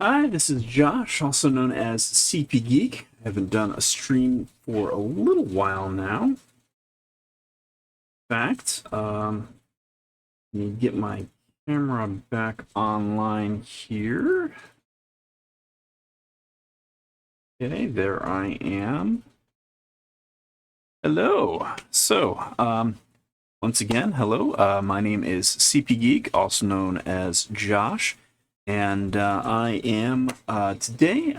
Hi, this is Josh, also known as Cpgeek. I haven't done a stream for a little while now. In fact, let me get my camera back online here. Okay, there I am. Hello. Once again, hello. My name is Cpgeek, also known as Josh, and I am today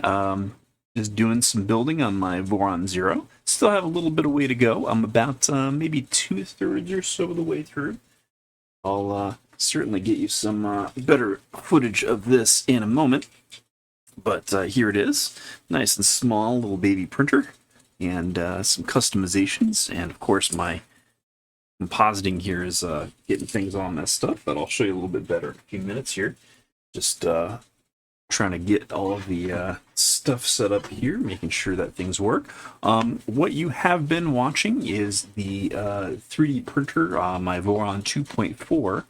just doing some building on my Voron Zero. Still have a little bit of way to go. I'm about maybe 2/3 or so of the way through. I'll certainly get you some better footage of this in a moment. But here it is, nice and small little baby printer, and some customizations, and of course my compositing here is getting things all messed up, but I'll show you a little bit better in a few minutes here. Just trying to get all of the stuff set up here, making sure that things work. What you have been watching is the 3D printer, my Voron 2.4,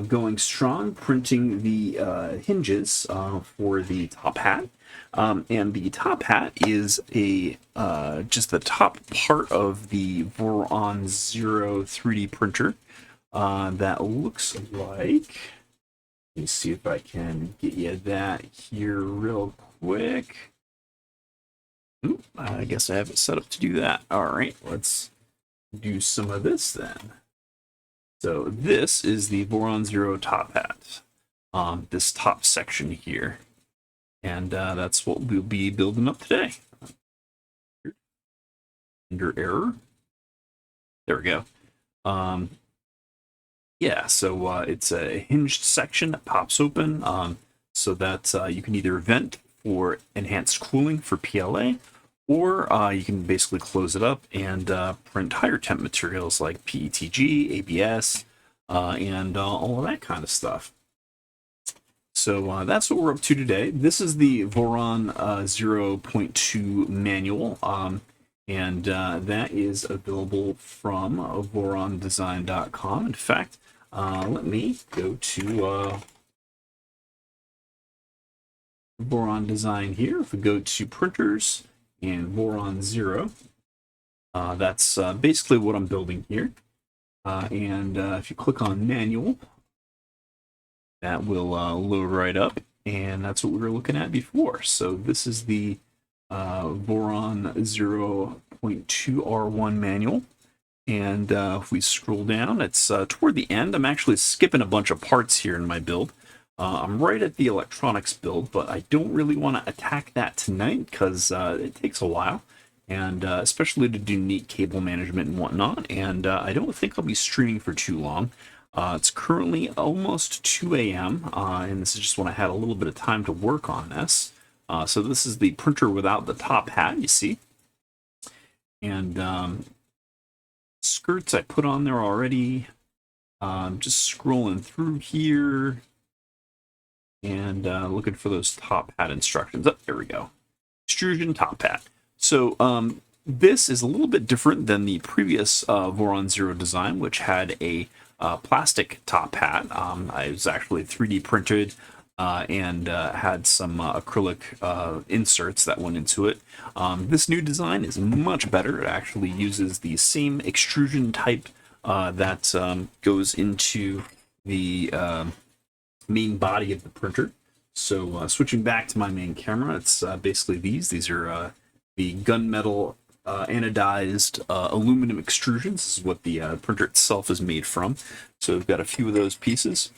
going strong, printing the hinges for the top hat. And the top hat is a just the top part of the Voron Zero 3D printer that looks like. Let me see if I can get you that here real quick. Oop, I guess I have it set up to do that. All right, let's do some of this then. So this is the Voron Zero top hat, this top section here. And that's what we'll be building up today. Under error. There we go. Yeah, so it's a hinged section that pops open so that you can either vent for enhanced cooling for PLA, or you can basically close it up and print higher temp materials like PETG, ABS, and all of that kind of stuff. So that's what we're up to today. This is the Voron 0.2 manual, and that is available from vorondesign.com. In fact, let me go to Voron Design here. If we go to printers and Voron Zero, that's basically what I'm building here. And if you click on manual, that will load right up, and that's what we were looking at before. So this is the Voron 0.2R1 manual. And if we scroll down, it's toward the end. I'm actually skipping a bunch of parts here in my build. I'm right at the electronics build, but I don't really want to attack that tonight because it takes a while, and especially to do neat cable management and whatnot. And I don't think I'll be streaming for too long. It's currently almost 2 a.m., and this is just when I had a little bit of time to work on this. So this is the printer without the top hat, you see. And skirts I put on there already. Just scrolling through here and looking for those top hat instructions. Oh, there we go. Extrusion top hat. So this is a little bit different than the previous Voron Zero design, which had a plastic top hat. I was actually 3D printed and had some acrylic inserts that went into it. This new design is much better. It actually uses the same extrusion type that goes into the main body of the printer. So switching back to my main camera, it's basically these are the gunmetal anodized aluminum extrusions. This is what the printer itself is made from. So we've got a few of those pieces.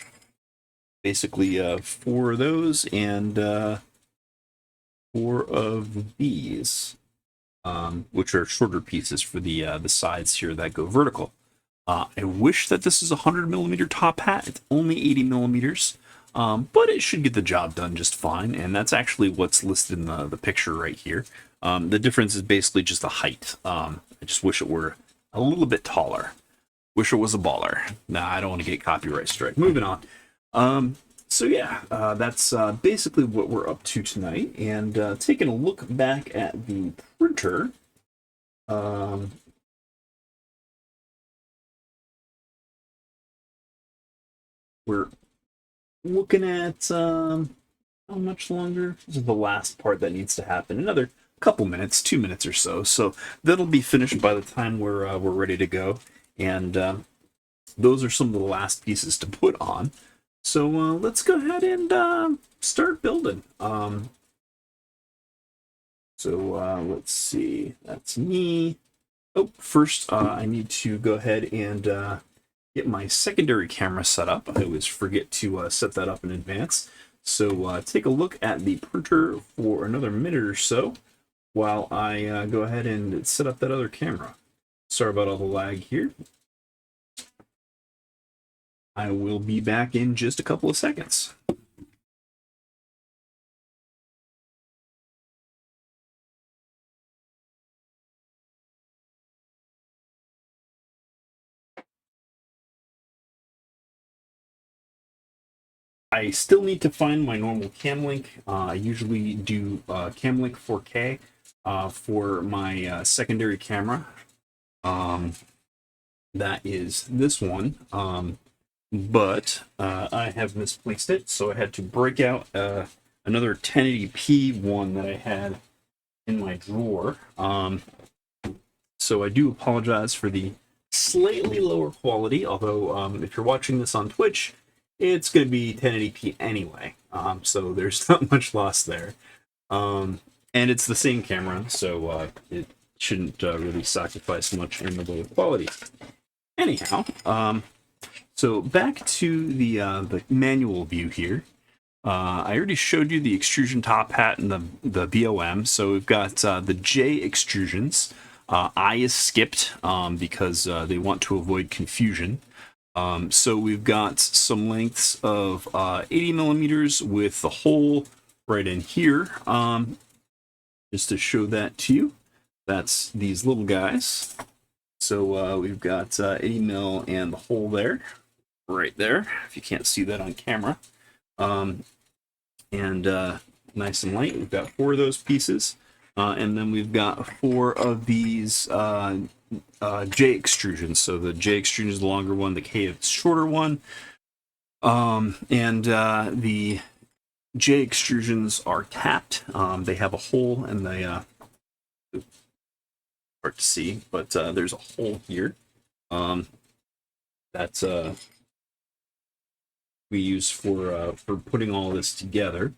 Basically 4 of those and 4 of these, which are shorter pieces for the sides here that go vertical. I wish that this is a 100mm top hat. It's only 80mm, but it should get the job done just fine, and that's actually what's listed in the picture right here. The difference is basically just the height. I just wish it were a little bit taller. Wish it was a baller. Nah, I don't want to get copyright strike. Moving on. So yeah, that's basically what we're up to tonight, and taking a look back at the printer. We're looking at How much longer? This is the last part that needs to happen. Another couple minutes, 2 minutes or so. So that'll be finished by the time we're ready to go. And those are some of the last pieces to put on. So let's go ahead and start building. Let's see. That's me. Oh, first I need to go ahead and get my secondary camera set up. I always forget to set that up in advance. So take a look at the printer for another minute or so while I go ahead and set up that other camera. Sorry about all the lag here. I will be back in just a couple of seconds. I still need to find my normal cam link. I usually do cam link 4K for my secondary camera. That is this one. But I have misplaced it, so I had to break out another 1080p one that I had in my drawer. So I do apologize for the slightly lower quality, although if you're watching this on Twitch, it's going to be 1080p anyway, so there's not much loss there. And it's the same camera, so it shouldn't really sacrifice much in the way of quality. Anyhow, so back to the manual view here. I already showed you the extrusion top hat and the BOM. So we've got the J extrusions. I is skipped because they want to avoid confusion. So we've got some lengths of 80 millimeters with the hole right in here. Just to show that to you, that's these little guys. So we've got 80 mil and the hole there, right there, if you can't see that on camera. Nice and light. We've got 4 of those pieces. And then we've got 4 of these J extrusions. So the J extrusion is the longer one, the K is the shorter one. The J extrusions are tapped. They have a hole, and they hard to see, but there's a hole here. That's we use for putting all this together.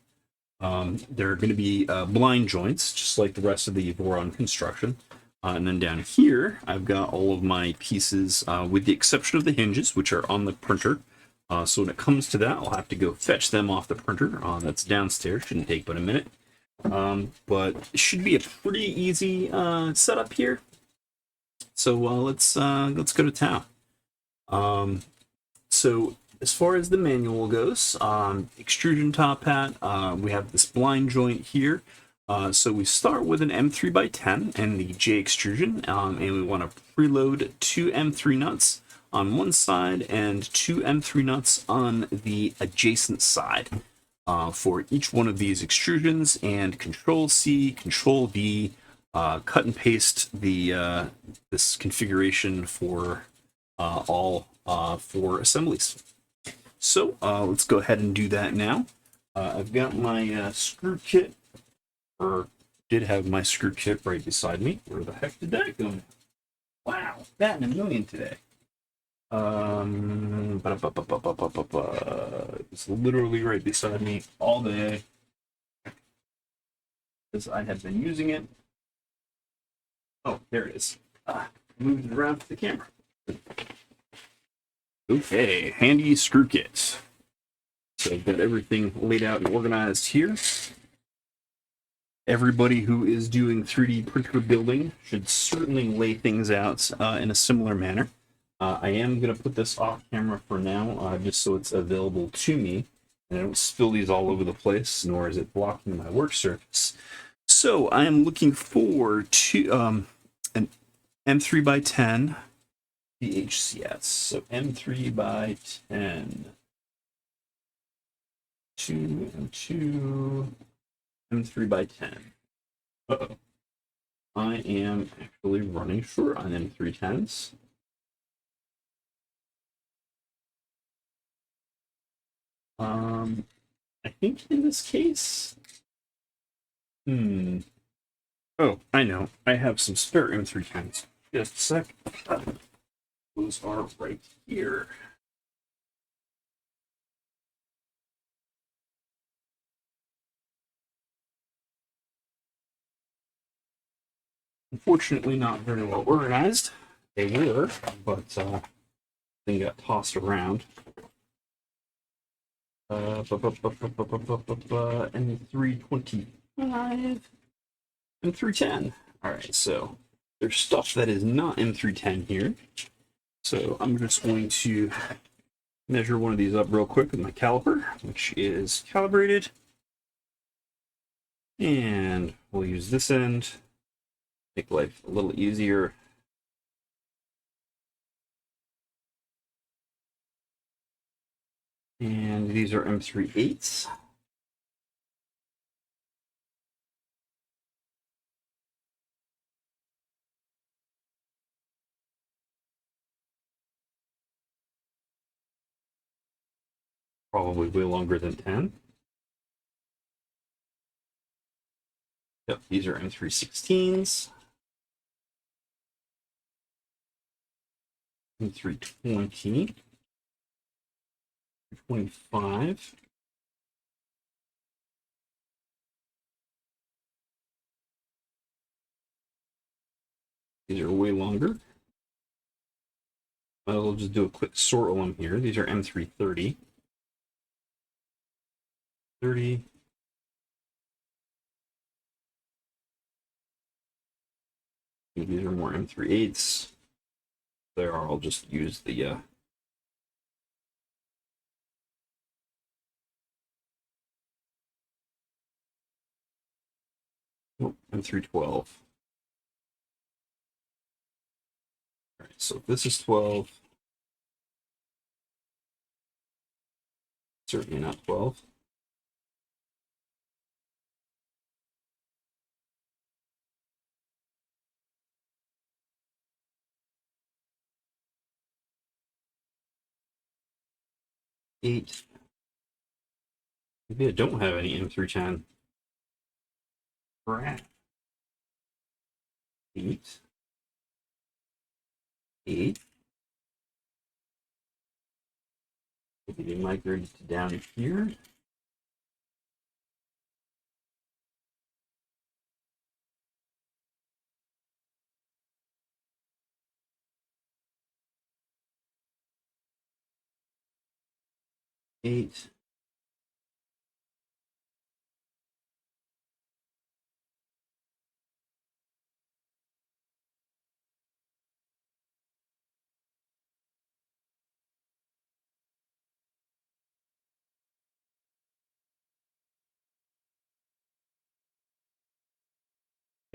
There are going to be blind joints, just like the rest of the Voron construction. And then down here, I've got all of my pieces, with the exception of the hinges, which are on the printer. So when it comes to that, I'll have to go fetch them off the printer. That's downstairs. Shouldn't take but a minute. But it should be a pretty easy setup here. So let's go to town. So as far as the manual goes, extrusion top hat, we have this blind joint here. So we start with an M3x10 and the J extrusion, and we want to preload 2 M3 nuts on one side and 2 M3 nuts on the adjacent side for each one of these extrusions, and Control-C, Control-V, cut and paste this configuration for all 4 assemblies. So let's go ahead and do that now. I've got my screw kit, or did have my screw kit right beside me. Where the heck did that go now? Wow, that and a million today. It's literally right beside me all day because I have been using it. Oh, there it is. Moved it around to the camera. Okay, handy screw kit. So I've got everything laid out and organized here. Everybody who is doing 3D printer building should certainly lay things out in a similar manner. I am going to put this off camera for now, just so it's available to me, and I don't spill these all over the place, nor is it blocking my work surface. So I am looking for an M3x10 VHCS. So M3x10. 2 and 2. M3x10. Uh-oh. I am actually running short on M310s. I think in this case, oh, I know. I have some spare M310s. Just a sec. Those are right here. Unfortunately, not very well organized. They were, but they got tossed around. M325, M310. All right, so there's stuff that is not M310 here. So I'm just going to measure one of these up real quick with my caliper, which is calibrated. And we'll use this end, make life a little easier. And these are M38s. Probably way longer than 10. Yep, these are M316s. M320. 25. These are way longer. Might as well just do a quick sort of them here. These are M330. 30. These are more M38s. There, I'll just use the M312. All right, so this is 12. Certainly not 12. Eight. Maybe I don't have any M310. Crap. 8. 8. Maybe they migrated to down here. 8.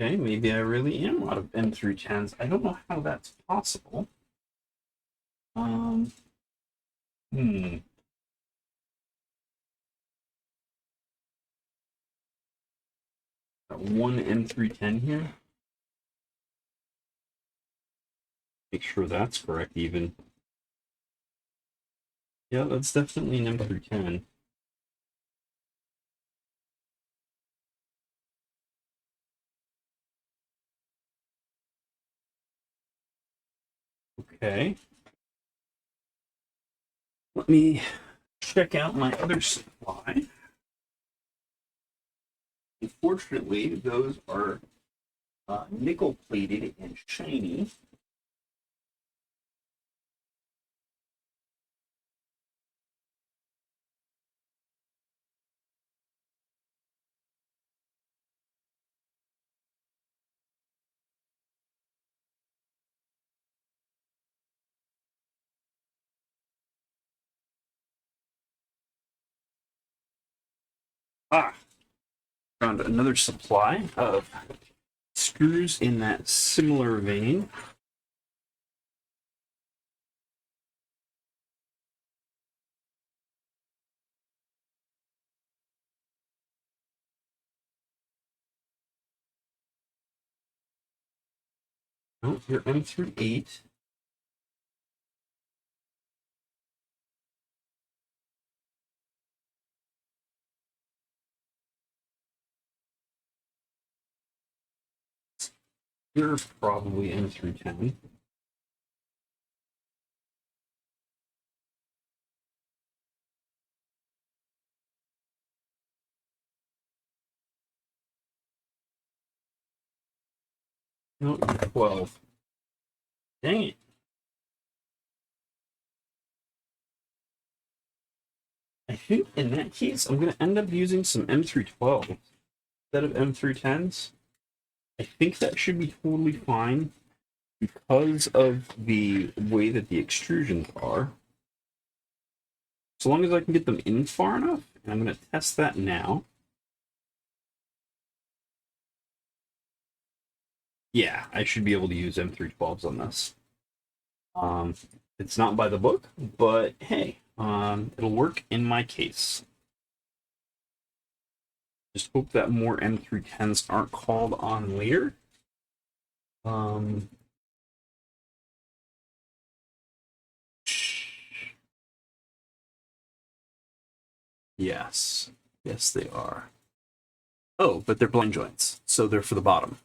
Okay, maybe I really am out of M310s. I don't know how that's possible. Hmm. Got one M310 here. Make sure that's correct even. Yeah, that's definitely an M310. Okay. Let me check out my other supply. Unfortunately, those are nickel plated and shiny. Ah, found another supply of screws in that similar vein. Oh, here M38. You're probably M through 10. No, 12. Dang it. I think in that case, I'm going to end up using some M through 12 instead of M through 10s. I think that should be totally fine because of the way that the extrusions are. So long as I can get them in far enough, and I'm going to test that now. Yeah, I should be able to use M312s on this. It's not by the book, but hey, it'll work in my case. Just hope that more M310s aren't called on later. Yes. Yes, they are. Oh, but they're blind joints, so they're for the bottom.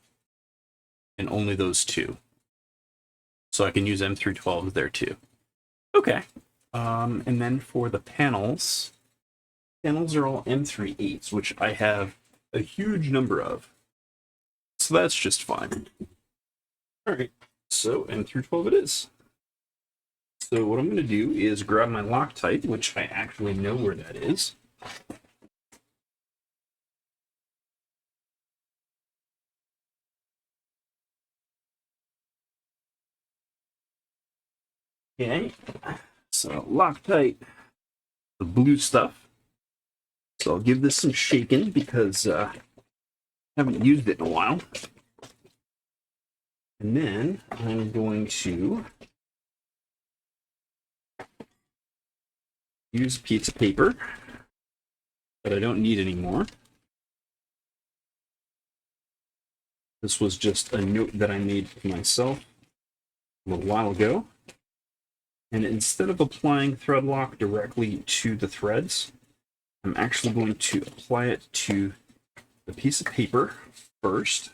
And only those two. So I can use M312s there too. Okay. And then for the panels are all M38s, which I have a huge number of. So that's just fine. Alright, so M312 it is. So what I'm going to do is grab my Loctite, which I actually know where that is. Okay, so Loctite, the blue stuff. So I'll give this some shaking because I haven't used it in a while. And then I'm going to use a piece of paper that I don't need anymore. This was just a note that I made for myself a little while ago. And instead of applying thread lock directly to the threads, I'm actually going to apply it to the piece of paper first.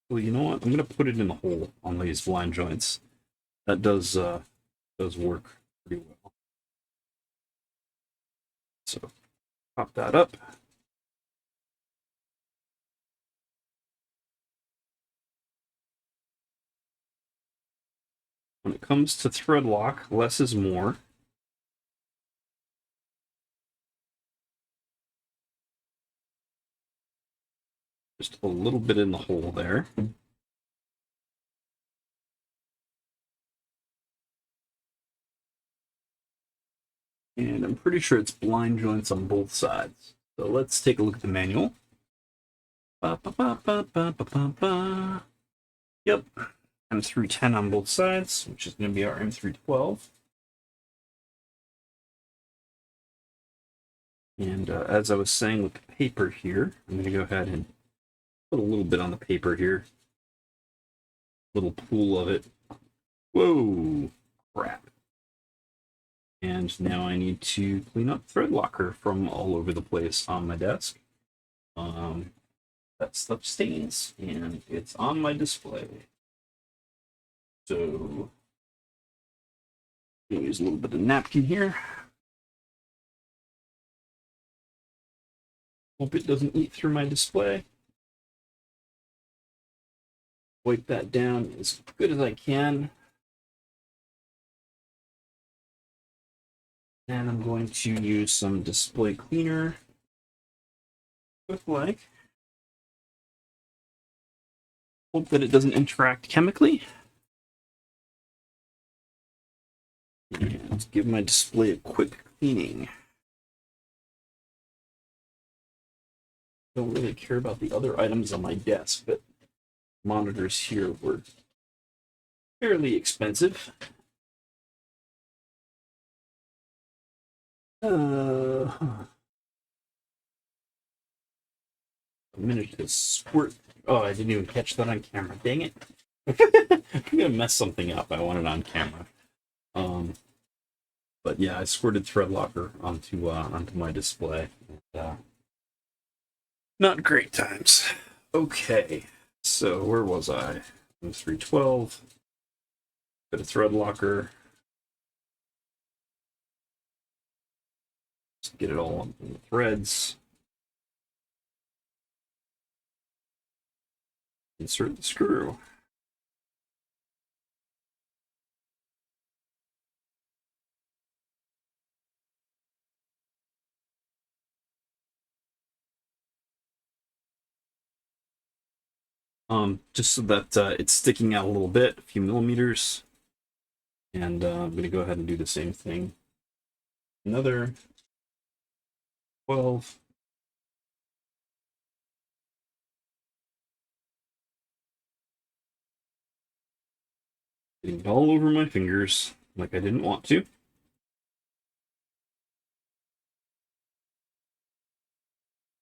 Well, you know what? I'm going to put it in the hole on these blind joints. That does work pretty well. So pop that up. When it comes to thread lock, less is more. Just a little bit in the hole there. And I'm pretty sure it's blind joints on both sides. So let's take a look at the manual. Ba, ba, ba, ba, ba, ba, ba, ba. Yep, M310 on both sides, which is going to be our M312. And as I was saying with the paper here, I'm going to go ahead and put a little bit on the paper here. Little pool of it. Whoa, crap. And now I need to clean up thread locker from all over the place on my desk. That stuff stains, and it's on my display. So, I'm gonna use a little bit of napkin here. Hope it doesn't eat through my display. Wipe that down as good as I can. And I'm going to use some display cleaner. Quick like. Hope that it doesn't interact chemically. And give my display a quick cleaning. Don't really care about the other items on my desk, but monitors here were fairly expensive. A minute to squirt. Oh, I didn't even catch that on camera. Dang it. I'm gonna mess something up. I want it on camera. But yeah, I squirted thread locker onto my display. And, Not great times. Okay, so where was I? 312. Bit of thread locker. Just get it all on the threads. Insert the screw. Just so that it's sticking out a little bit, a few millimeters. And I'm going to go ahead and do the same thing. Another 12. Getting it all over my fingers, like I didn't want to.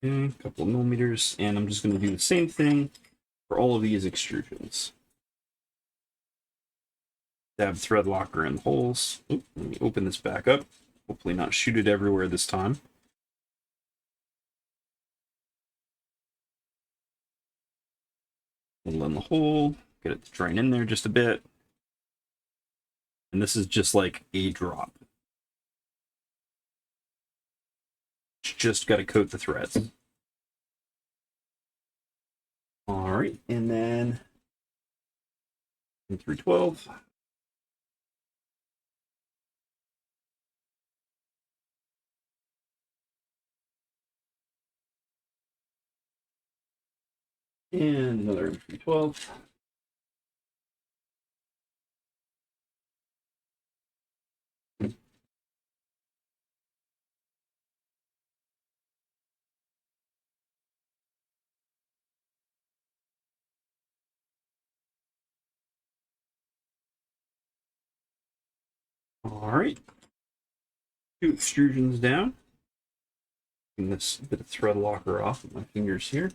Okay, a couple of millimeters, and I'm just going to do the same thing for all of these extrusions. Dab thread locker in the holes. Oop, let me open this back up. Hopefully not shoot it everywhere this time. A little in the hole, get it to drain in there just a bit. And this is just like a drop. Just got to coat the threads. All right, and then 312. And another 312. All right, 2 extrusions down. Getting this bit of thread locker off with my fingers here.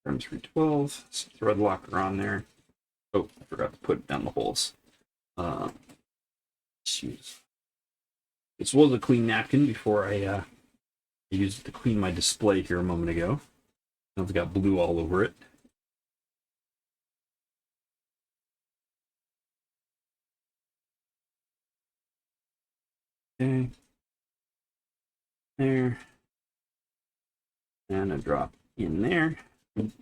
From 312, some thread locker on there. Oh, I forgot to put it down the holes. This was a clean napkin before I used it to clean my display here a moment ago. Now it's got blue all over it. Okay. There. And a drop in there. Oop.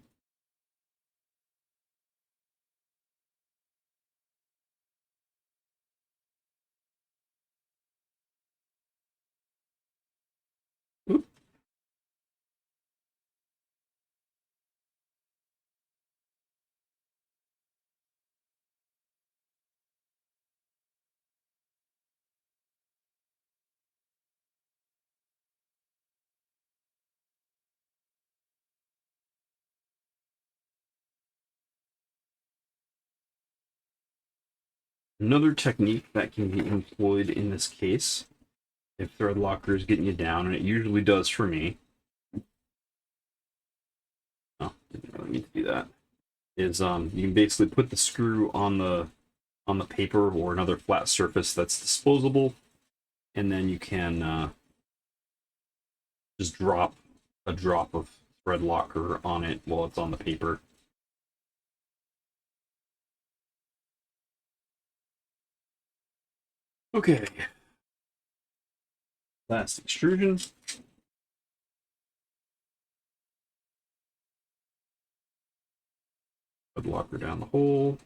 Another technique that can be employed in this case, if thread locker is getting you down, and it usually does for me. Oh, didn't really need to do that. Is you can basically put the screw on the paper or another flat surface that's disposable, and then you can just drop a drop of thread locker on it while it's on the paper. Okay. Last extrusion. Thread locker down the hole.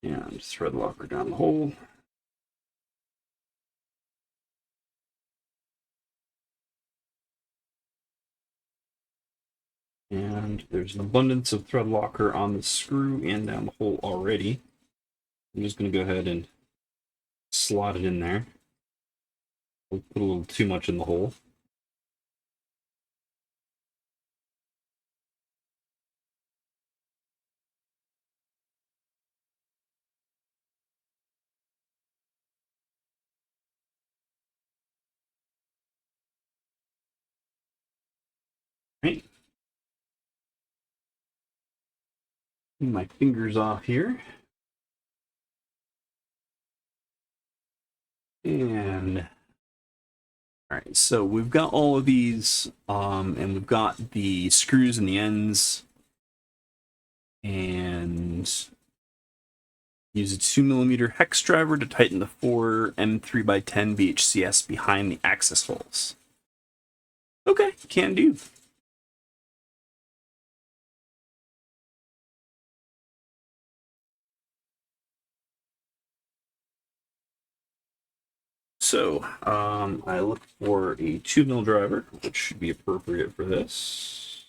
And thread locker down the hole. And there's an abundance of thread locker on the screw and down the hole already. I'm just going to go ahead and slot it in there. I'll put a little too much in the hole. Right. My fingers off here. And all right, so we've got all of these, and we've got the screws and the ends, and use a 2mm hex driver to tighten the 4 M3x10 VHCS behind the access holes. Okay, can do. So, I look for a 2mm driver, which should be appropriate for this.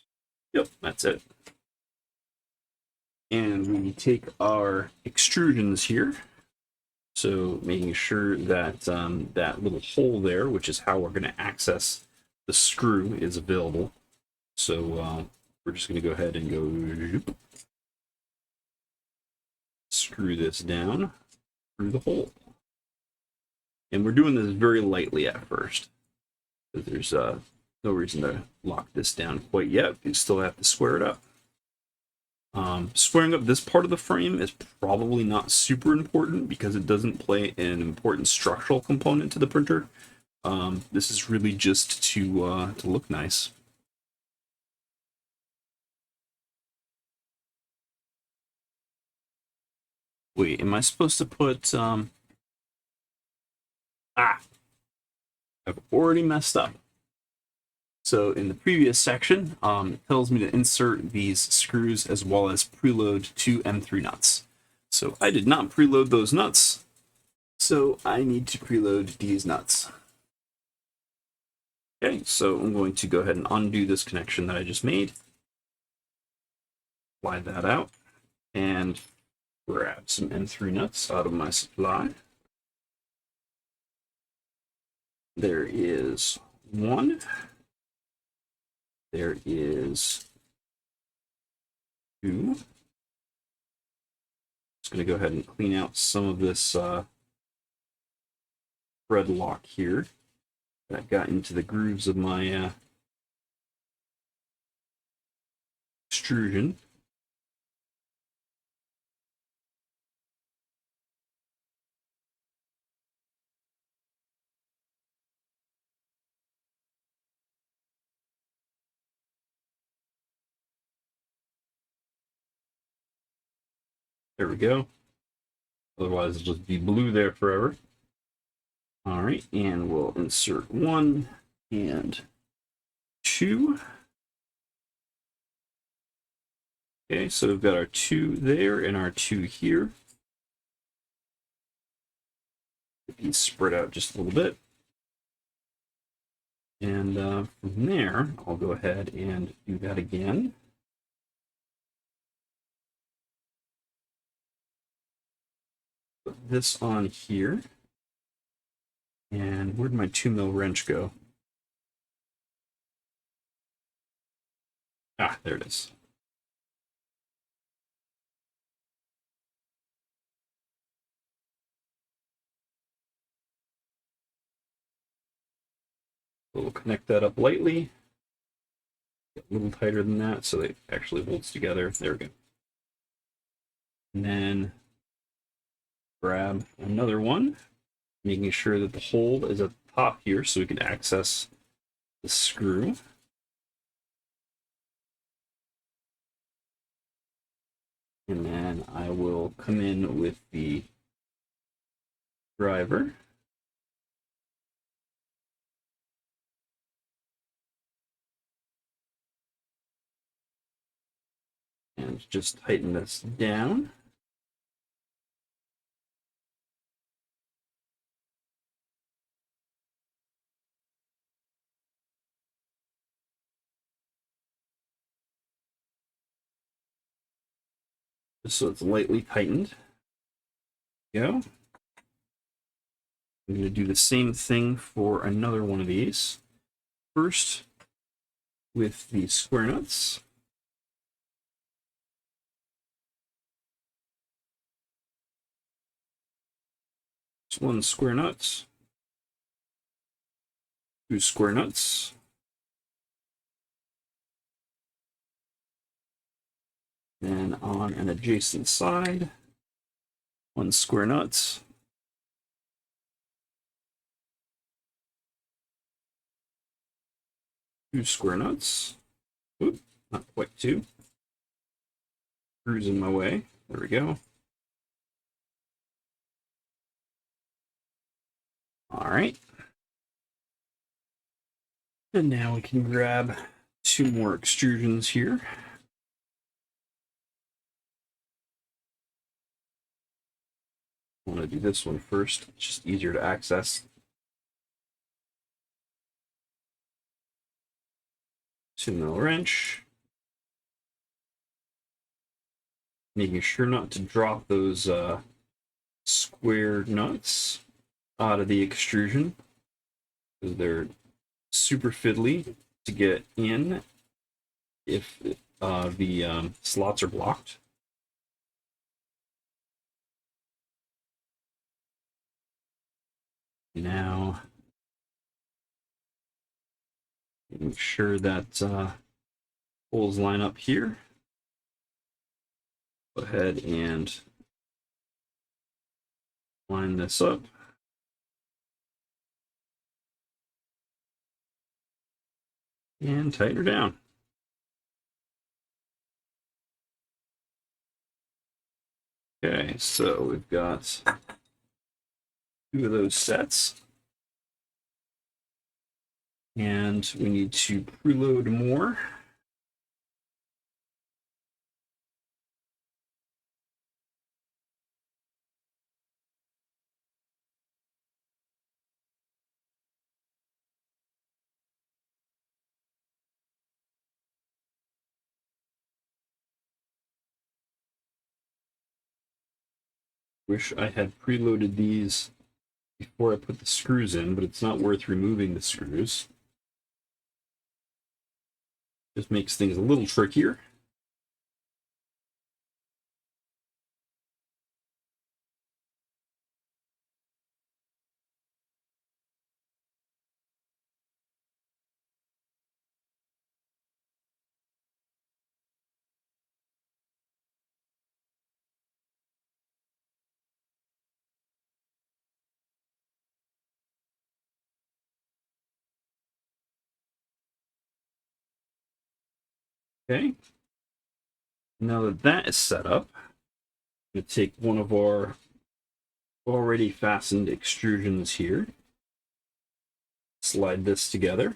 Yep, that's it. And we take our extrusions here. So making sure that that little hole there, which is how we're going to access the screw, is available. So we're just going to go ahead and go screw this down through the hole. And we're doing this very lightly at first, because there's no reason to lock this down quite yet. You still have to square it up. Squaring up this part of the frame is probably not super important because it doesn't play an important structural component to the printer. This is really just to look nice. Wait, am I supposed to put I've already messed up. So in the previous section, it tells me to insert these screws as well as preload 2 M3 nuts. So I did not preload those nuts, so I need to preload these nuts. Okay, so I'm going to go ahead and undo this connection that I just made. Slide that out, and grab some M3 nuts out of my supply. There is one. There is two. Just going to go ahead and clean out some of this thread lock here that got into the grooves of my extrusion. There we go. Otherwise, it'll just be blue there forever. All right, and we'll insert 1 and 2. Okay, so we've got our 2 there and our 2 here. These spread out just a little bit. And from there, I'll go ahead and do that again. Put this on here. And where'd my 2mm wrench go? Ah, there it is. We'll connect that up lightly. Get a little tighter than that so it actually holds together. There we go. And then grab another one, making sure that the hole is at the top here so we can access the screw. And then I will come in with the driver. And just tighten this down. Just so it's lightly tightened. There we go. I'm going to do the same thing for another one of these. First, with the square nuts. Just 1 square nuts. 2 square nuts. Then on an adjacent side, 1 square nut. Two square nuts. Oop, not quite two. Screws in my way. There we go. All right. And now we can grab 2 more extrusions here. I want to do this one first. It's just easier to access. 2mm wrench. Making sure not to drop those square nuts out of the extrusion, because they're super fiddly to get in if the slots are blocked. Now, make sure that holes line up here. Go ahead and line this up. And tighten her down. Okay, so we've got 2 of those sets. And we need to preload more. Wish I had preloaded these before I put the screws in, but it's not worth removing the screws. Just makes things a little trickier. Okay. Now that that is set up, I'm going to take one of our already fastened extrusions here, slide this together.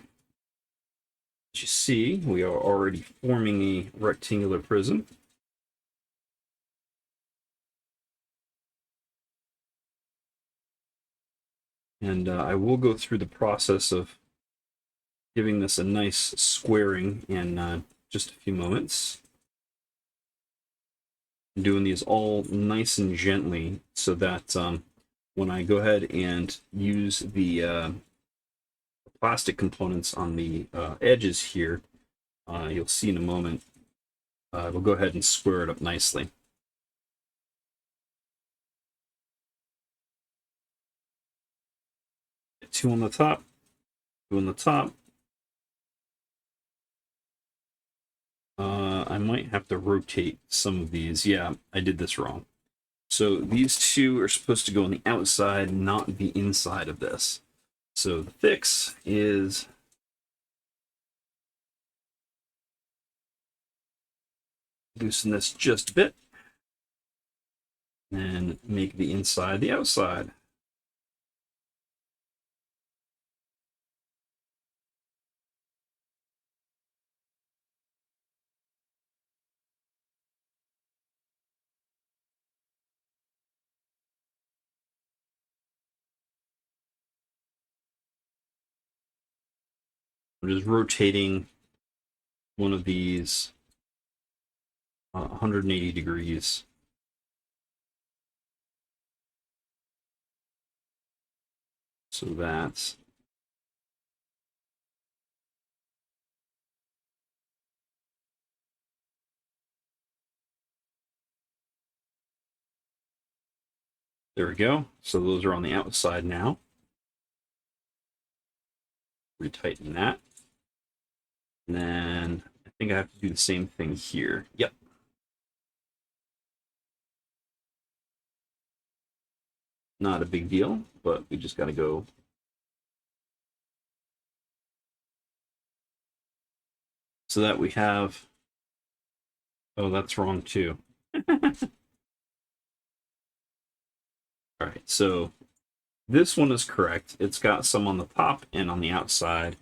As you see, we are already forming a rectangular prism. And I will go through the process of giving this a nice squaring in just a few moments. I'm doing these all nice and gently so that when I go ahead and use the plastic components on the edges here, you'll see in a moment, we'll go ahead and square it up nicely. Two on the top, 2 on the top. I might have to rotate some of these. Yeah, I did this wrong. So these 2 are supposed to go on the outside, not the inside of this. So the fix is loosen this just a bit and make the inside the outside. I'm just rotating one of these 180 degrees. So that's there we go. So those are on the outside now. Retighten that. And then I think I have to do the same thing here. Yep. not a big deal, but we just got to go. So that we have, oh, that's wrong too. All right, so this one is correct. It's got some on the top and on the outside.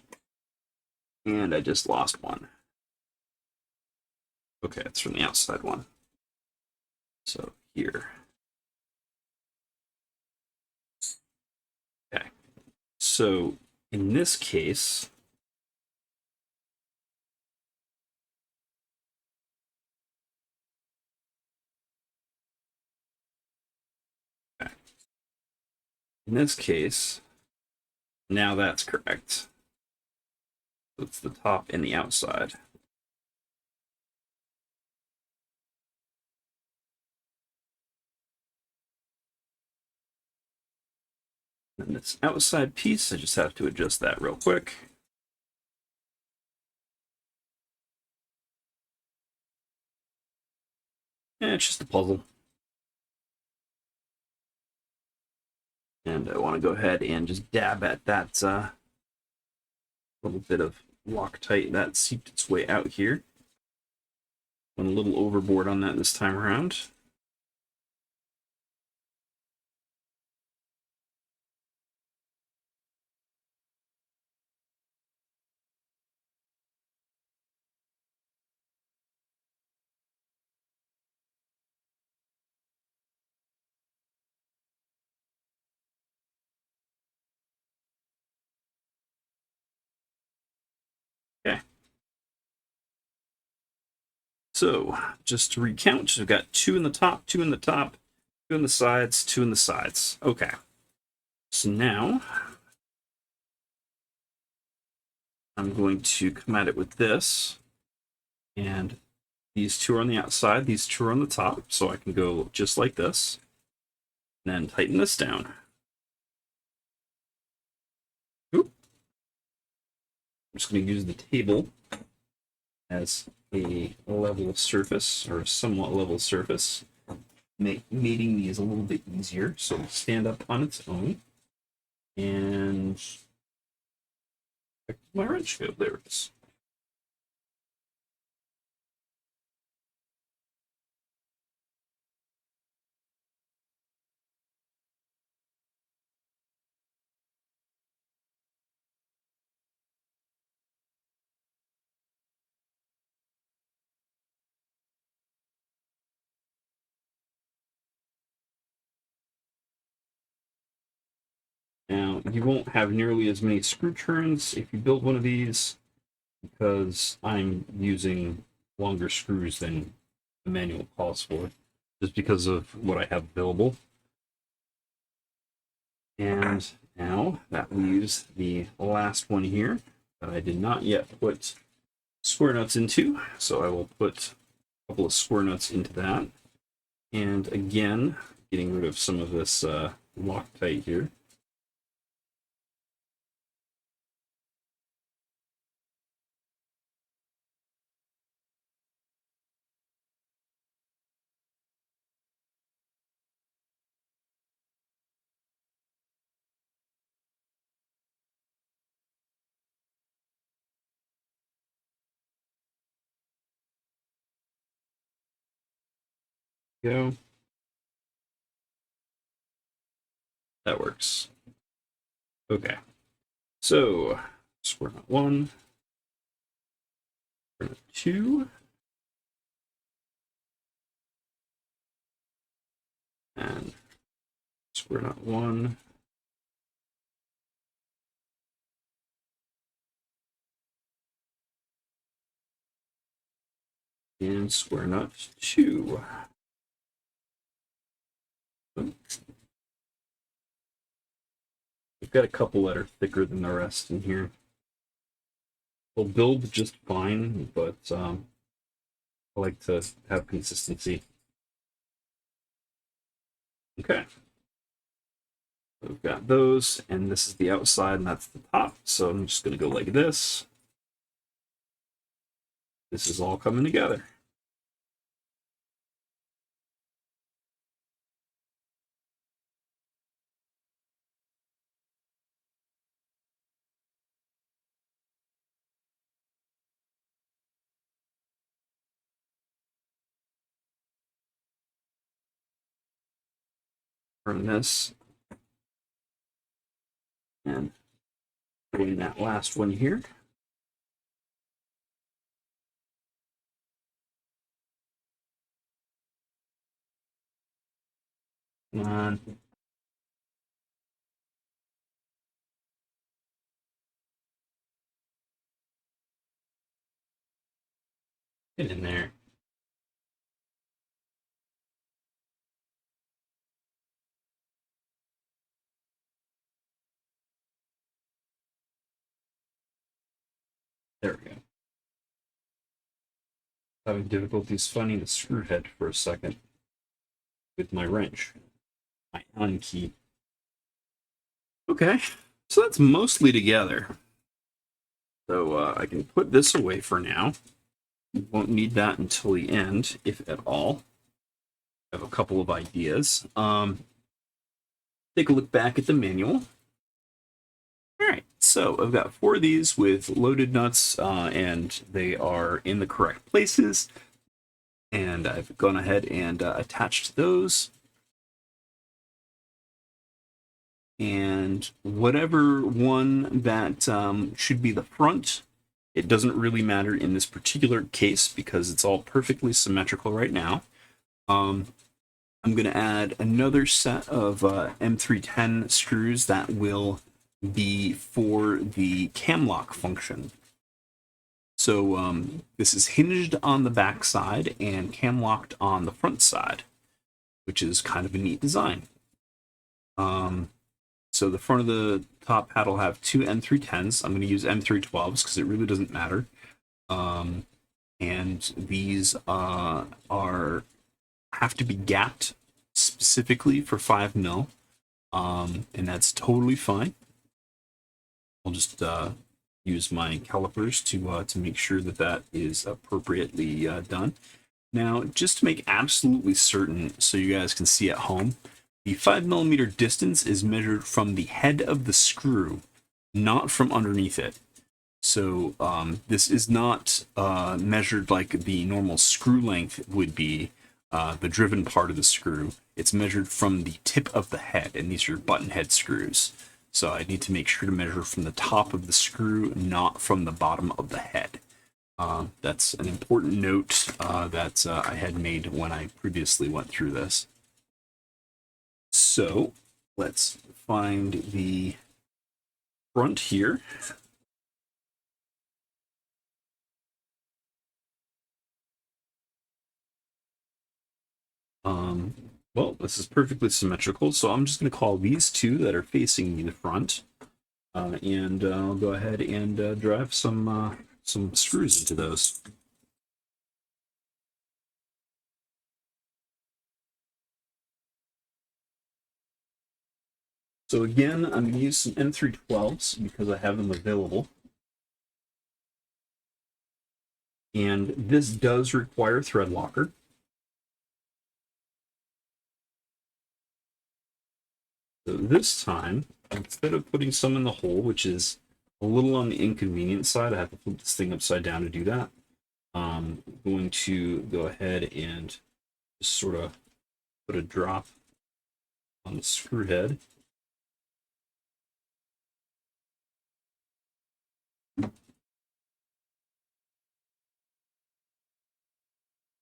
And I just lost one. Okay, it's from the outside one. So here. Okay. So in this case, okay. In this case, now that's correct. It's the top and the outside. And this outside piece, I just have to adjust that real quick. And it's just a puzzle. And I want to go ahead and just dab at that little bit of Loctite that seeped its way out here. Went a little overboard on that this time around. Okay. So, just to recount, we've got 2 in the top, 2 in the top, 2 in the sides, 2 in the sides. Okay. So now, I'm going to come at it with this. And these 2 are on the outside, these 2 are on the top, so I can go just like this. And then tighten this down. Oop. I'm just going to use the table as a level surface, or a somewhat level surface, mating these a little bit easier. So it'll stand up on its own. And my wrench go. There it is. Now, you won't have nearly as many screw turns if you build one of these, because I'm using longer screws than the manual calls for, just because of what I have available. And now that leaves the last one here that I did not yet put square nuts into, so I will put a couple of square nuts into that. And again, getting rid of some of this Loctite here. Go. That works. Okay. So, square nut 1, square nut 2, and square nut 1, and square nut 2. We've got a couple that are thicker than the rest in here. They'll build just fine, but I like to have consistency. Okay. We've got those, and this is the outside, and that's the top. So I'm just going to go like this. This is all coming together. from this and put in that last one here. And get in there. There we go. Having difficulties finding the screw head for a second with my wrench, my Allen key. Okay, so that's mostly together. So I can put this away for now. Won't need that until the end, if at all. I have a couple of ideas. Take a look back at the manual. All right, so I've got 4 of these with loaded nuts, and they are in the correct places. And I've gone ahead and attached those. And whatever one that should be the front, it doesn't really matter in this particular case because it's all perfectly symmetrical right now. I'm going to add another set of M310 screws that will be for the cam lock function. So this is hinged on the back side and cam locked on the front side, which is kind of a neat design. So the front of the top hat will have 2 M310s. I'm going to use M312s because it really doesn't matter. And these have to be gapped specifically for 5 mil, and that's totally fine. I'll just use my calipers to make sure that that is appropriately done. Now, just to make absolutely certain, so you guys can see at home, the 5mm distance is measured from the head of the screw, not from underneath it. So this is not measured like the normal screw length would be, the driven part of the screw. It's measured from the tip of the head, and these are button head screws. So I need to make sure to measure from the top of the screw, not from the bottom of the head. That's an important note that I had made when I previously went through this. So let's find the front here. Well, this is perfectly symmetrical, so I'm just going to call these 2 that are facing me the front, and I'll go ahead and drive some screws into those. So again, I'm going to use some M312s because I have them available. And this does require thread locker. So this time, instead of putting some in the hole, which is a little on the inconvenient side, I have to flip this thing upside down to do that. I'm going to go ahead and just sort of put a drop on the screw head.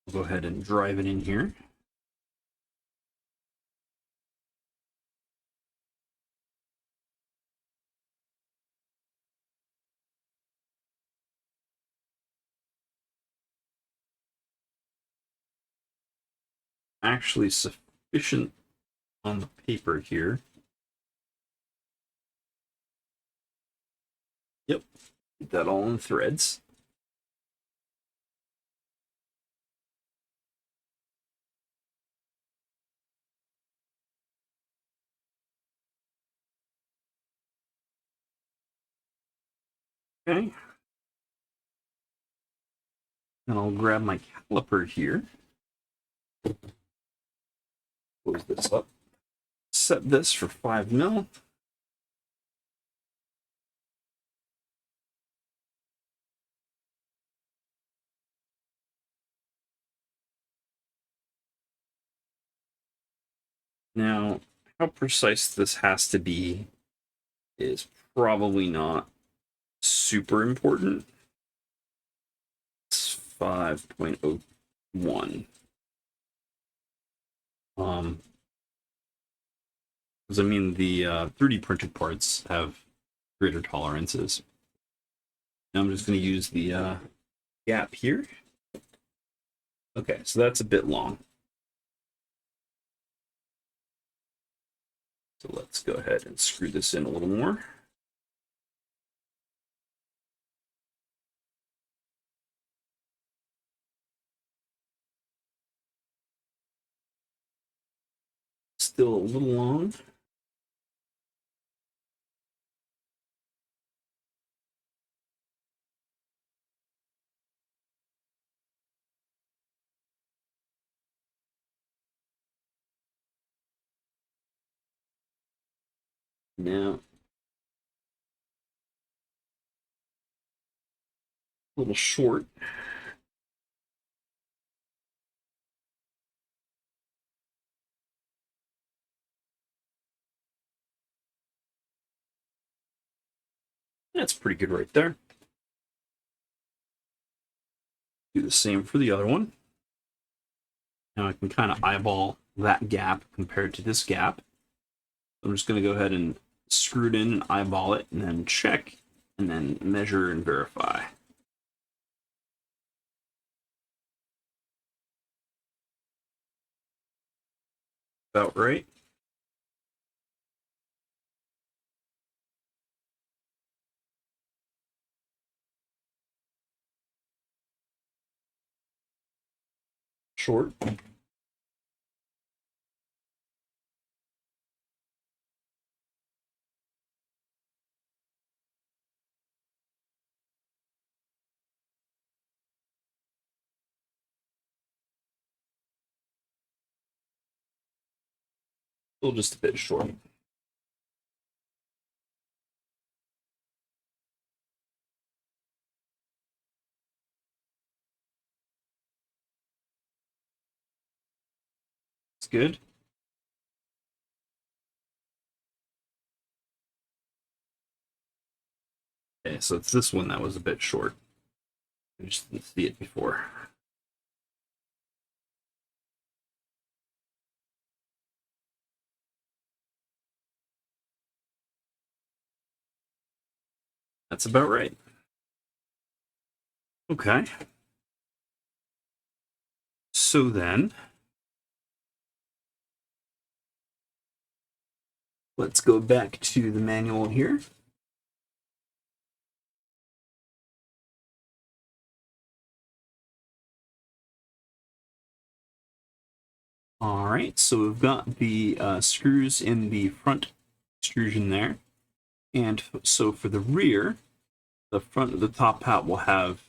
I'll go ahead and drive it in here. Actually sufficient on the paper here. Yep, get that all in threads. Okay. And I'll grab my caliper here. Close this up. Set this for 5 mil. Now, how precise this has to be is probably not super important. It's 5.01. Because I mean, the 3D printed parts have greater tolerances. Now I'm just going to use the gap here. Okay, so that's a bit long. So let's go ahead and screw this in a little more. Still a little long. Now, a little short. That's pretty good right there. Do the same for the other one. Now I can kind of eyeball that gap compared to this gap. I'm just going to go ahead and screw it in and eyeball it, and then check, and then measure and verify. About right. Short. Still just a bit short. It's good. Okay, so it's this one that was a bit short. I just didn't see it before. That's about right. Okay. So then, let's go back to the manual here. All right, so we've got the screws in the front extrusion there. And so for the rear, the front of the top hat will have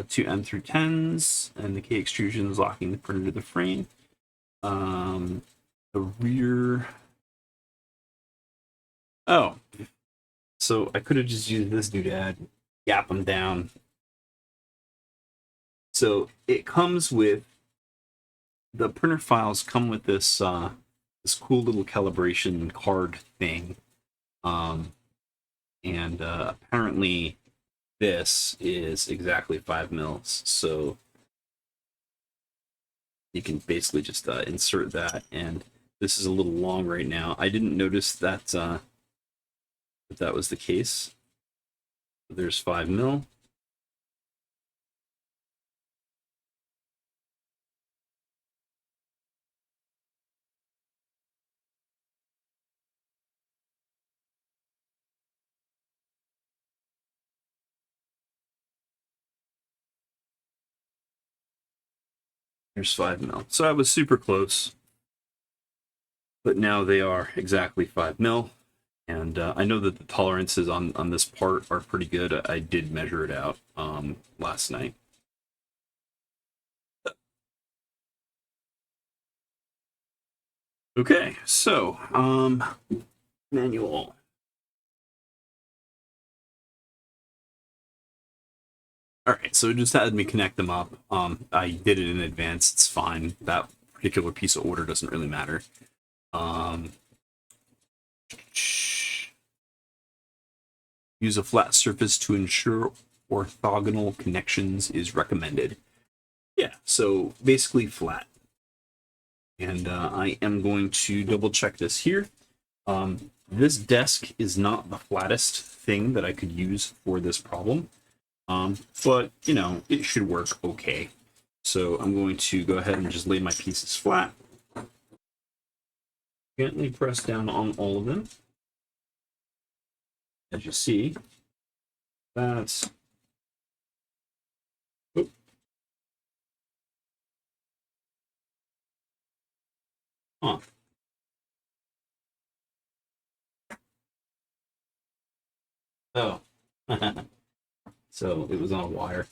two N through 10s and the K extrusions locking the printer to the frame. The rear. Oh, so I could have just used this doodad, gap them down. So it comes with, the printer files come with this this cool little calibration card thing, and apparently this is exactly 5 mils. So you can basically just insert that, and this is a little long right now. I didn't notice that that was the case. There's 5 mil. There's 5 mil. So I was super close, but now they are exactly 5 mil. And I know that the tolerances on this part are pretty good. I did measure it out last night. Okay, so manual. All right, so it just had me connect them up. I did it in advance. It's fine. That particular piece of order doesn't really matter. Use a flat surface to ensure orthogonal connections is recommended. Yeah, so basically flat. And I am going to double check this here. This desk is not the flattest thing that I could use for this problem, but you know, it should work okay. So I'm going to go ahead and just lay my pieces flat. Gently press down on all of them. As you see, that's off. Oh. So it was on a wire.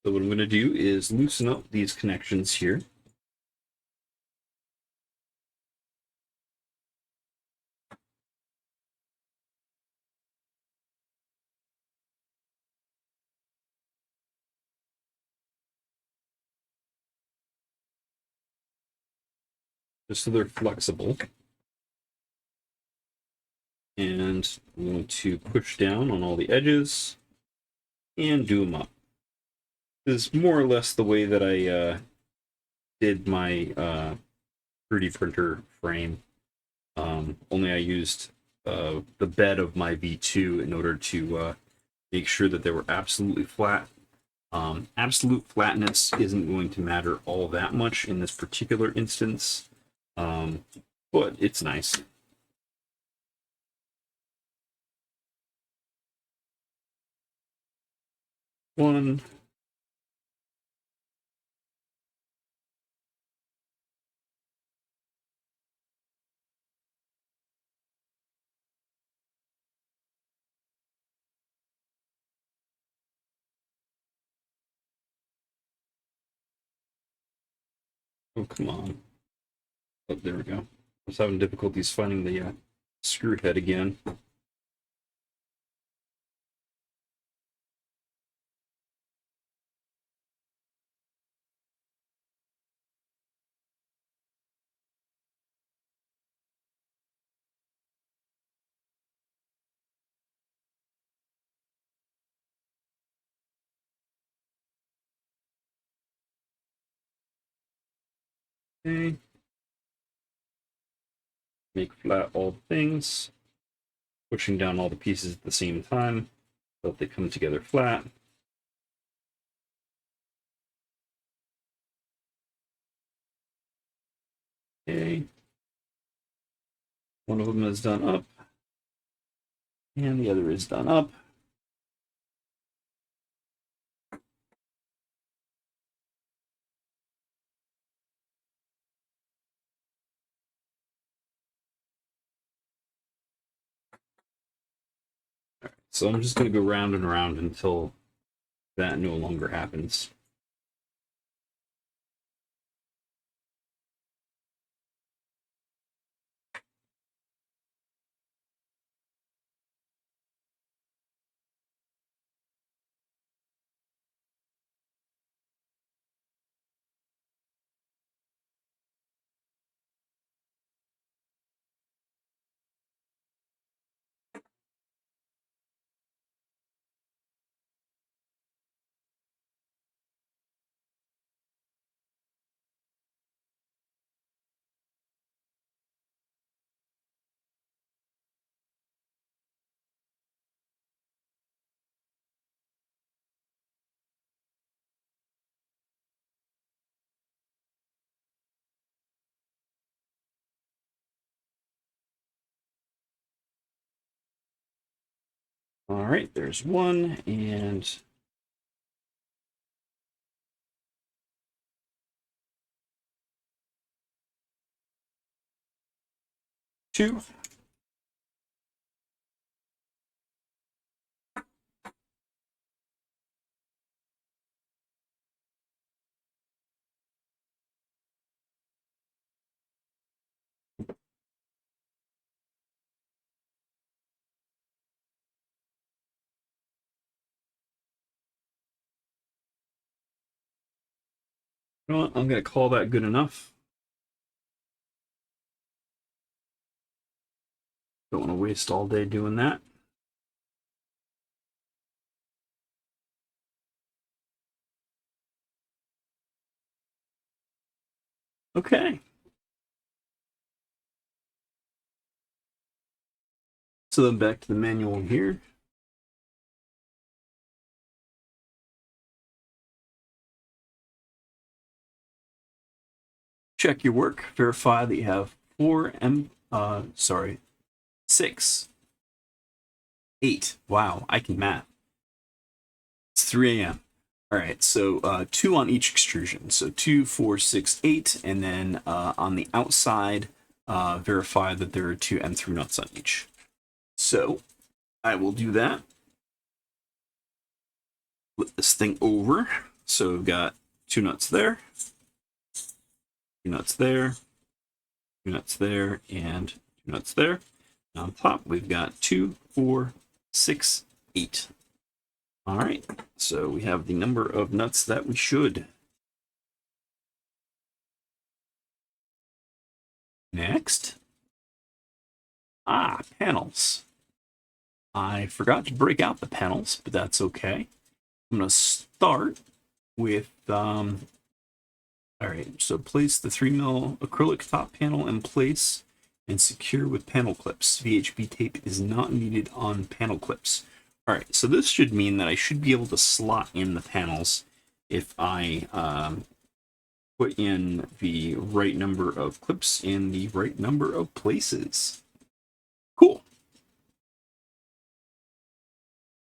So what I'm going to do is loosen up these connections here. Just so they're flexible. And I'm going to push down on all the edges and do them up. This is more or less the way that I did my 3D printer frame. Only I used the bed of my V2 in order to make sure that they were absolutely flat. Absolute flatness isn't going to matter all that much in this particular instance, but it's nice. One. Oh, come on. Oh, there we go. I was having difficulties finding the screw head again. Okay. Make flat all things, pushing down all the pieces at the same time so that they come together flat. Okay. One of them is done up, and the other is done up. So I'm just going to go round and around until that no longer happens. All right, there's one, and two. You know what? I'm going to call that good enough. Don't want to waste all day doing that. Okay. So then back to the manual here. Check your work. Verify that you have 6, 8. Wow, I can math. It's 3 a.m. All right, so 2 on each extrusion. So 2, 4, 6, 8, and then on the outside, verify that there are 2 M3 nuts on each. So I will do that. Flip this thing over. So we've got 2 nuts there, 2 nuts there, 2 nuts there, and 2 nuts there. And on top, we've got 2, 4, 6, 8. All right, so we have the number of nuts that we should. Next. Panels. I forgot to break out the panels, but that's okay. I'm going to start with, all right, so place the 3mm acrylic top panel in place and secure with panel clips. VHB tape is not needed on panel clips. All right, so this should mean that I should be able to slot in the panels if I put in the right number of clips in the right number of places. Cool.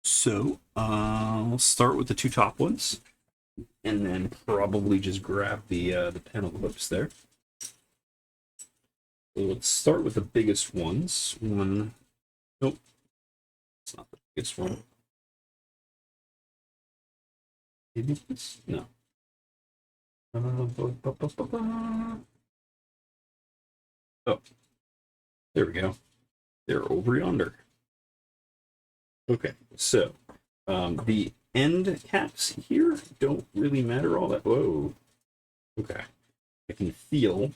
So I'll start with the 2 top ones, and then probably just grab the panel clips there. So let's start with the biggest ones. Nope, it's not the biggest one. Maybe this? No. Oh, there we go. They're over yonder. Okay, so the end caps here don't really matter all that. Whoa. Okay. I can feel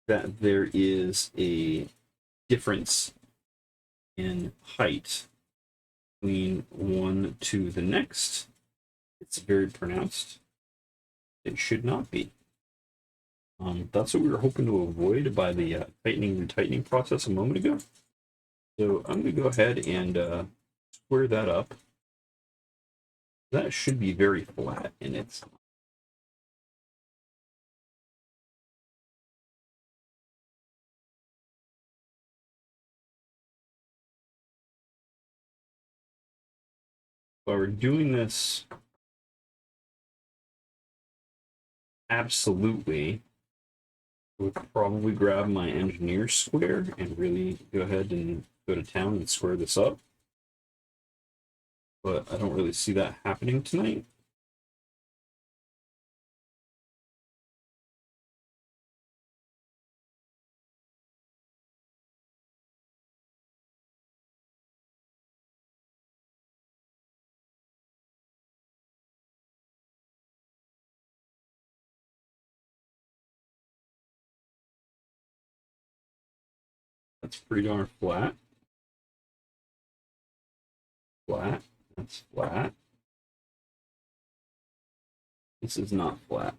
that there is a difference in height between one to the next. It's very pronounced. It should not be. That's what we were hoping to avoid by the tightening and tightening process a moment ago. So I'm going to go ahead and square that up. That should be very flat in its. While we're doing this, absolutely, I would probably grab my engineer square and really go ahead and go to town and square this up. But I don't really see that happening tonight. That's pretty darn flat. Flat. That's flat. This is not flat.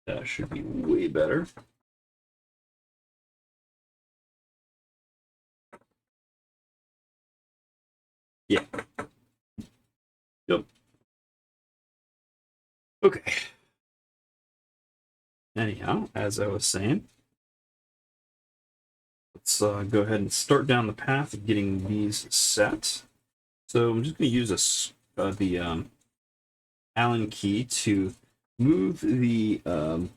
That should be way better. Yeah. Yep. Okay. Anyhow, as I was saying, let's go ahead and start down the path of getting these set. So I'm just going to use the Allen key to move the oh,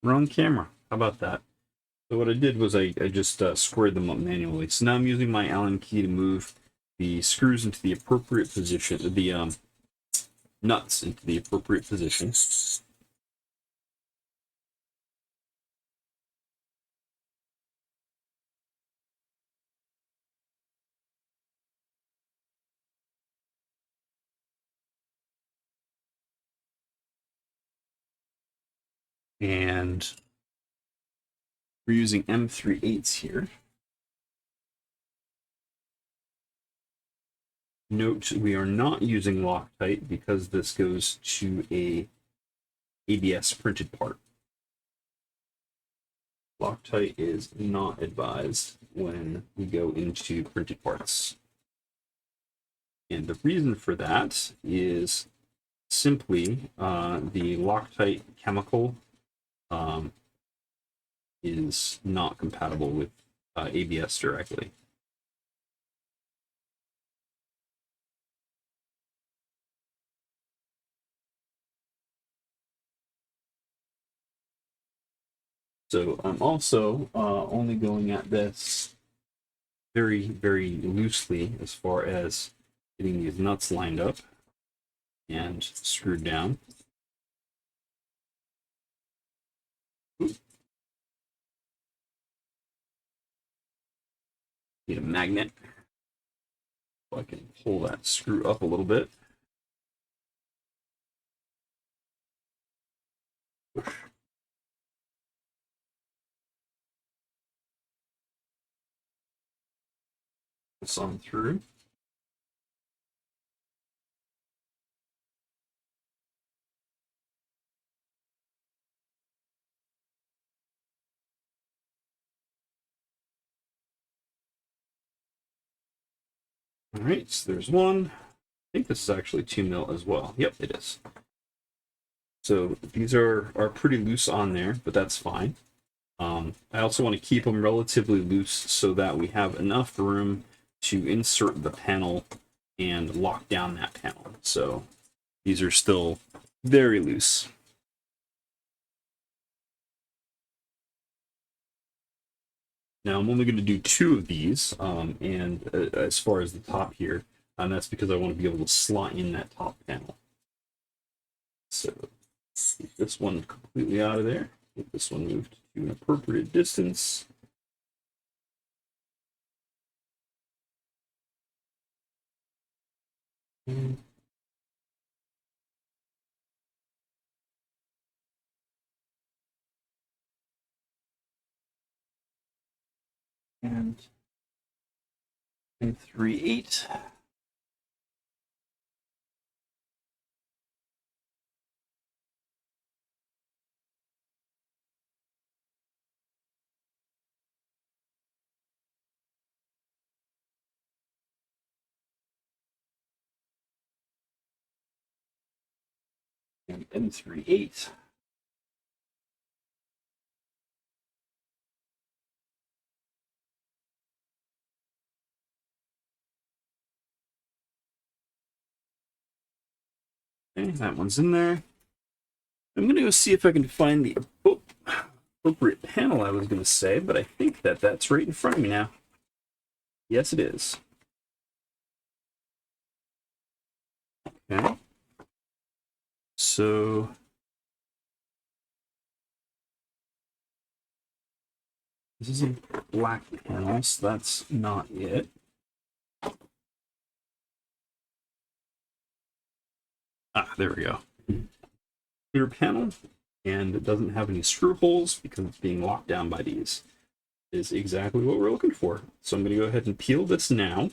wrong camera. How about that? So what I did was I just squared them up manually. So now I'm using my Allen key to move the screws into the appropriate position, the nuts into the appropriate position. And we're using M3/8 here. Note we are not using Loctite because this goes to a ABS printed part. Loctite is not advised when we go into printed parts. And the reason for that is simply the Loctite chemical is not compatible with ABS directly. So I'm also only going at this very, very loosely as far as getting these nuts lined up and screwed down. Ooh. Need a magnet so I can pull that screw up a little bit. Push. This on through. All right, so there's one. I think this is actually 2 mil as well. Yep, it is. So these are pretty loose on there, but that's fine. I also want to keep them relatively loose so that we have enough room to insert the panel and lock down that panel. So these are still very loose. Now I'm only going to do 2 of these, and as far as the top here, and that's because I want to be able to slot in that top panel. So keep this one completely out of there. Get this one moved to an appropriate distance. And and 3/8. And M3/8. Okay, that one's in there. I'm going to go see if I can find the appropriate panel I was going to say, but I think that that's right in front of me now. Yes, it is. Okay. So this is a black panel, so that's not it. Ah, there we go. Clear panel, and it doesn't have any screw holes because it's being locked down by these. Is exactly what we're looking for. So I'm going to go ahead and peel this now.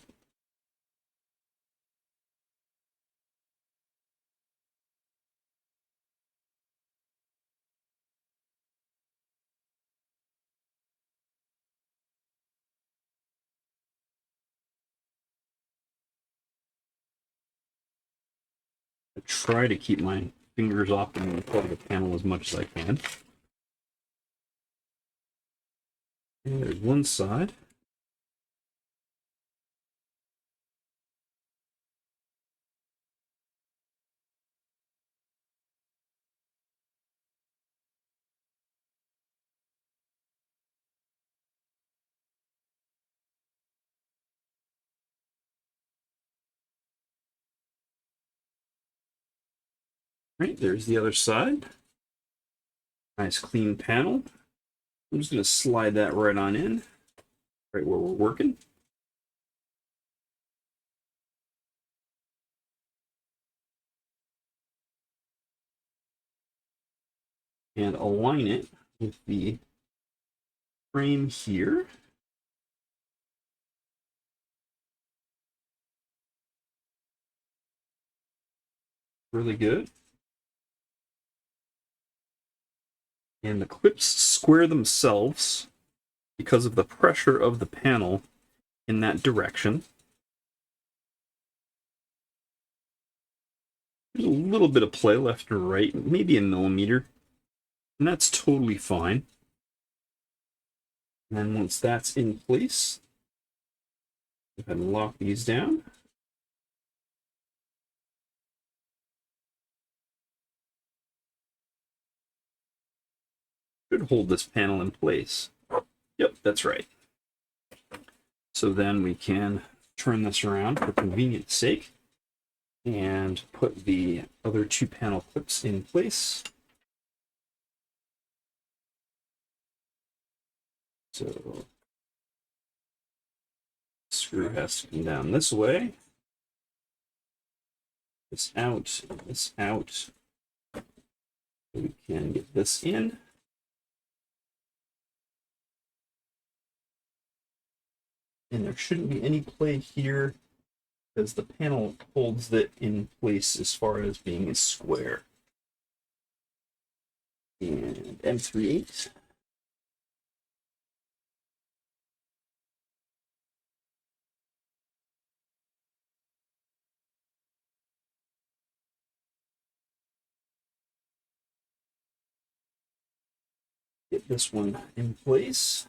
I try to keep my fingers off the part of the panel as much as I can. And there's one side. Right, there's the other side. Nice clean panel. I'm just going to slide that right on in, right where we're working. And align it with the frame here. Really good. And the clips square themselves because of the pressure of the panel in that direction. There's a little bit of play left or right, maybe a millimeter, and that's totally fine. And then once that's in place, go ahead and lock these down. Should hold this panel in place. Yep, that's right. So then we can turn this around for convenience sake and put the other two panel clips in place. So screw has to come down this way. This out, this out. We can get this in. And there shouldn't be any play here because the panel holds it in place as far as being a square. And M38. Get this one in place.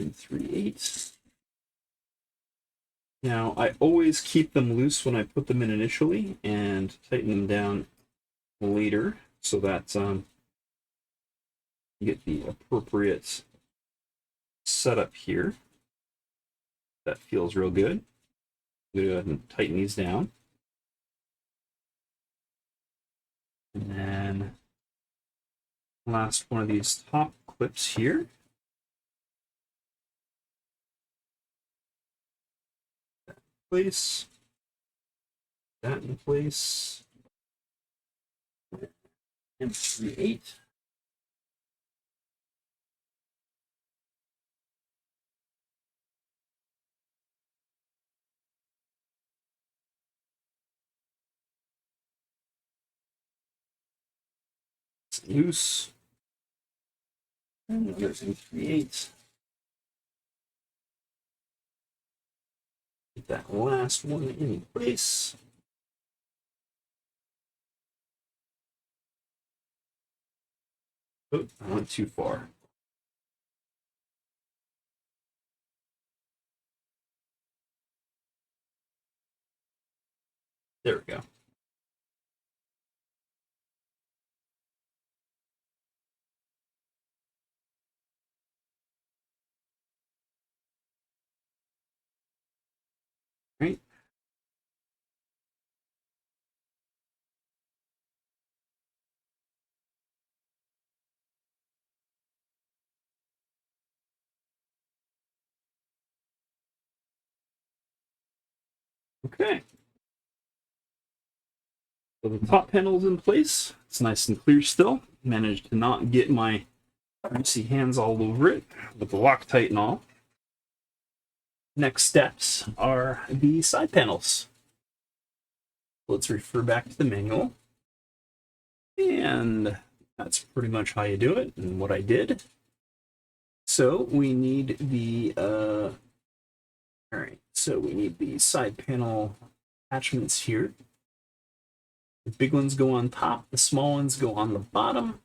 M38. Now, I always keep them loose when I put them in initially and tighten them down later so that you get the appropriate setup here. That feels real good. I'm going to go ahead and tighten these down. And then last one of these top clips here. That in place. That in place. M38. It's loose. And another M38. Get that last one in place. Oh, I went too far. There we go. Right. Okay. So the top panel's in place. It's nice and clear still. Managed to not get my greasy hands all over it with the Loctite and all. Next steps are the side panels. Let's refer back to the manual. And that's pretty much how you do it and what I did. So we need the all right, so we need the side panel attachments here. The big ones go on top, the small ones go on the bottom.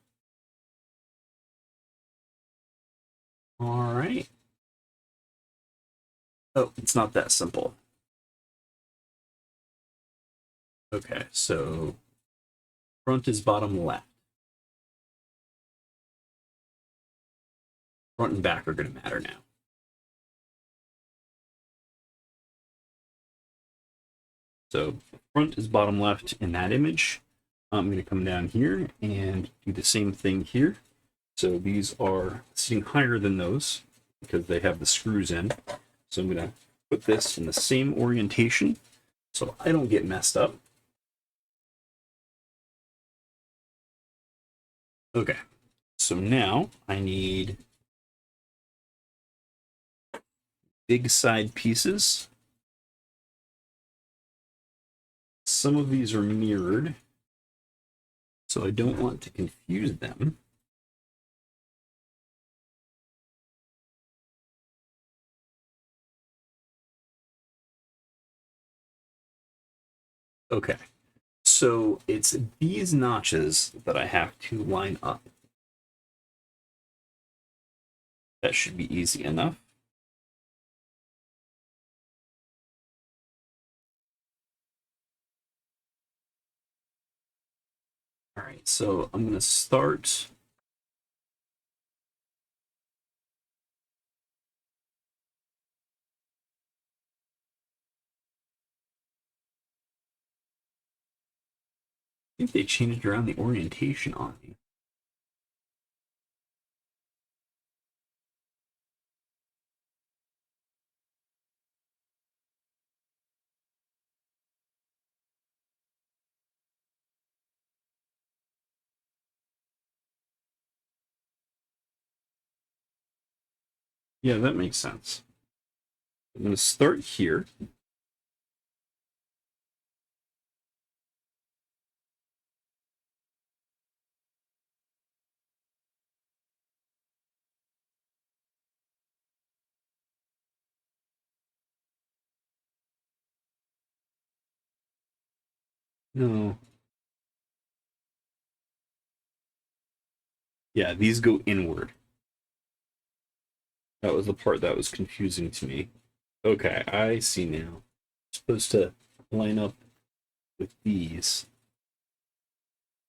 All right. Oh, it's not that simple. Okay, so front is bottom left. Front and back are going to matter now. So front is bottom left in that image. I'm going to come down here and do the same thing here. So these are sitting higher than those because they have the screws in. So I'm going to put this in the same orientation so I don't get messed up. Okay, so now I need big side pieces. Some of these are mirrored, so I don't want to confuse them. Okay, so it's these notches that I have to line up. That should be easy enough. All right, so I'm going to start. I think they changed around the orientation on me. Yeah, that makes sense. I'm going to start here. No. Yeah, these go inward. That was the part that was confusing to me. Okay, I see now. I'm supposed to line up with these.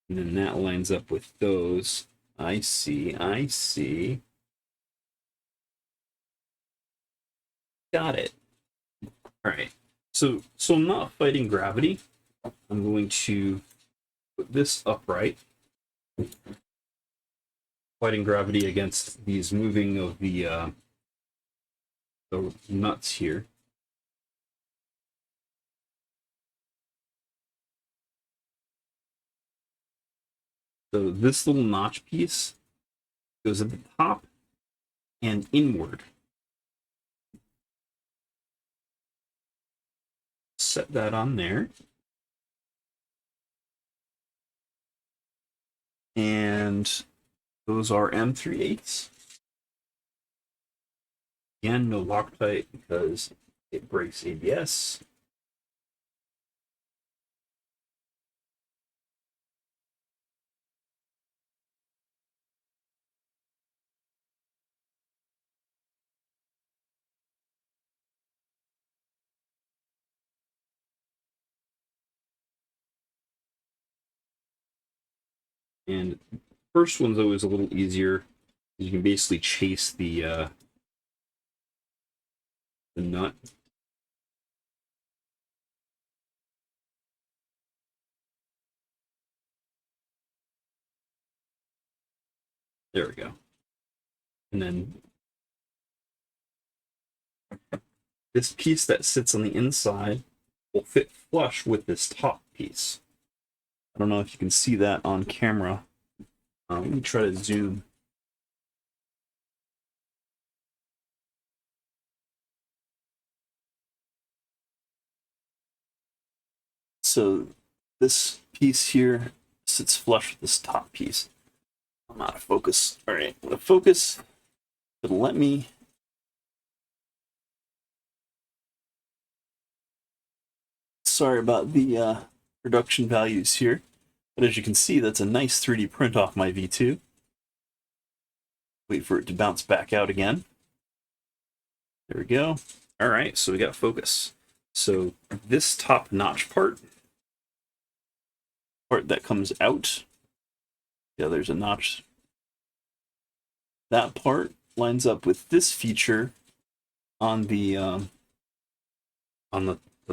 And then that lines up with those. I see, I see. Got it. All right. So I'm not fighting gravity. I'm going to put this upright. Fighting gravity against these moving of the nuts here. So this little notch piece goes at the top and inward. Set that on there. And those are M3/8. Again, no Loctite because it breaks ABS. And first one's always a little easier. You can basically chase the nut. There we go. And then this piece that sits on the inside will fit flush with this top piece. I don't know if you can see that on camera. Let me try to zoom. So this piece here sits flush with this top piece. I'm out of focus. All right, I'm gonna focus. It'll let me. Sorry about the production values here, but as you can see, that's a nice 3D print off my V2. Wait for it to bounce back out again. There we go. All right, so we got focus. So this top notch part that comes out, yeah, there's a notch. That part lines up with this feature on the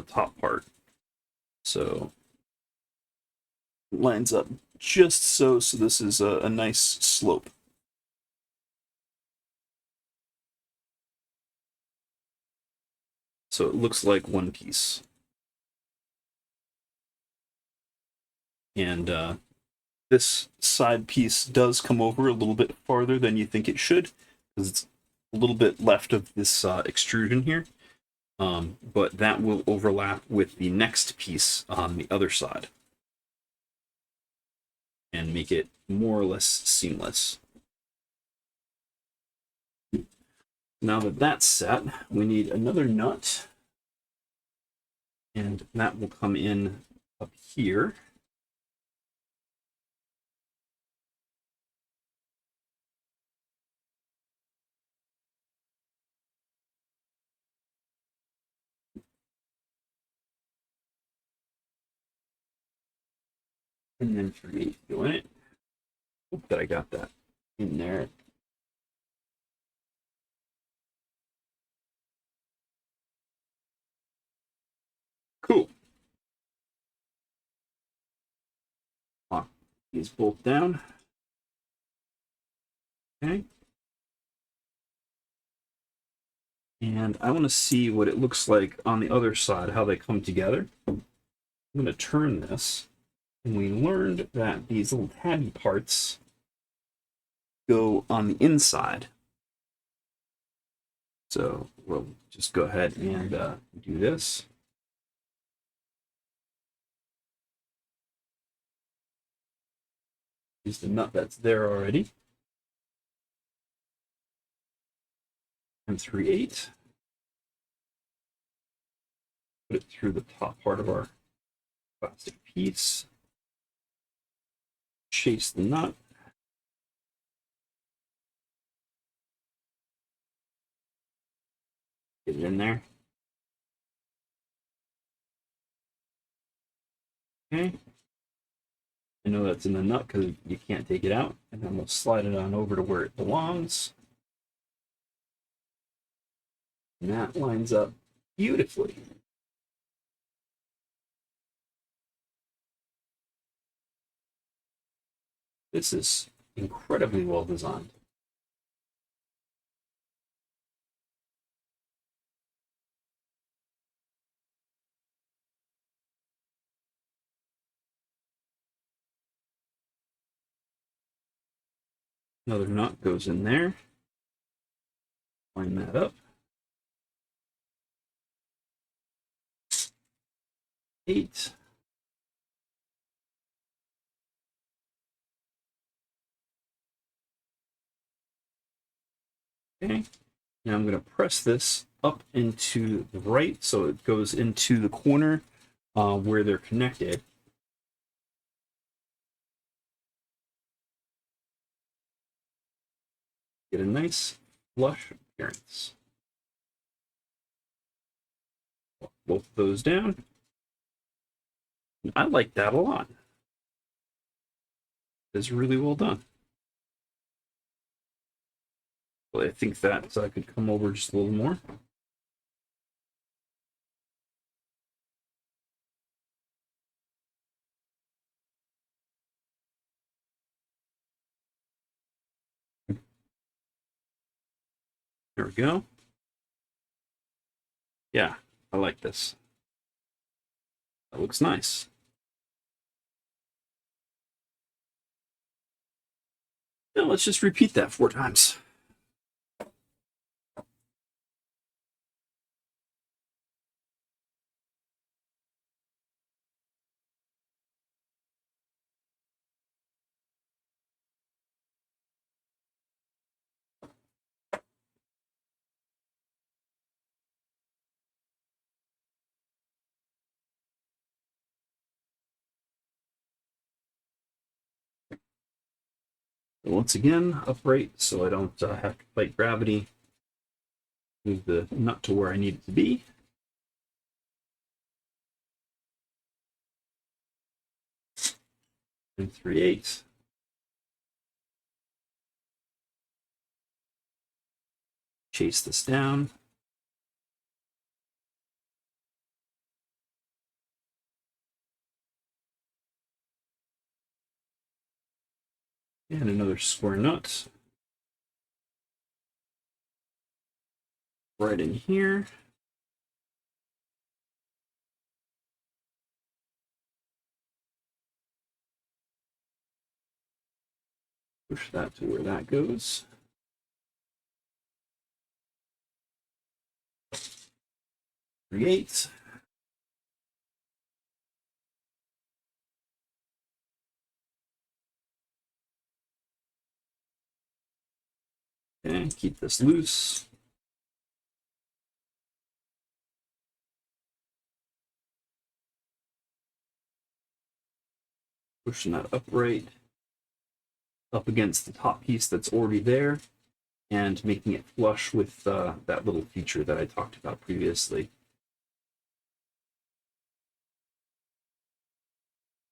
top part. So it lines up just so this is a nice slope. So it looks like one piece. And this side piece does come over a little bit farther than you think it should, because it's a little bit left of this extrusion here. But that will overlap with the next piece on the other side and make it more or less seamless. Now that that's set, we need another nut, and that will come in up here. And then for me doing it, hope that I got that in there. Cool. Lock these both down. Okay. And I want to see what it looks like on the other side, how they come together. I'm going to turn this, and we learned that these little tabby parts go on the inside. So we'll just go ahead and do this. Use the nut that's there already. And 3/8. Put it through the top part of our plastic piece. Chase the nut. Get it in there. Okay. I know that's in the nut because you can't take it out. And then we'll slide it on over to where it belongs. And that lines up beautifully. This is incredibly well designed. Another nut goes in there. Line that up. 8. Okay. Now I'm going to press this up into the right so it goes into the corner where they're connected. Get a nice flush appearance. Both those down. I like that a lot. It's really well done. Well, I think that I could come over just a little more. There we go. Yeah, I like this. That looks nice. Now let's just repeat that 4 times. And once again, upright so I don't have to fight gravity. Move the nut to where I need it to be. And 3/8. Chase this down. And another square nut. Right in here. Push that to where that goes. Create. And keep this loose. Pushing that upright, up against the top piece that's already there, and making it flush with that little feature that I talked about previously.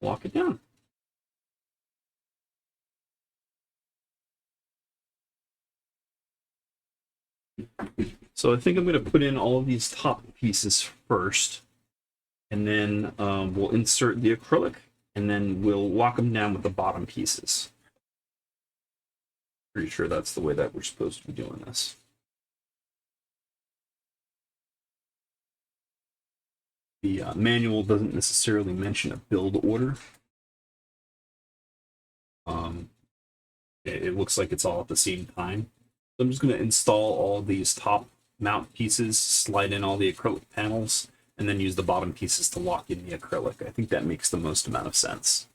Lock it down. So I think I'm going to put in all of these top pieces first, and then we'll insert the acrylic, and then we'll lock them down with the bottom pieces. Pretty sure that's the way that we're supposed to be doing this. The manual doesn't necessarily mention a build order. It looks like it's all at the same time. So I'm just going to install all these top mount pieces, slide in all the acrylic panels, and then use the bottom pieces to lock in the acrylic. I think that makes the most amount of sense.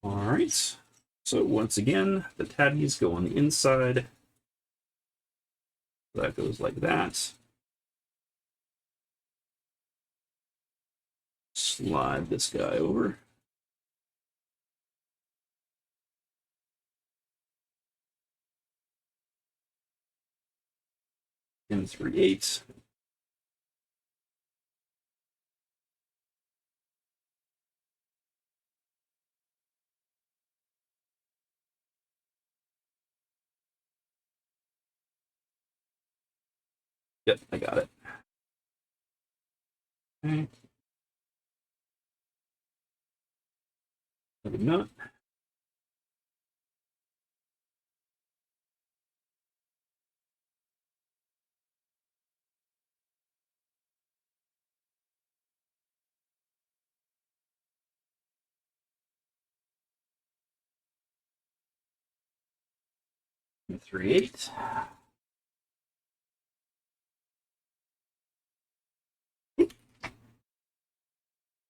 All right. So once again, the tabbies go on the inside. That goes like that. Slide this guy over. M38. Yep, I got it. Okay. Another nut. M38.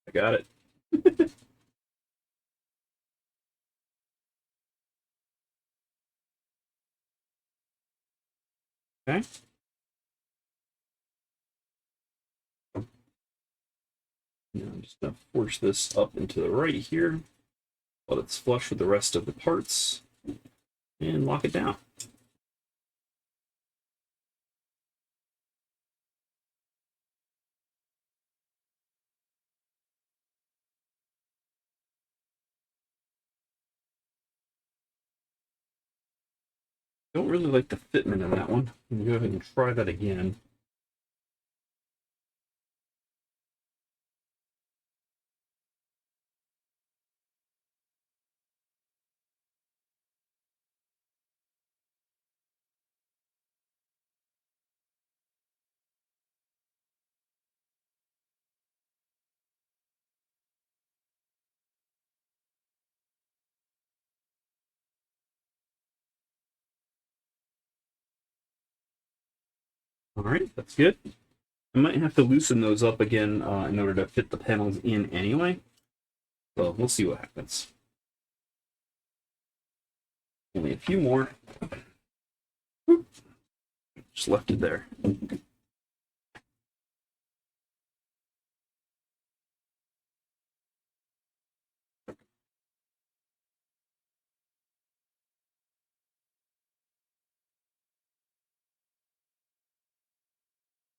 I got it. Okay. Now I'm just going to force this up into the right here while it's flush with the rest of the parts and lock it down. Don't really like the fitment of that one. I'm going to go ahead and try that again. All right, that's good. I might have to loosen those up again in order to fit the panels in anyway. So we'll see what happens. Only a few more. Just left it there.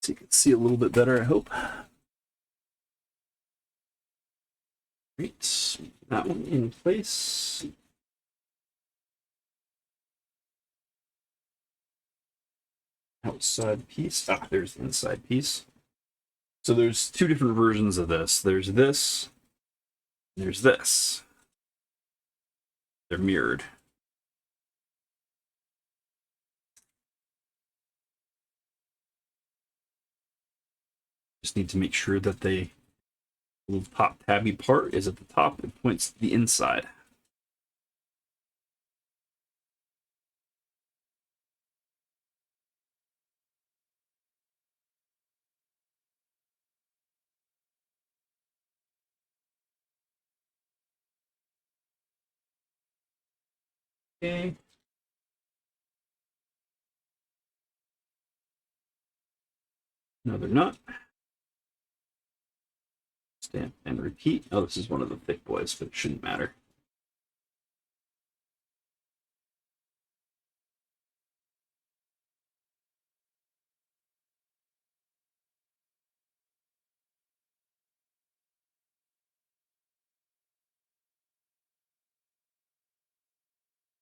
So you can see a little bit better, I hope. Great. That one in place. Outside piece. Ah, there's the inside piece. So there's two different versions of this. There's this, There's this. They're mirrored. Just need to make sure that the little top tabby part is at the top. It points to the inside. Okay. Another nut. Stamp and repeat. Oh, this is one of the thick boys, but it shouldn't matter.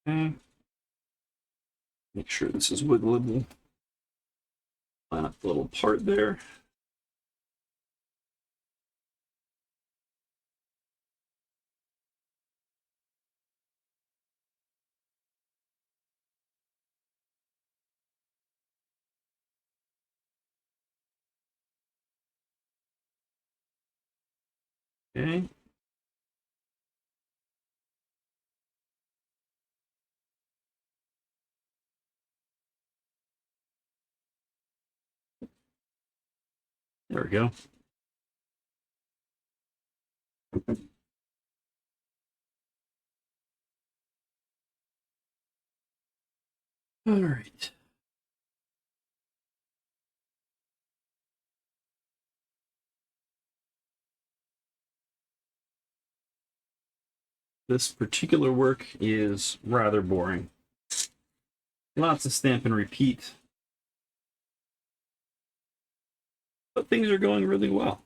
Okay. Make sure this is wiggleable. Line up the little part there. Okay. There we go. All right. This particular work is rather boring. Lots of stamp and repeat. But things are going really well.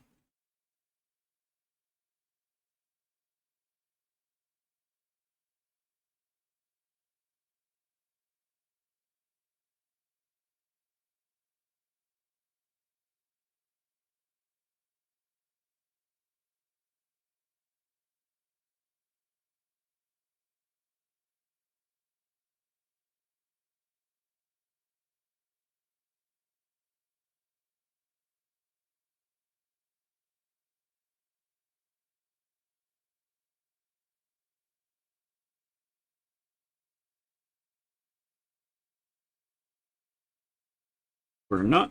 For a nut,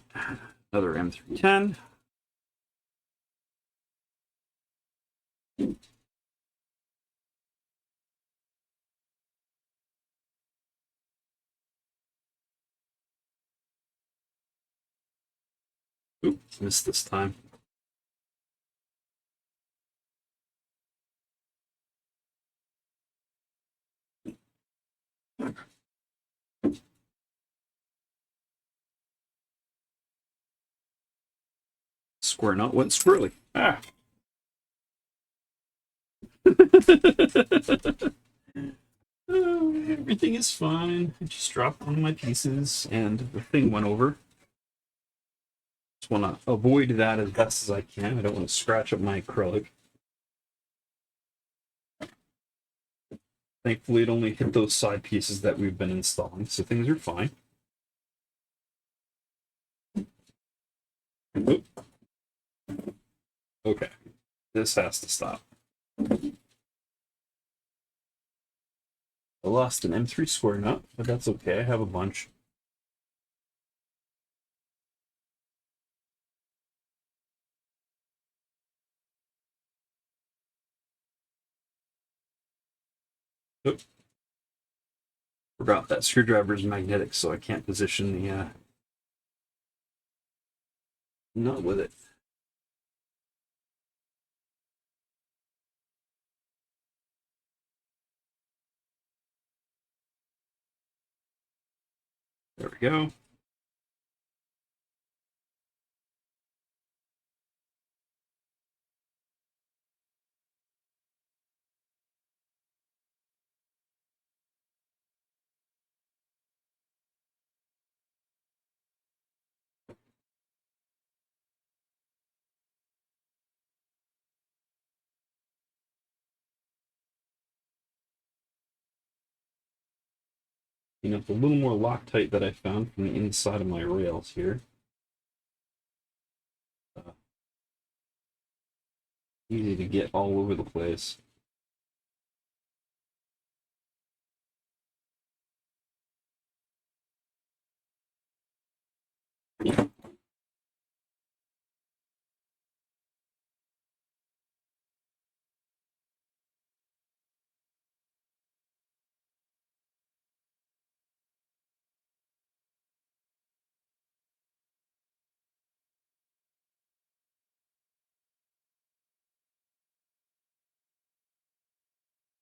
another M310. Oops, missed this time. Square nut went squirrely. Ah. Everything is fine. I just dropped one of my pieces and the thing went over. Just want to avoid that as best as I can. I don't want to scratch up my acrylic. Thankfully, it only hit those side pieces that we've been installing, so things are fine. Oop. Okay, this has to stop. I lost an M3 square nut, but that's okay. I have a bunch. Oop. Forgot that screwdriver is magnetic, so I can't position the nut with it. There we go. You know, it's a little more Loctite that I found from the inside of my rails here. Easy to get all over the place.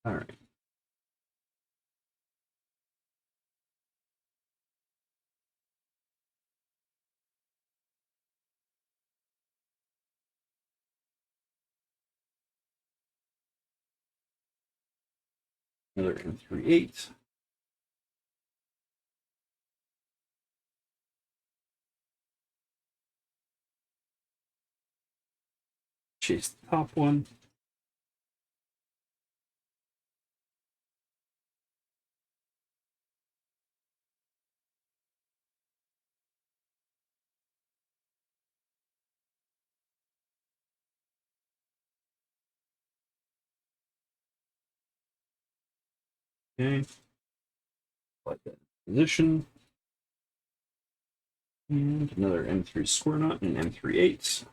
All right. Another M38. Chase the top one. Okay. Like that position. And another M3 square knot and M38.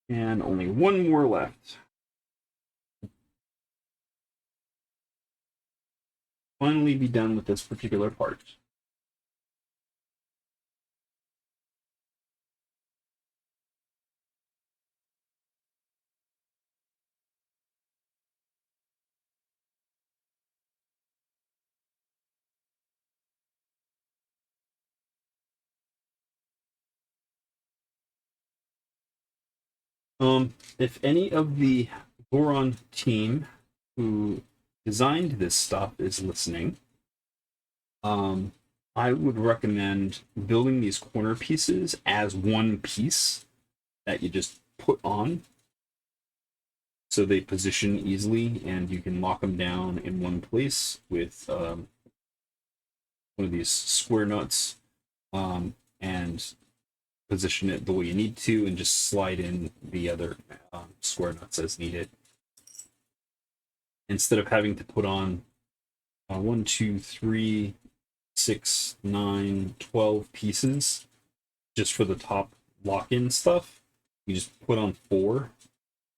And only one more left. Finally be done with this particular part. If any of the Boron team who designed this stuff is listening, I would recommend building these corner pieces as one piece that you just put on so they position easily and you can lock them down in one place with one of these square nuts and position it the way you need to and just slide in the other square nuts as needed. Instead of having to put on 1, 2, 3, 6, 9, 12 pieces just for the top lock-in stuff, you just put on 4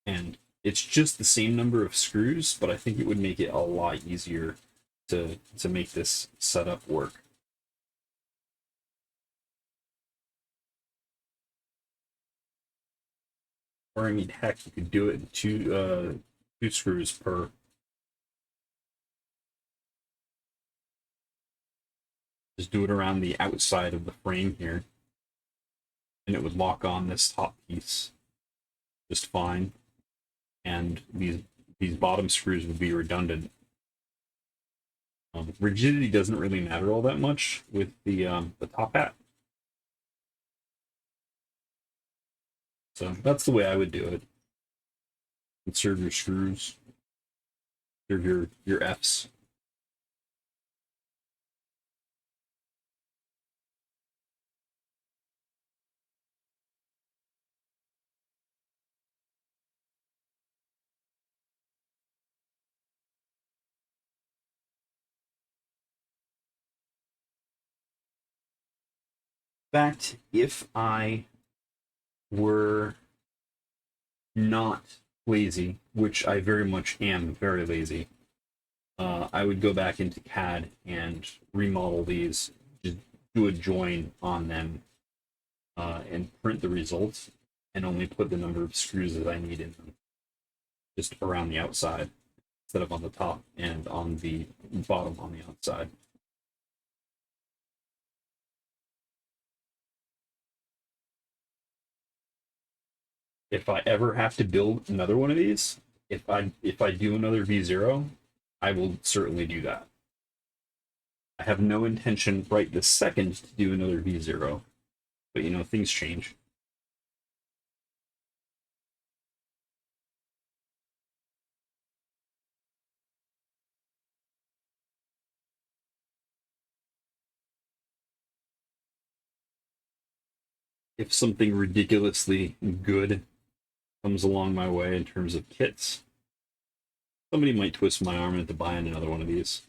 and it's just the same number of screws, but I think it would make it a lot easier to make this setup work. Or I mean, heck, you could do it in two screws per. Just do it around the outside of the frame here, and it would lock on this top piece just fine. And these bottom screws would be redundant. Rigidity doesn't really matter all that much with the top hat. So that's the way I would do it. Conserve your screws. Conserve your Fs. In fact, if I were not lazy, which I very much am very lazy, I would go back into CAD and remodel these, just do a join on them, and print the results and only put the number of screws that I need in them, just around the outside instead of on the top and on the bottom on the outside. If I ever have to build another one of these, if I do another V0, I will certainly do that. I have no intention right this second to do another V0, but you know, things change. If something ridiculously good comes along my way in terms of kits, somebody might twist my arm into buying another one of these.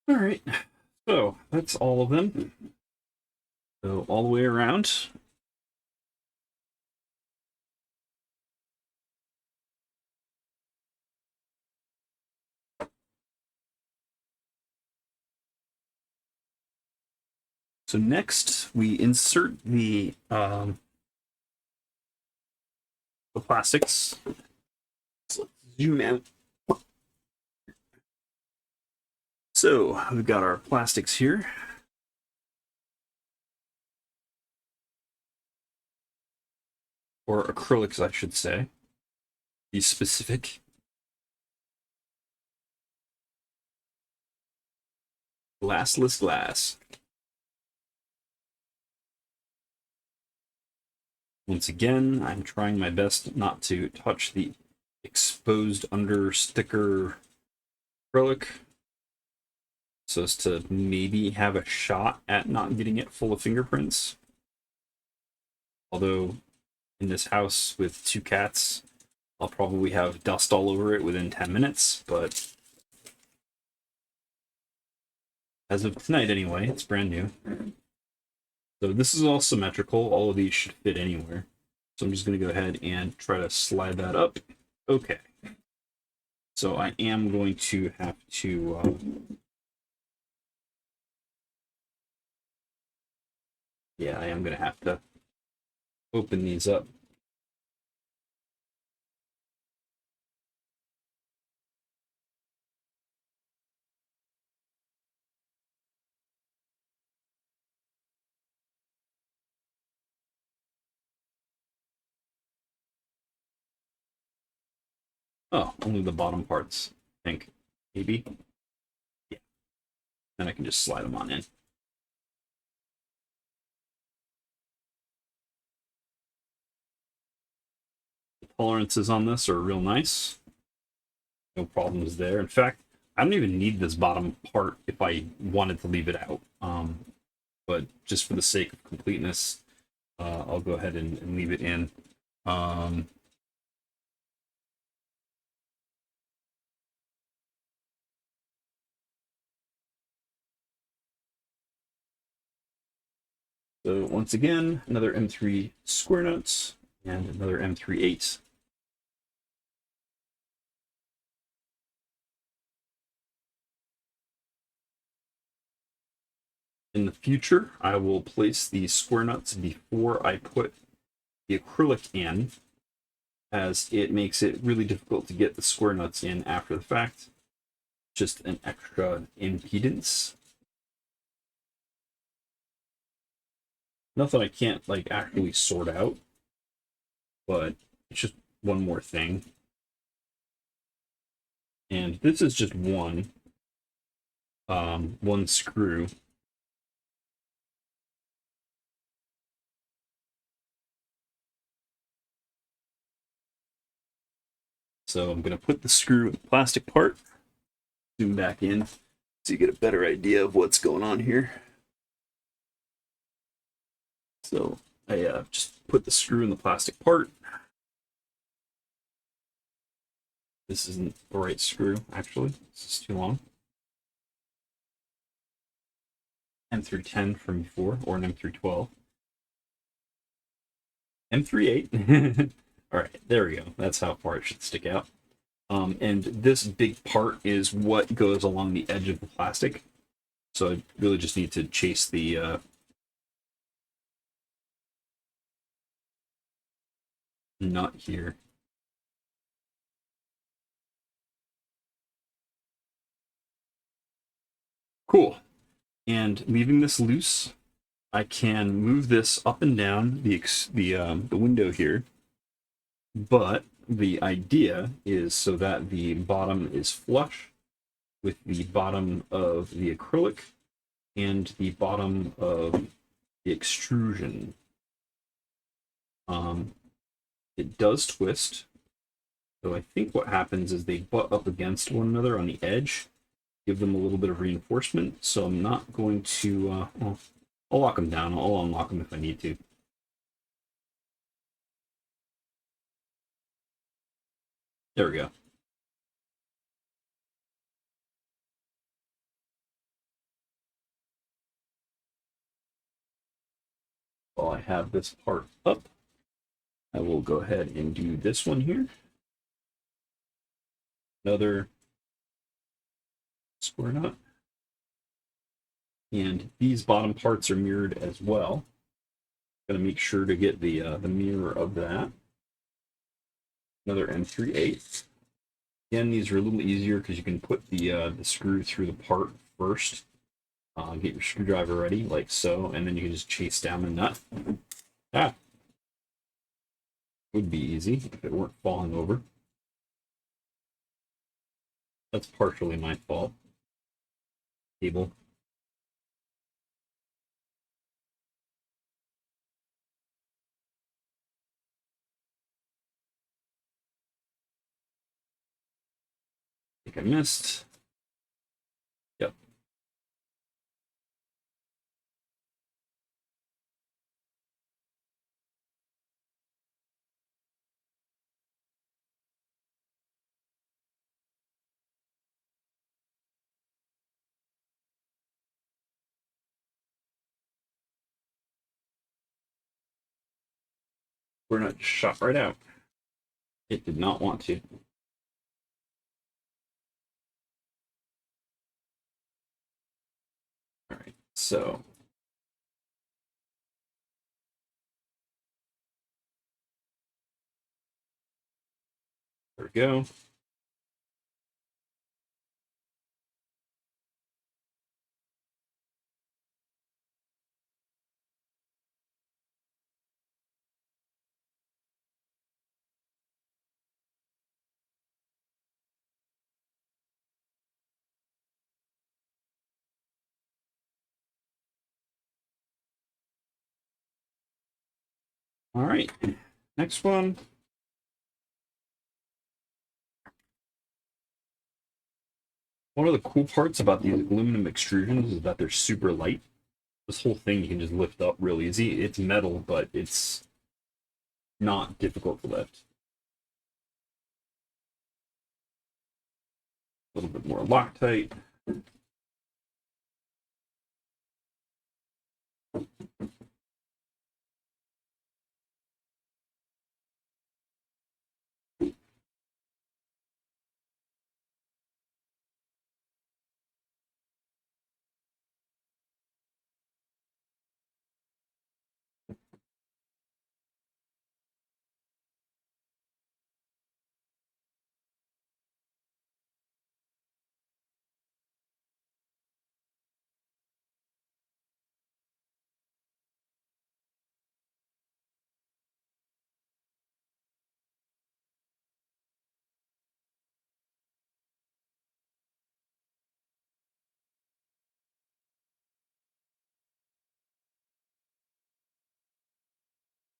All right, so that's all of them. So all the way around. So next we insert the plastics. So let's zoom out. So we've got our plastics here. Or acrylics, I should say. Be specific. Glassless glass. Once again, I'm trying my best not to touch the exposed under sticker acrylic, so as to maybe have a shot at not getting it full of fingerprints. Although in this house with 2 cats, I'll probably have dust all over it within 10 minutes, but as of tonight anyway, it's brand new. So this is all symmetrical. All of these should fit anywhere. So I'm just going to go ahead and try to slide that up. Okay. So I am going to have to... yeah, I am going to have to open these up. Oh, only the bottom parts, I think. Maybe? Yeah. Then I can just slide them on in. The tolerances on this are real nice. No problems there. In fact, I don't even need this bottom part if I wanted to leave it out. But just for the sake of completeness, I'll go ahead and leave it in. So once again, another M3 square nuts and another M3 8. In the future, I will place the square nuts before I put the acrylic in, as it makes it really difficult to get the square nuts in after the fact. Just an extra impedance. Nothing I can't like actually sort out, but it's just one more thing. And this is just one screw. So I'm going to put the screw in the plastic part, zoom back in so you get a better idea of what's going on here. So I just put the screw in the plastic part. This isn't the right screw, actually. This is too long. M310 from before, or an M312. M38. All right, there we go. That's how far it should stick out. And this big part is what goes along the edge of the plastic. So I really just need to chase the nut here. Cool. And leaving this loose, I can move this up and down the window here. But the idea is so that the bottom is flush with the bottom of the acrylic and the bottom of the extrusion. Um, it does twist, so I think what happens is they butt up against one another on the edge, give them a little bit of reinforcement. So I'm not going to. Well, I'll lock them down. I'll unlock them if I need to. There we go. While I have this part up, I will go ahead and do this one here. Another square nut. And these bottom parts are mirrored as well. Going to make sure to get the mirror of that. Another M3/8. Again, these are a little easier because you can put the screw through the part first. Get your screwdriver ready, like so, and then you can just chase down the nut. Ah, would be easy if it weren't falling over. That's partially my fault. Cable. I think I missed. Yep. We're not shot right out. It did not want to. All right, so there we go. All right, next one. One of the cool parts about these aluminum extrusions is that they're super light. This whole thing you can just lift up real easy. It's metal, but it's not difficult to lift. A little bit more Loctite.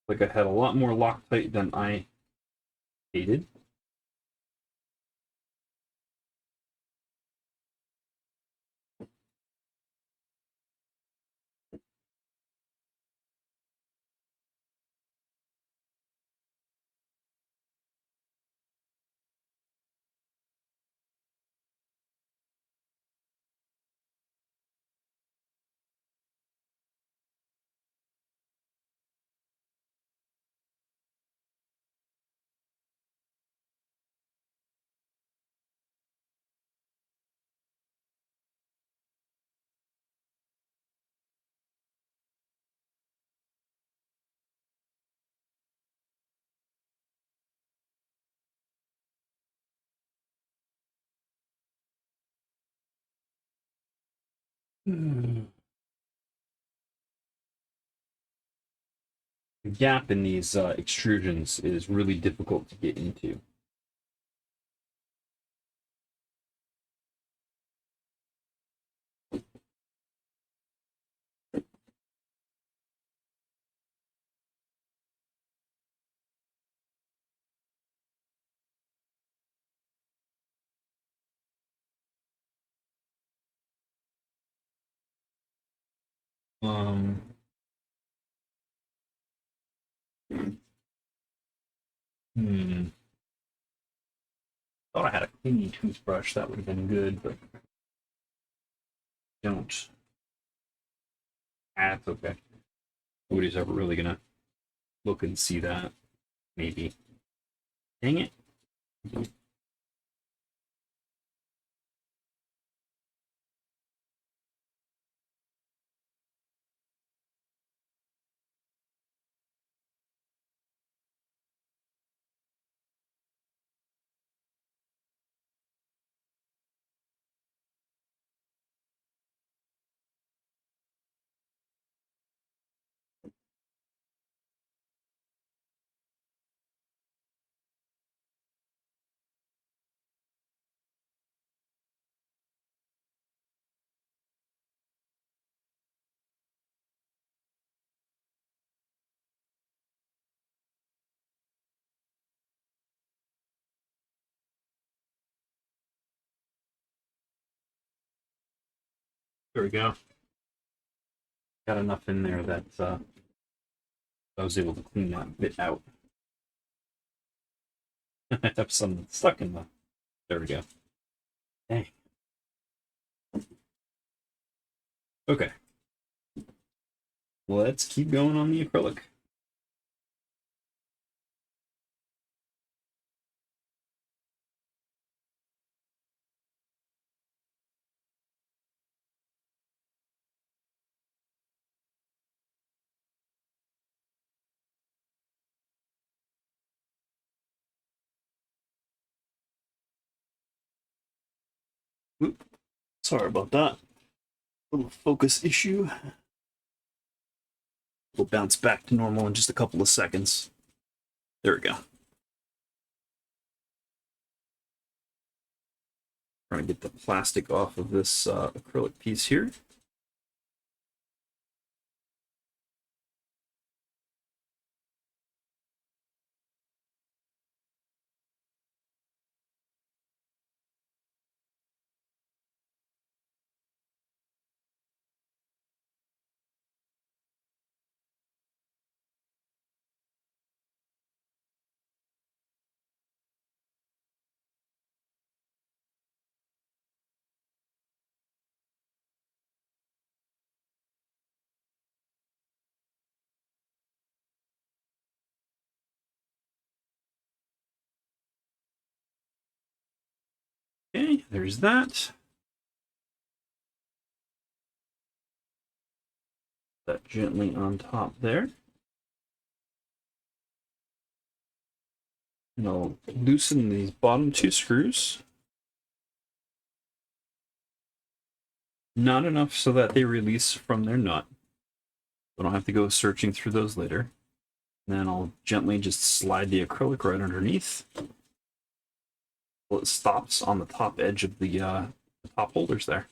Like I had a lot more Loctite than I hated. The gap in these extrusions is really difficult to get into. Um, hmm. Thought I had a cleaning toothbrush. That would have been good, but don't. That's okay. Nobody's ever really gonna look and see that. Maybe. Dang it. There we go. Got enough in there that I was able to clean that bit out. I have some stuck in the. There we go. Dang. Okay. Let's keep going on the acrylic. Oop, sorry about that. Little focus issue. We'll bounce back to normal in just a couple of seconds. There we go. Trying to get the plastic off of this acrylic piece here. Okay, there's that. That gently on top there. And I'll loosen these bottom two screws. Not enough so that they release from their nut. I don't have to go searching through those later. And then I'll gently just slide the acrylic right underneath. Well, it stops on the top edge of the top holders there.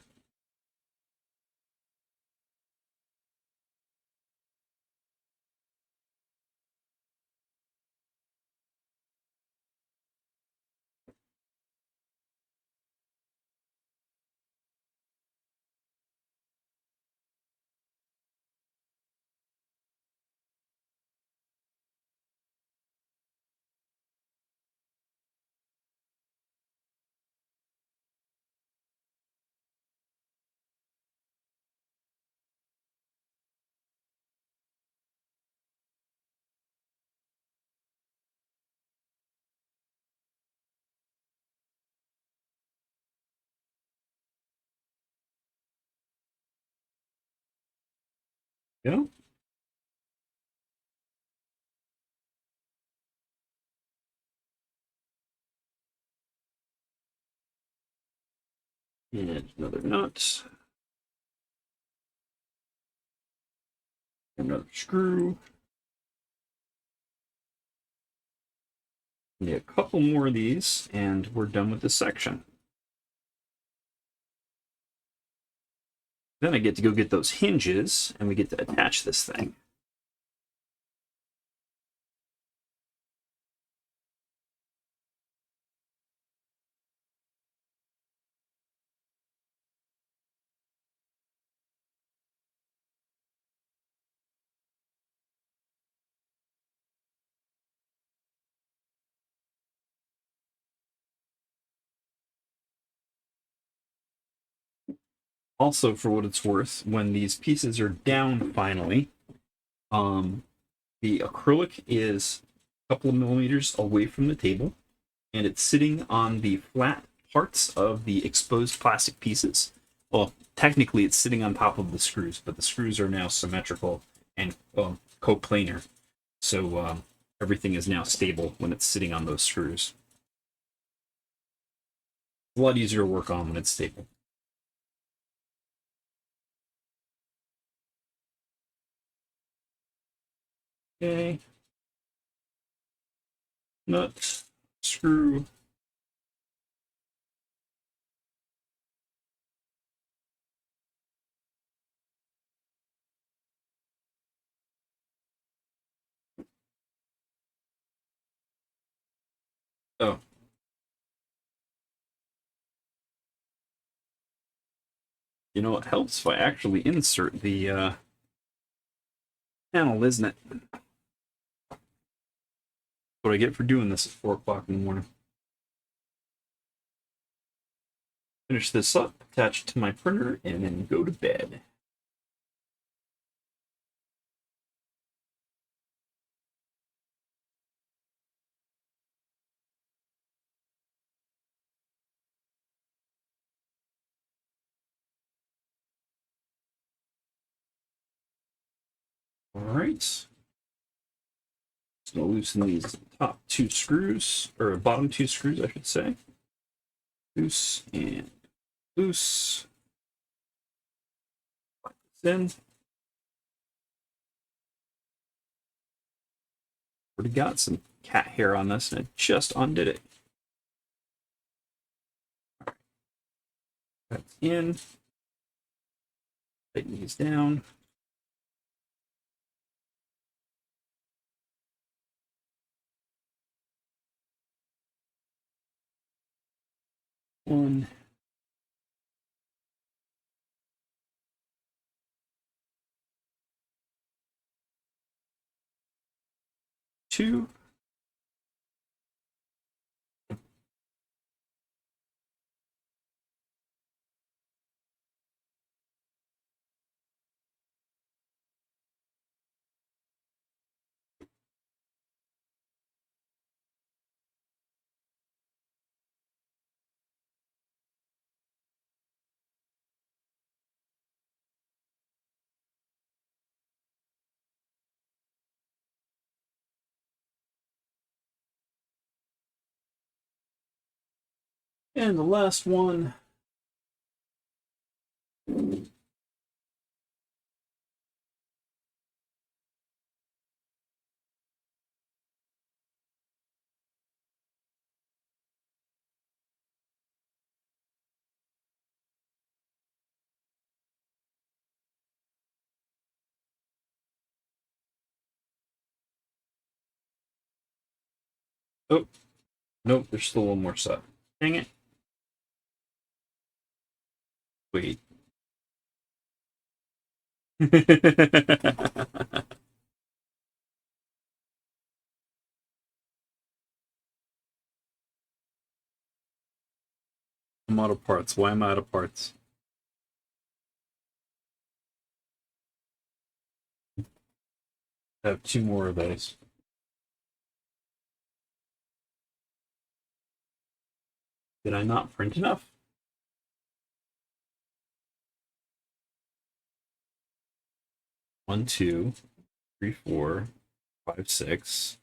Go. And another nut. Another screw. Need a couple more of these, and we're done with this section. Then I get to go get those hinges, and we get to attach this thing. Also, for what it's worth, when these pieces are down finally, the acrylic is a couple of millimeters away from the table, and it's sitting on the flat parts of the exposed plastic pieces. Well, technically it's sitting on top of the screws, but the screws are now symmetrical and coplanar. So everything is now stable when it's sitting on those screws. A lot easier to work on when it's stable. Okay. Nut, screw. Oh. You know, it helps if I actually insert the panel, isn't it? What I get for doing this at 4 o'clock in the morning. Finish this up, attach it to my printer, and then go to bed. All right. Just gonna loosen these top 2 screws, or bottom 2 screws, I should say. Loose and loose. Then already got some cat hair on this, and I just undid it. That's in. Tighten these down. One. Two. And the last one. Oh, nope, there's still one more set. Dang it. Wait. I'm out of parts. Why am I out of parts? I have 2 more of those. Did I not print enough? One, two, three, 4, 5, 6.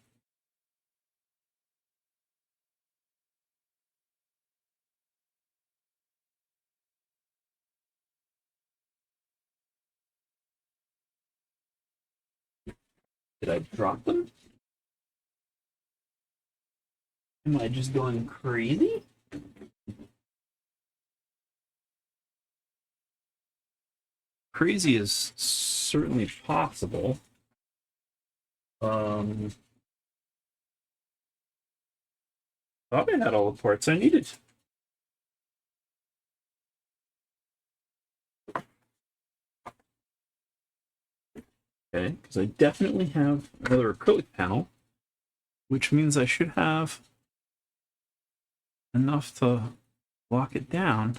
Did I drop them? Am I just going crazy? Crazy is certainly possible. Thought I had all the parts I needed. Okay, because I definitely have another acrylic panel, which means I should have enough to lock it down.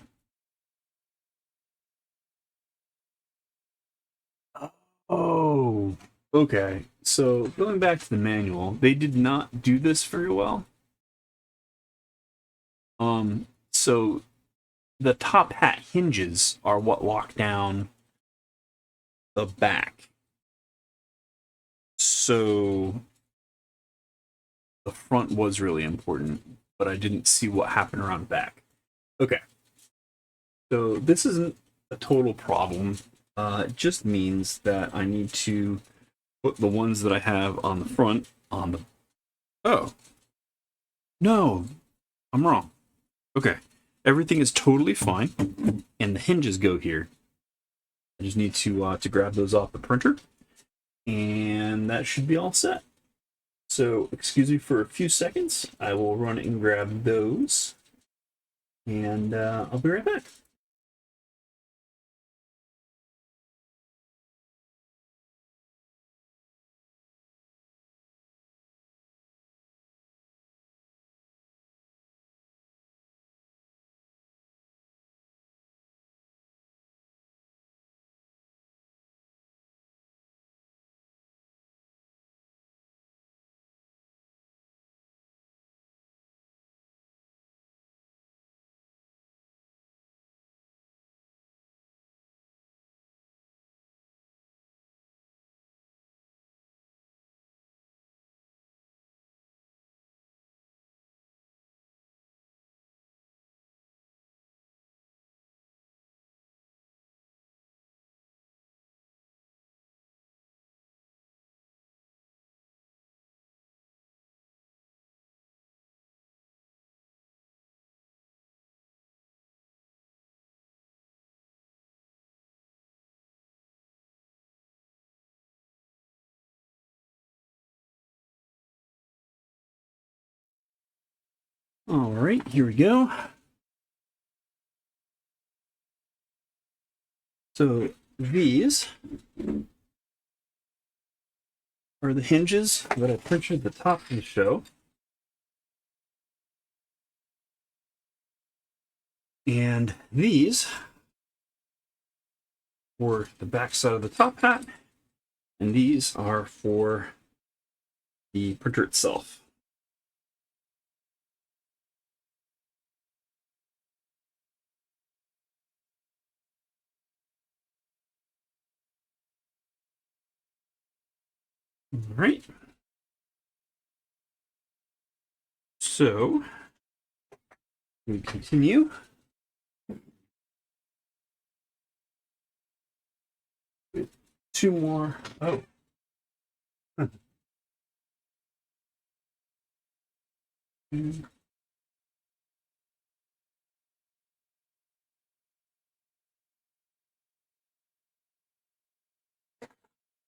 Oh, okay. So going back to the manual, they did not do this very well. So the top hat hinges are what lock down the back. So the front was really important, but I didn't see what happened around the back. Okay. So this isn't a total problem. It just means that I need to put the ones that I have on the front on the... Oh. No, I'm wrong. Okay. Everything is totally fine, and the hinges go here. I just need to grab those off the printer, and that should be all set. So excuse me for a few seconds. I will run and grab those, and I'll be right back. All right, here we go. So these are the hinges that I printed the top of the show. And these for the back side of the top hat, and these are for the printer itself. All right. So we continue. With two more. Oh.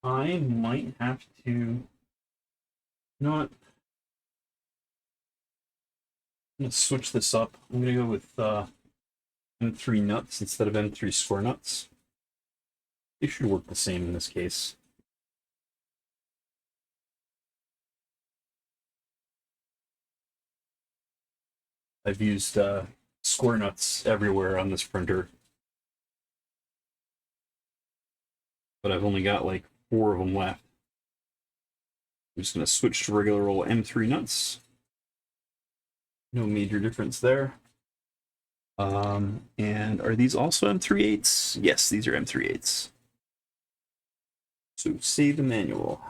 I might have to not. I'm gonna switch this up. I'm gonna go with M3 nuts instead of M3 square nuts. They should work the same in this case. I've used square nuts everywhere on this printer, but I've only got like 4 of them left. I'm just going to switch to regular old M3 nuts. No major difference there. And are these also M3/8s? Yes, these are M3/8s. So save the manual.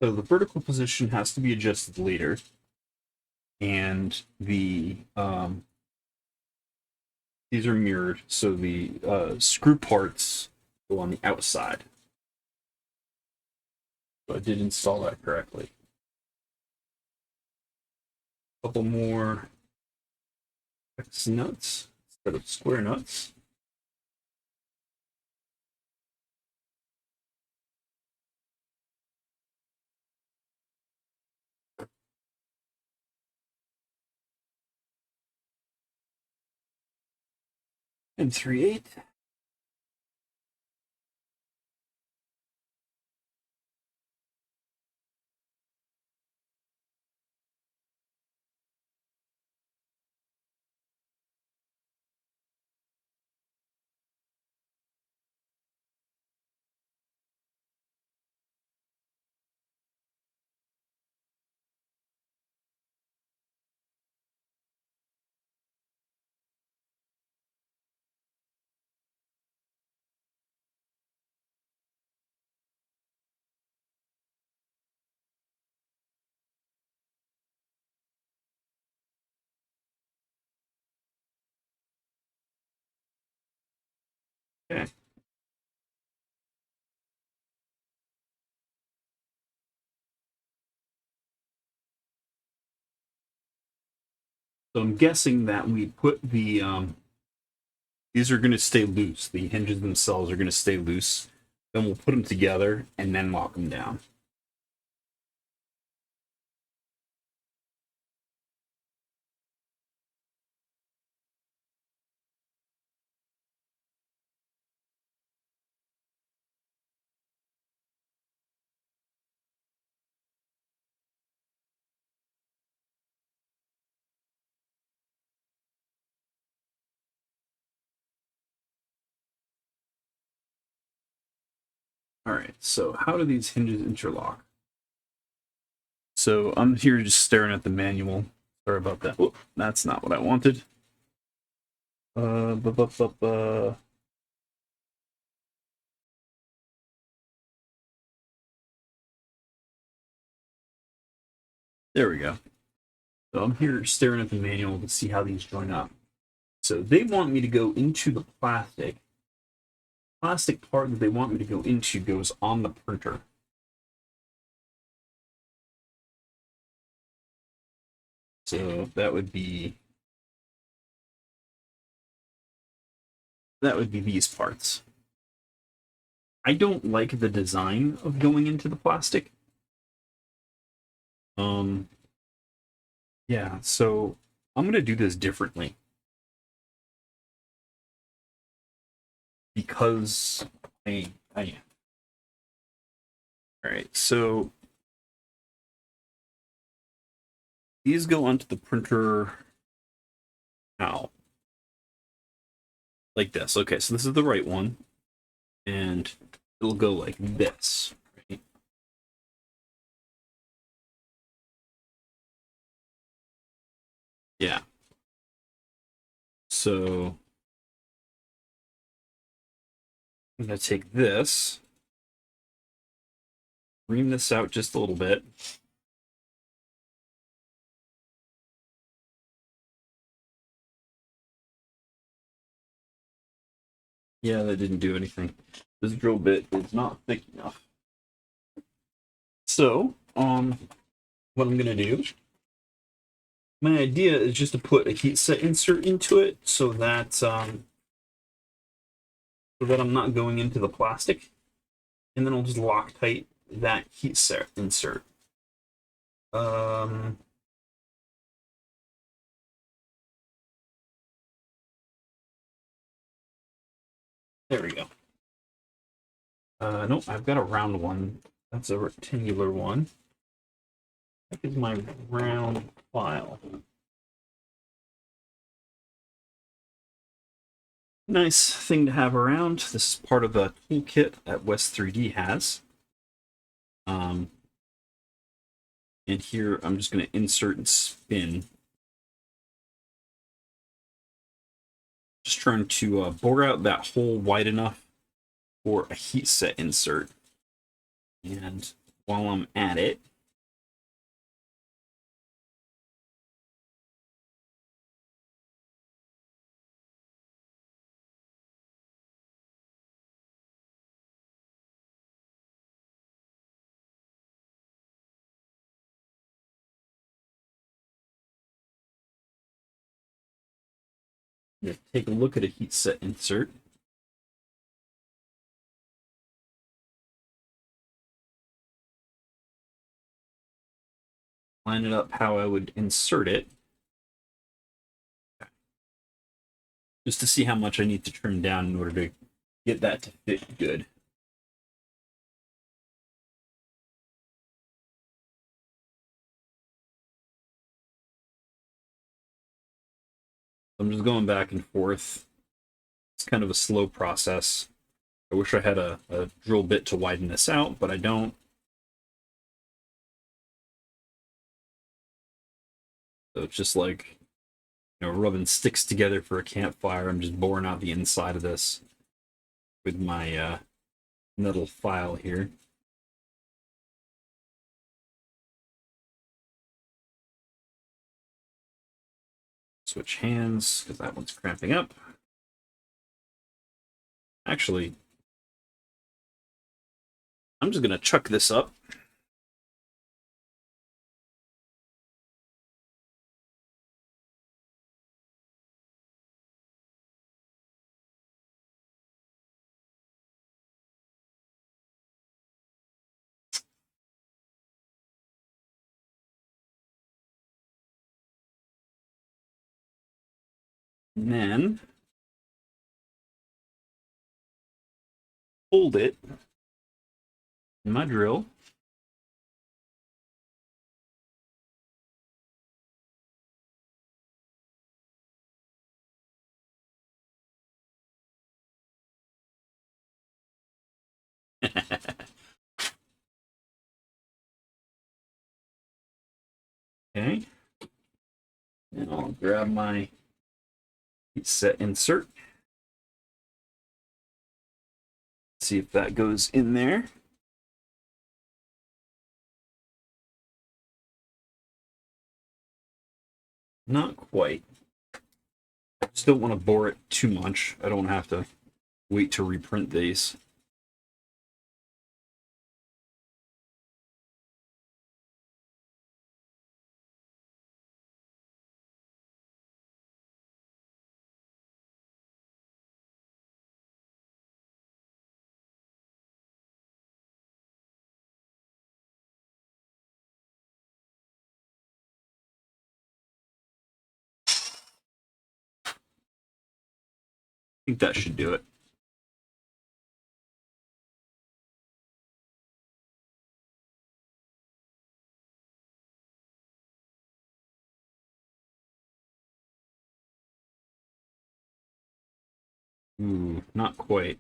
So the vertical position has to be adjusted later, and the these are mirrored, so the screw parts go on the outside. So I did install that correctly. A couple more X nuts instead of square nuts. And 3/8. Okay. So I'm guessing that we put the these are going to stay loose. The hinges themselves are going to stay loose. Then we'll put them together and then lock them down. All right, so how do these hinges interlock? So I'm here just staring at the manual. Sorry about that. Whoop, that's not what I wanted. Bu- bu- bu- bu. There we go. So I'm here staring at the manual to see how these join up. So they want me to go into the plastic. Plastic part that they want me to go into goes on the printer. So that would be these parts. I don't like the design of going into the plastic. Yeah, so I'm gonna do this differently because I am. All right, so these go onto the printer now, like this. Okay, so this is the right one, and it'll go like this. Right? Yeah. So I'm gonna take this, ream this out just a little bit. Yeah, that didn't do anything. This drill bit is not thick enough. So, what I'm gonna do, my idea is just to put a heat set insert into it so that I'm not going into the plastic, and then I'll just Loctite that heat set insert. Um, there we go. Nope, I've got a round one. That's a rectangular one. That is my round file. Nice thing to have around. This is part of a toolkit that West 3D has. And here I'm just going to insert and spin. Just trying to bore out that hole wide enough for a heat set insert. And while I'm at it, just take a look at a heat set insert. Line it up how I would insert it, just to see how much I need to trim down in order to get that to fit good. I'm just going back and forth. It's kind of a slow process. I wish I had a drill bit to widen this out, but I don't. So it's just like, rubbing sticks together for a campfire. I'm just boring out the inside of this with my metal file here. Switch hands, because that one's cramping up. Actually, I'm just going to chuck this up. And then hold it in my drill. Okay. And I'll grab my heat set insert. See if that goes in there. Not quite. I just don't want to bore it too much. I don't have to wait to reprint these. I think that should do it. Ooh, not quite.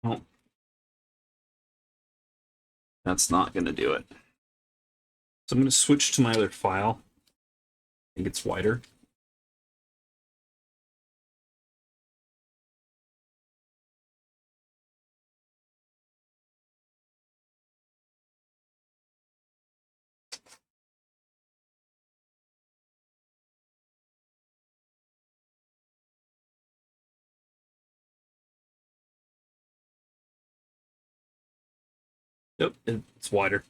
Well, that's not going to do it. So I'm going to switch to my other file. I think it's wider. Yep, it's wider.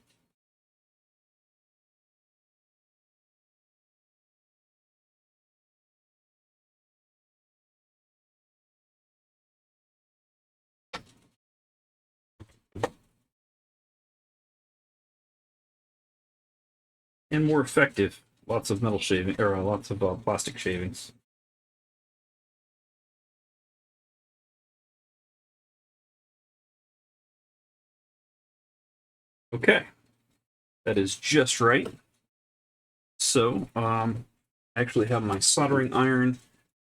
and more effective. Lots of metal shaving, or lots of plastic shavings. Okay, that is just right. So, I actually have my soldering iron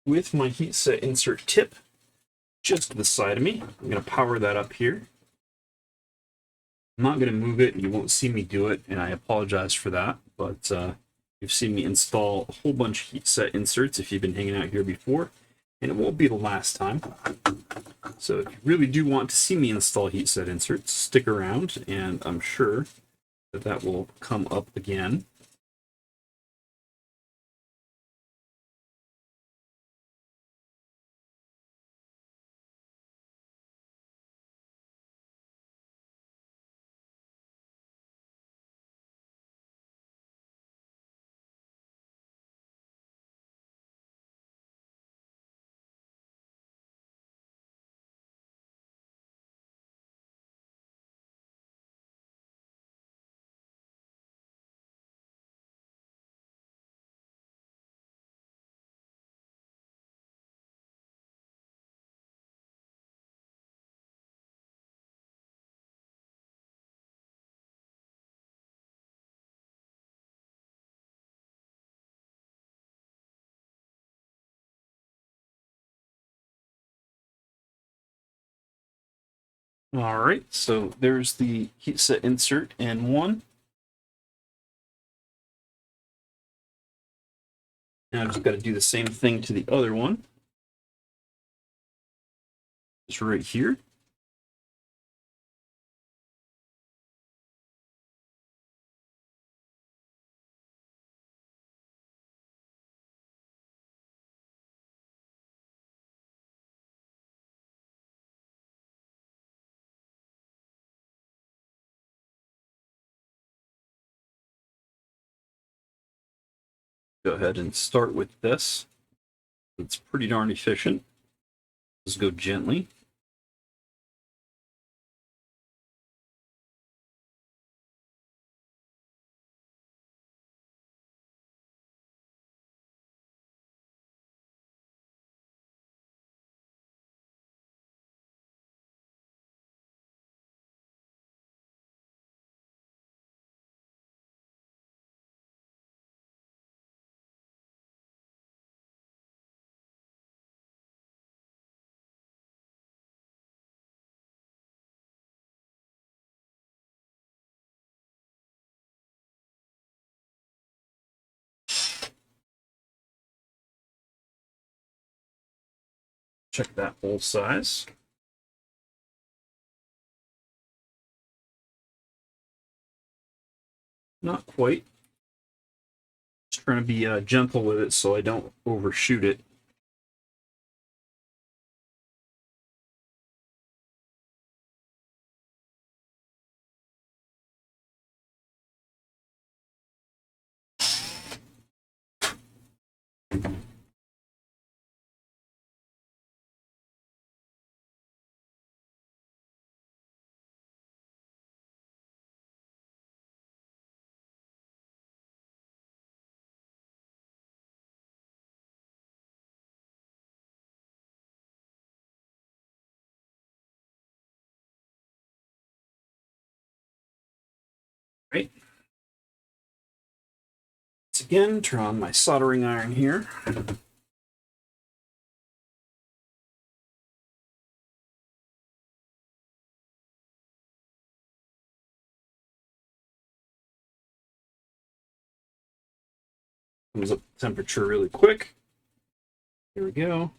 with my heat set insert tip just to the side of me. I'm going to power that up here. I'm not going to move it, and you won't see me do it, and I apologize for that, but you've seen me install a whole bunch of heat set inserts if you've been hanging out here before, and it won't be the last time. So if you really do want to see me install heat set inserts, stick around, and I'm sure that that will come up again. All right, so there's the heat set insert in one. Now I've just got to do the same thing to the other one. It's right here. Go ahead and start with this. It's pretty darn efficient. Just go gently. Check that hole size. Not quite. Just trying to be gentle with it so I don't overshoot it. Right. Once again, turn on my soldering iron here. Comes up the temperature really quick. Here we go.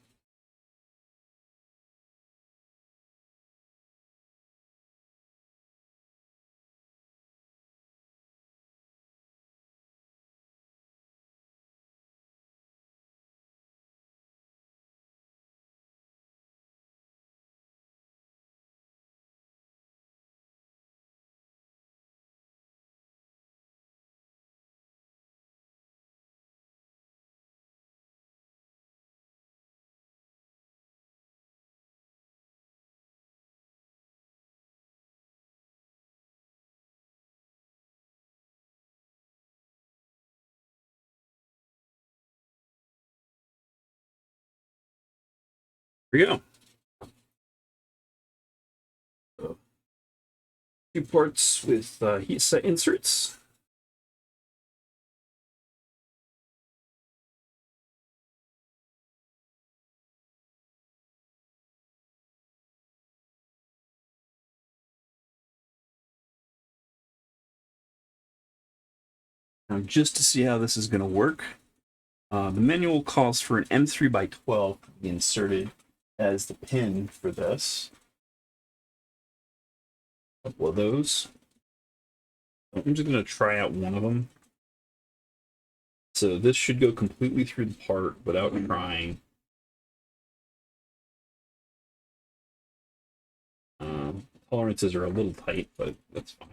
Here we go. So, 2 parts with heat set inserts. Now, just to see how this is going to work, the manual calls for an M3 by 12 to be inserted as the pin for this. A couple of those. I'm just going to try out one of them. So this should go completely through the part without trying. Tolerances are a little tight, but that's fine.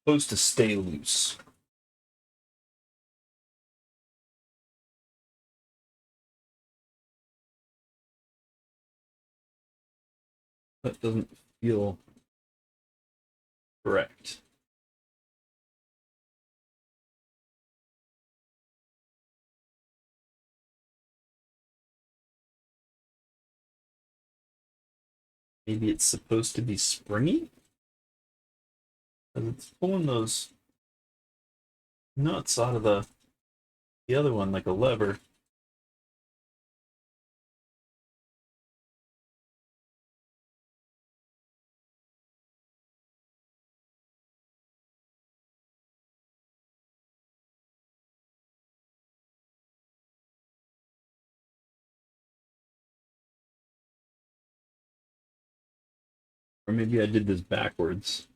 Supposed to stay loose. That doesn't feel correct. Maybe it's supposed to be springy? Because it's pulling those nuts out of the other one like a lever. Or maybe I did this backwards.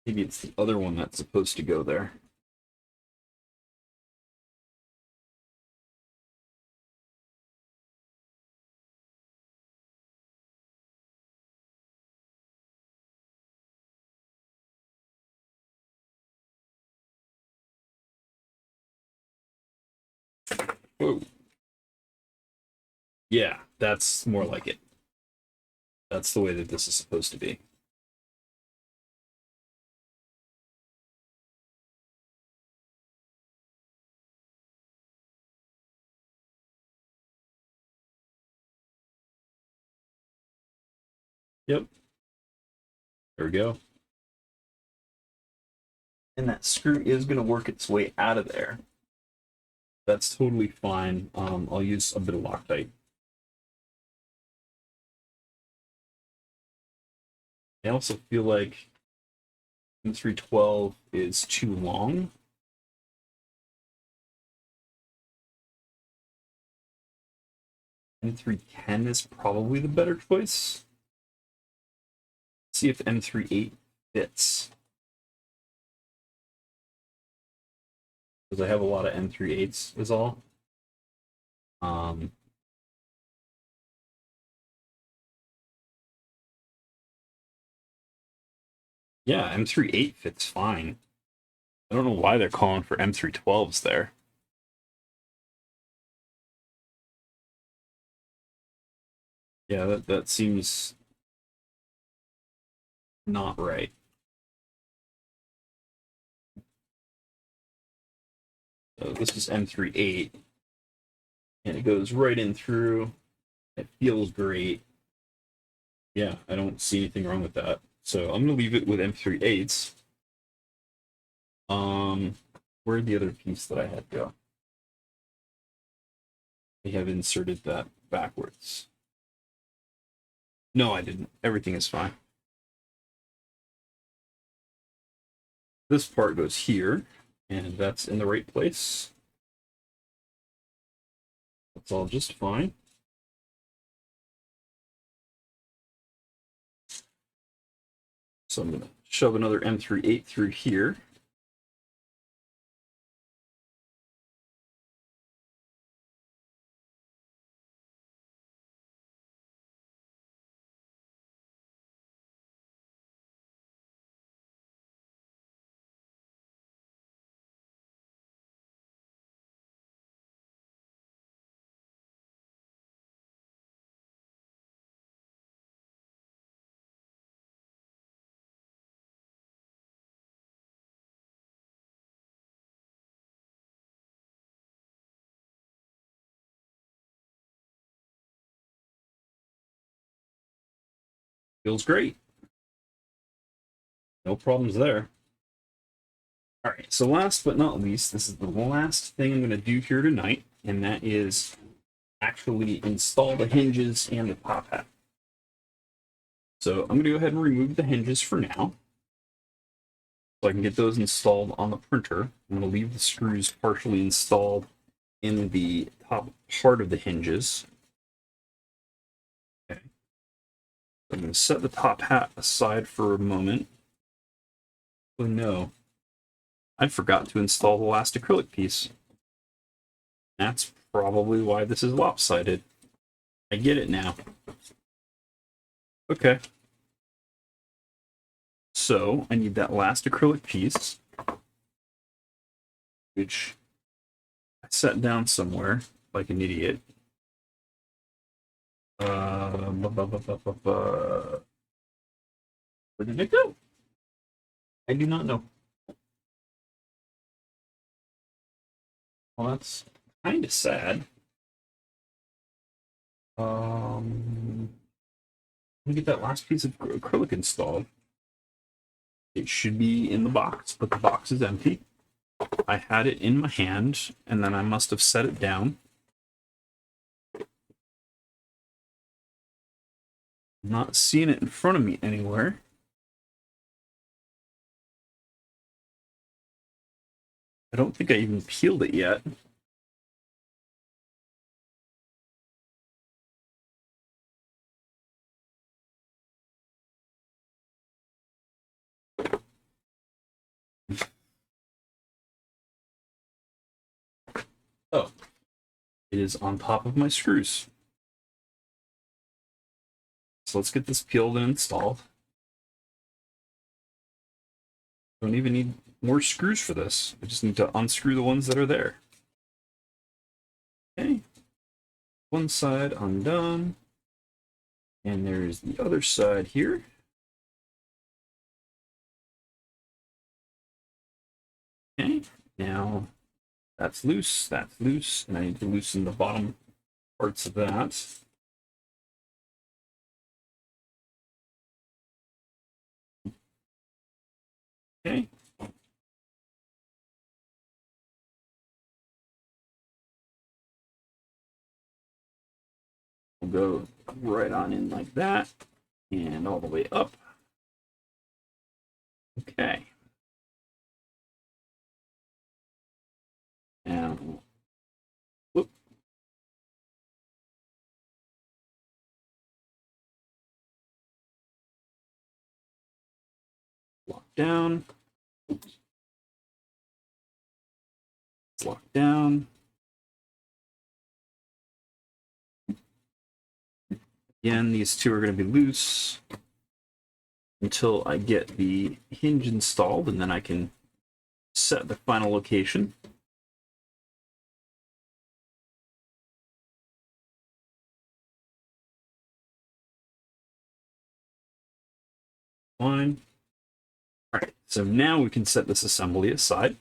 Maybe it's the other one that's supposed to go there. Whoa. Yeah, that's more like it. That's the way that this is supposed to be. Yep. There we go. And that screw is going to work its way out of there. That's totally fine. I'll use a bit of Loctite. I also feel like M312 is too long. M310 is probably the better choice. Let's see if M38 fits. Because I have a lot of M38s is all. Yeah, M38 fits fine. I don't know why they're calling for M312s there. Yeah, that seems not right. So this is M38, and it goes right in through. It feels great. Yeah, I don't see anything wrong with that. So I'm gonna leave it with M38s. Where'd the other piece that I had go? I have inserted that backwards. No, I didn't. Everything is fine. This part goes here, and that's in the right place. That's all just fine. So I'm going to shove another M38 through here. Feels great. No problems there. All right, so last but not least, this is the last thing I'm going to do here tonight, and that is actually install the hinges and the top hat. So I'm going to go ahead and remove the hinges for now, so I can get those installed on the printer. I'm going to leave the screws partially installed in the top part of the hinges. Okay. I'm going to set the top hat aside for a moment. Oh no, I forgot to install the last acrylic piece. That's probably why this is lopsided. I get it now. Okay. So I need that last acrylic piece, which I set down somewhere like an idiot. Where did it go? I do not know. Well, that's kind of sad. Let me get that last piece of acrylic installed. It should be in the box, but the box is empty. I had it in my hand, and then I must have set it down. I'm not seeing it in front of me anywhere. I don't think I even peeled it yet. Oh, it is on top of my screws. So let's get this peeled and installed. Don't even need more screws for this. I just need to unscrew the ones that are there. Okay. One side undone. And there's the other side here. Okay. Now that's loose, and I need to loosen the bottom parts of that. Okay. We'll go right on in like that, and all the way up. Okay. Now, whoop. Lock down. Oops. Lock down. Again, these two are going to be loose until I get the hinge installed, and then I can set the final location. Fine. All right, so now we can set this assembly aside.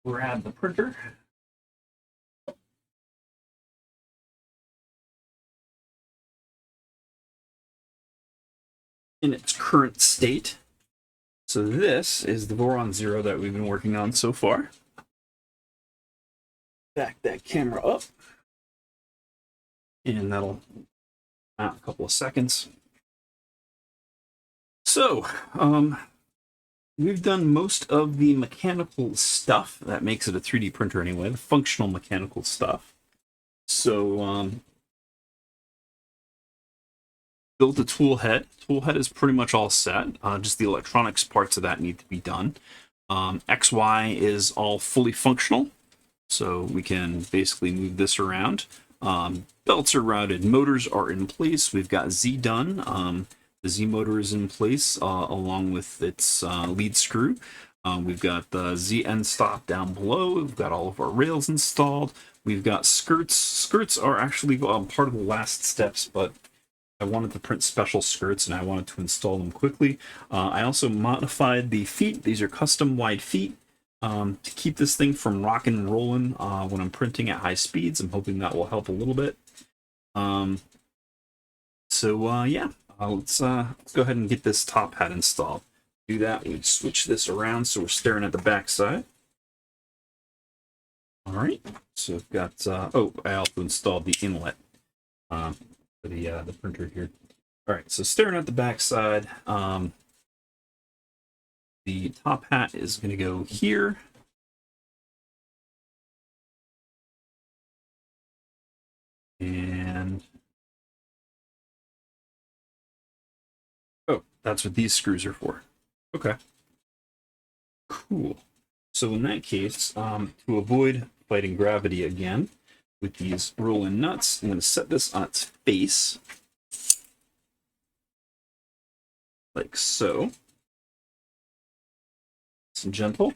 Grab the printer. In its current state. So this is the Voron Zero that we've been working on so far. Back that camera up. And that'll mount a couple of seconds. So, we've done most of the mechanical stuff that makes it a 3D printer anyway, the functional mechanical stuff. So, built a tool head. Tool head is pretty much all set. Just the electronics parts of that need to be done. XY is all fully functional, so we can basically move this around. Belts are routed, motors are in place. We've got Z done. The Z motor is in place along with its lead screw. We've got the Z end stop down below. We've got all of our rails installed. We've got skirts. Skirts are actually part of the last steps, but I wanted to print special skirts and I wanted to install them quickly. I also modified the feet. These are custom wide feet to keep this thing from rocking and rolling when I'm printing at high speeds. I'm hoping that will help a little bit. Yeah, let's go ahead and get this top hat installed. Do that, we switch this around so we're staring at the back side. All right, so I've got, oh, I also installed the inlet for the printer here. All right, so staring at the back side, the top hat is going to go here. And oh, that's what these screws are for. Okay. Cool. So in that case, to avoid fighting gravity again with these roll-in nuts, I'm going to set this on its face, like so. Nice and gentle.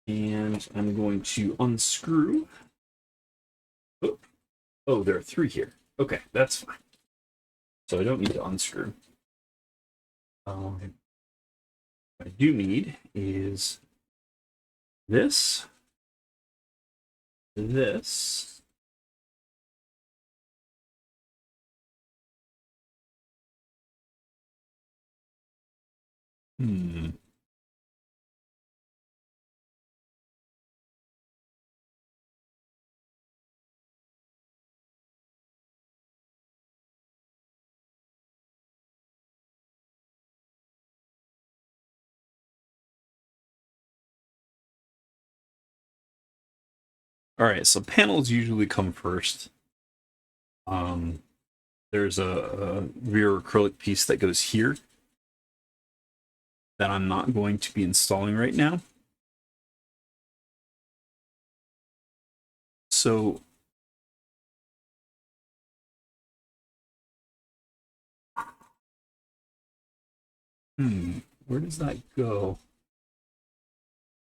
And I'm going to unscrew. Oh, there are 3 here. Okay, that's fine. So I don't need to unscrew. What I do need is this, this, All right, so panels usually come first. There's a rear acrylic piece that goes here that I'm not going to be installing right now. So where does that go?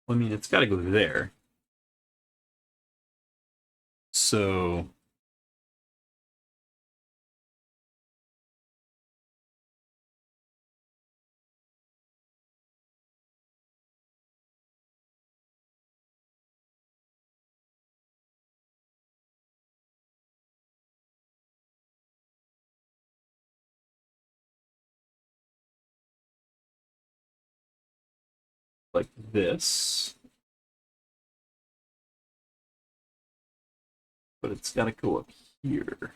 Well, I mean, it's got to go there. So like this, but it's got to go up here.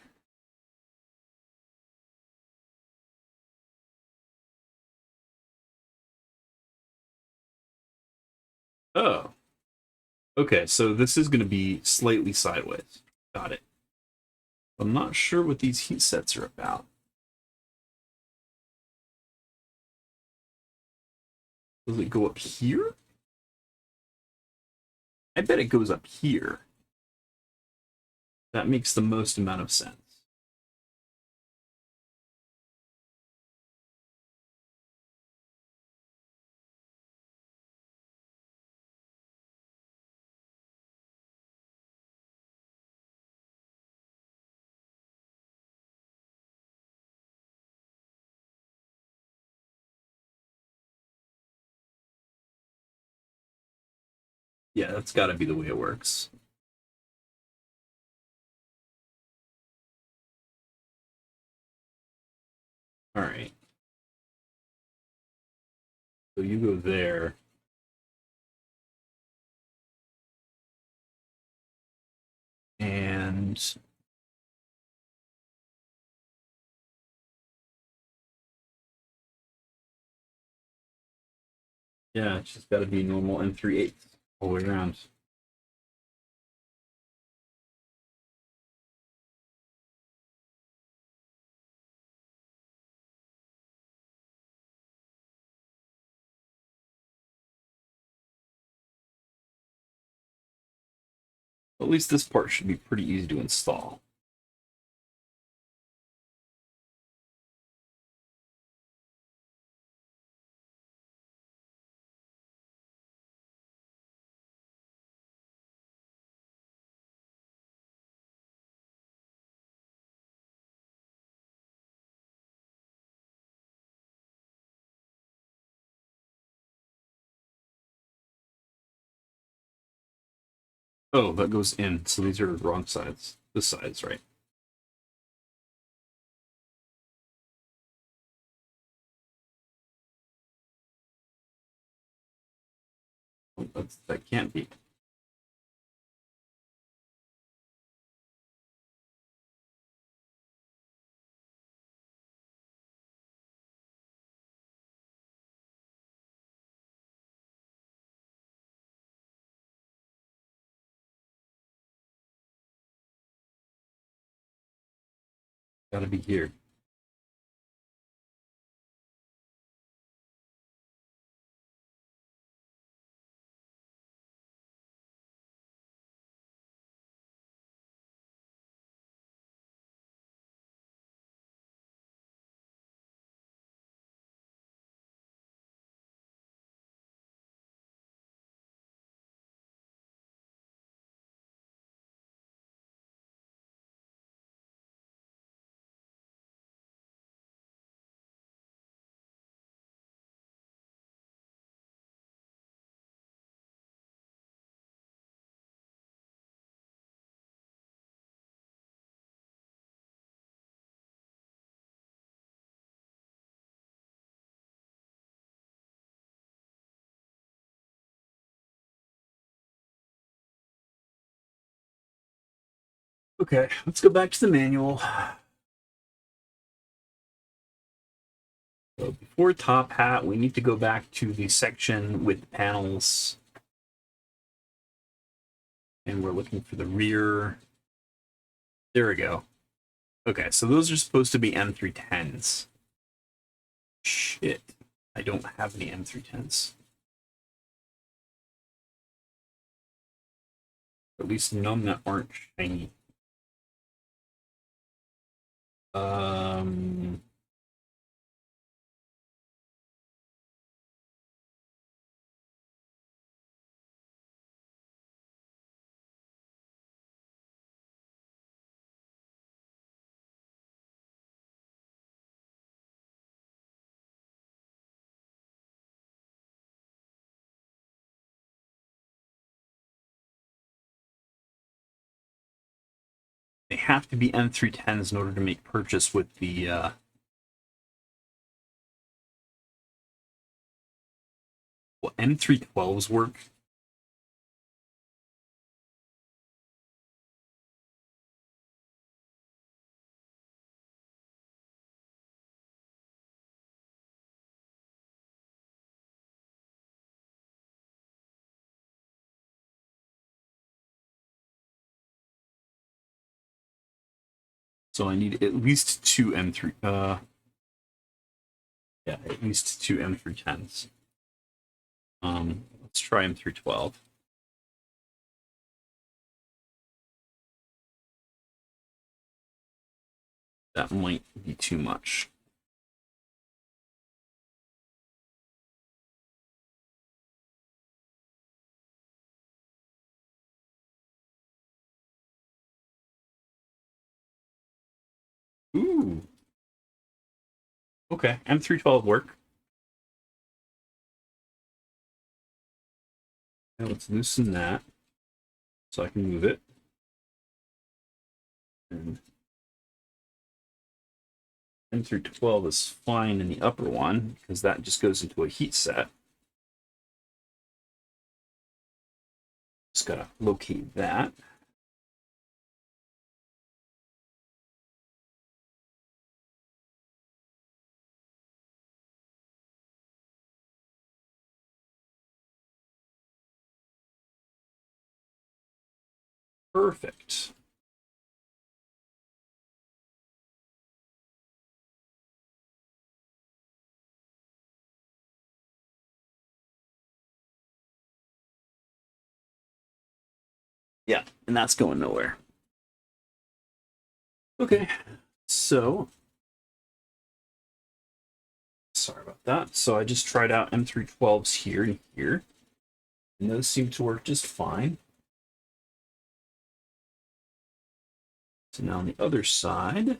Oh, okay. So this is going to be slightly sideways. Got it. I'm not sure what these heat sets are about. Does it go up here? I bet it goes up here. That makes the most amount of sense. Yeah, that's got to be the way it works. All right. So you go there. And yeah, it's just got to be normal and 3/8 all the way around. At least this part should be pretty easy to install. Oh, that goes in. So these are wrong sides. This side's right. Oh, that can't be. Gotta be here. Okay, let's go back to the manual. So before top hat, we need to go back to the section with panels. And we're looking for the rear. There we go. Okay, so those are supposed to be M310s. Shit. I don't have any M310s. At least none that aren't shiny. They have to be M310s in order to make purchase with the will M312s work? So I need at least two M3 yeah, at least two M310s. Let's try M312. That might be too much. Ooh. Okay, M312 work. Now let's loosen that so I can move it. And M312 is fine in the upper one because that just goes into a heat set. Just gotta locate that. Perfect. Yeah, and that's going nowhere. Okay, so sorry about that. So I just tried out M312s here and here, and those seem to work just fine. So now on the other side,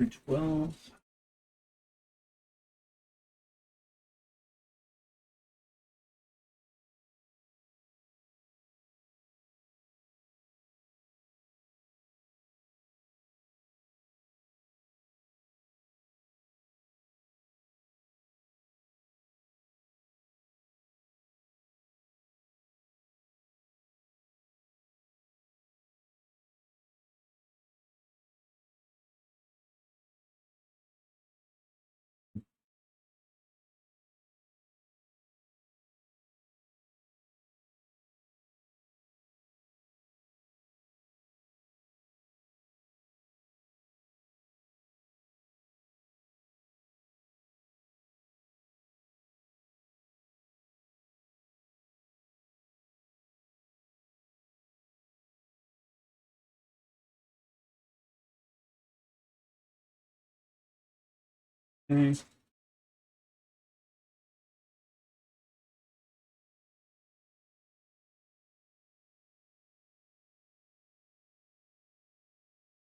M312. Okay.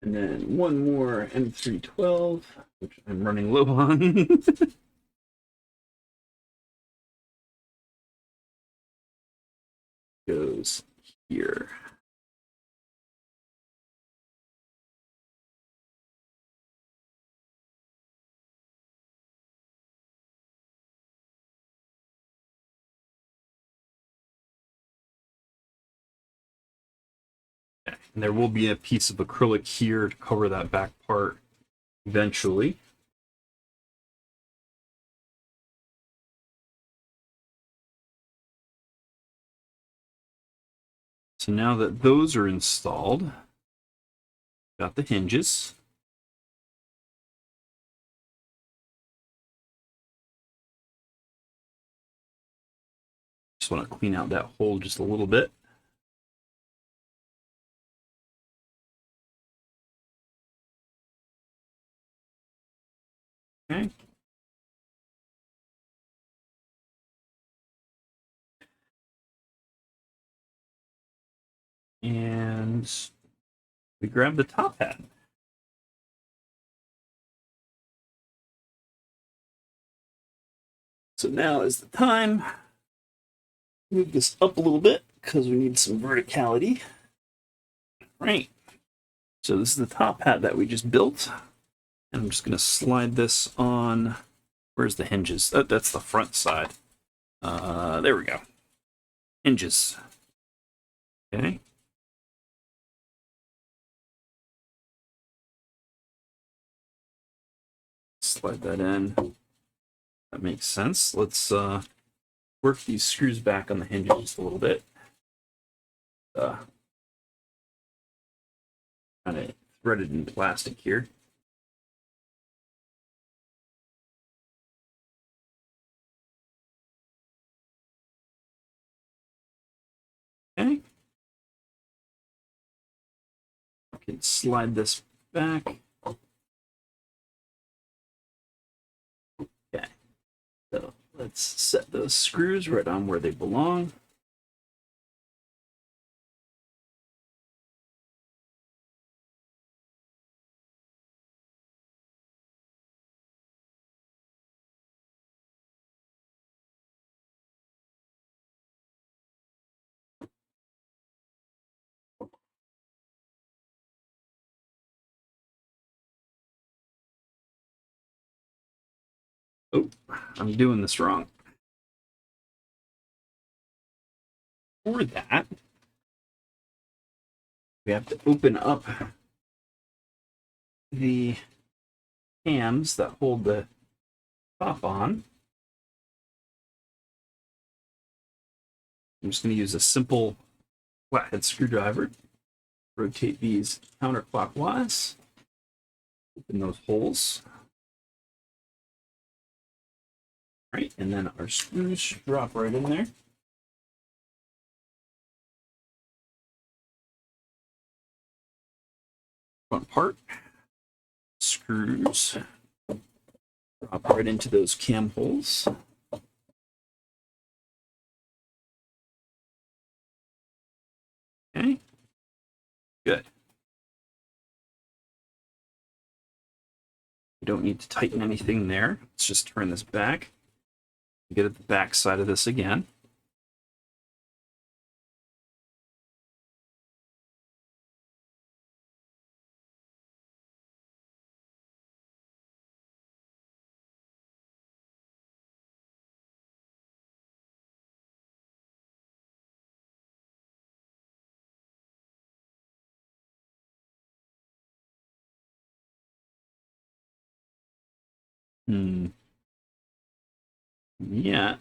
And then one more M312, which I'm running low on. Goes here. Okay. And there will be a piece of acrylic here to cover that back part eventually. So now that those are installed, got the hinges. Just want to clean out that hole just a little bit. Okay. And we grab the top hat. So now is the time. Move this up a little bit because we need some verticality. Right. So this is the top hat that we just built. And I'm just going to slide this on. Where's the hinges? That's the front side. There we go. Hinges. Okay. Slide that in. That makes sense. Let's work these screws back on the hinges just a little bit. Kind of threaded in plastic here. Okay. I can slide this back. Okay. So let's set those screws right on where they belong. Oh, I'm doing this wrong. For that, we have to open up the cams that hold the top on. I'm just going to use a simple flathead screwdriver. Rotate these counterclockwise. Open those holes. Right, and then our screws drop right in there. Front part. Screws drop right into those cam holes. Okay, good. We don't need to tighten anything there. Let's just turn this back. Get at the back side of this again. Yeah.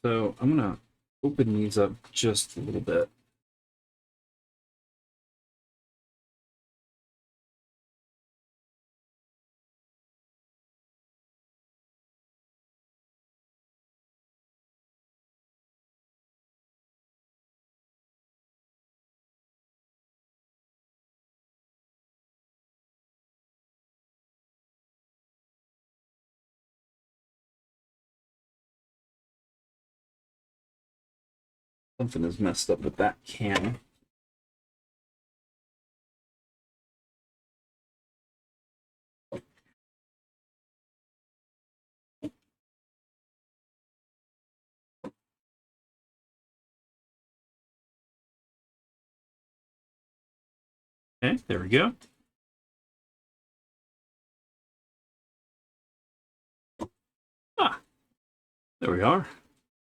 So I'm gonna open these up just a little bit. Something is messed up with that cam. Okay, there we go. Ah, there we are.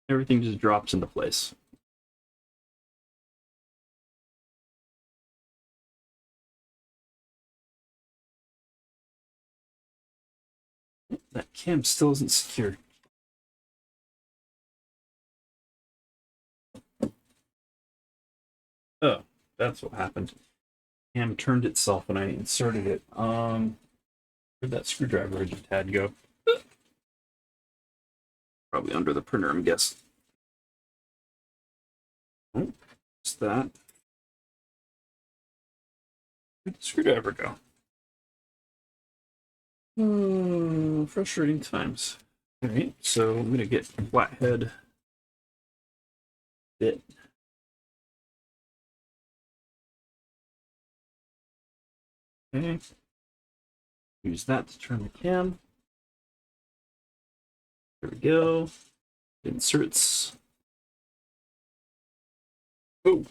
Everything just drops into place. That cam still isn't secured. Oh, that's what happened. Cam turned itself when I inserted it. Where'd that screwdriver I just had go? Probably under the printer, I'm guessing. Oh, just that. Where'd the screwdriver go? Frustrating times. All right, so I'm gonna get flathead bit. Okay. Use that to turn the cam. There we go. Inserts. Oh.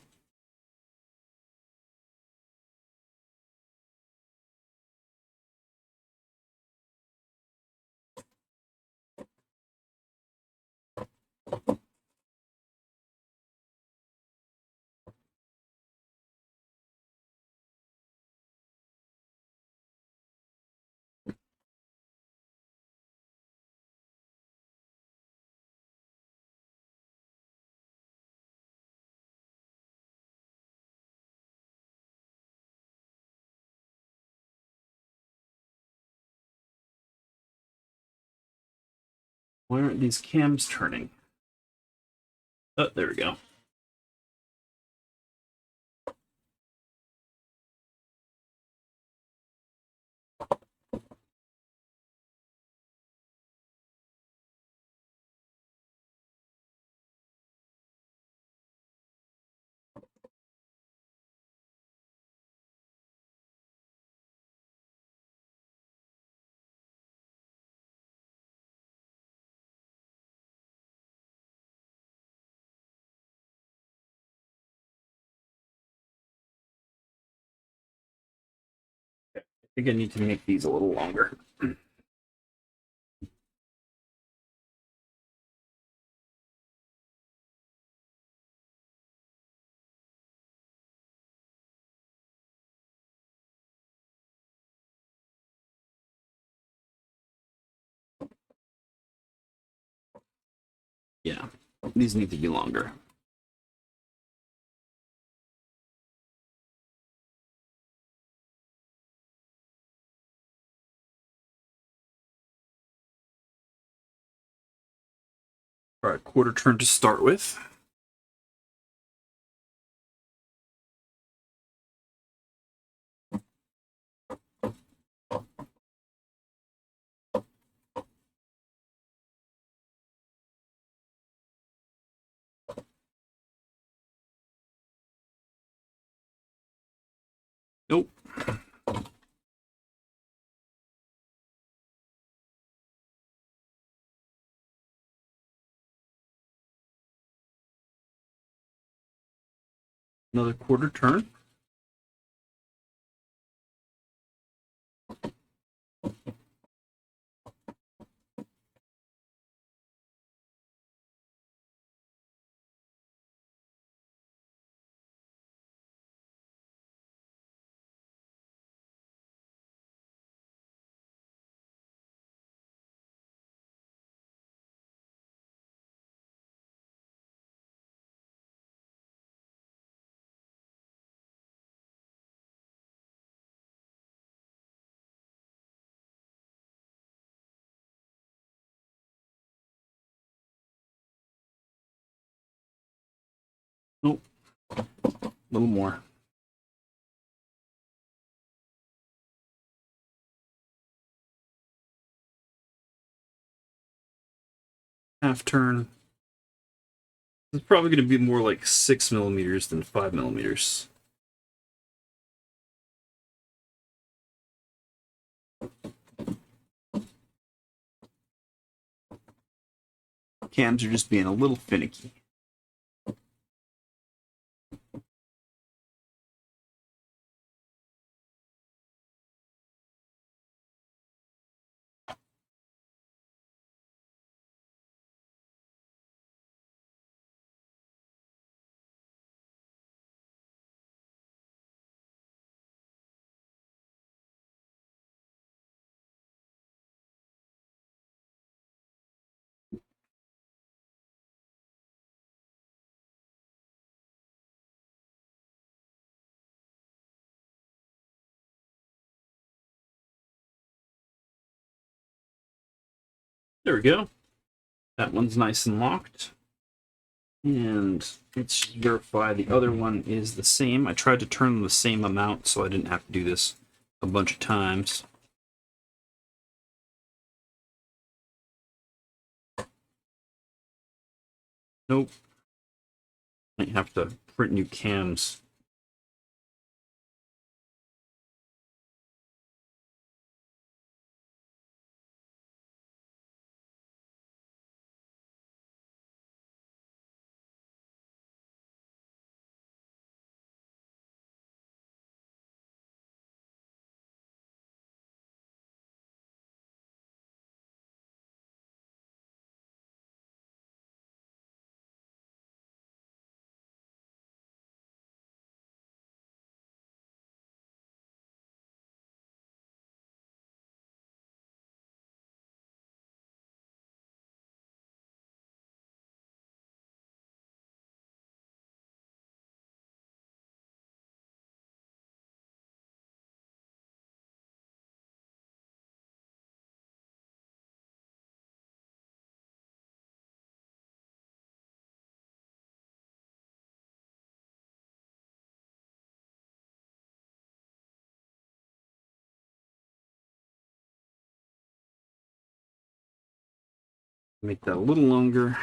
Why aren't these cams turning? Oh, there we go. I think I need to make these a little longer. Yeah, these need to be longer. All right, quarter turn to start with. Nope. Another quarter turn. Nope. A little more. Half turn. It's probably going to be more like 6 millimeters than 5 millimeters. Cams are just being a little finicky. There we go. That one's nice and locked. And let's verify the other one is the same. I tried to turn them the same amount so I didn't have to do this a bunch of times. Nope. Might have to print new cams. Make that a little longer.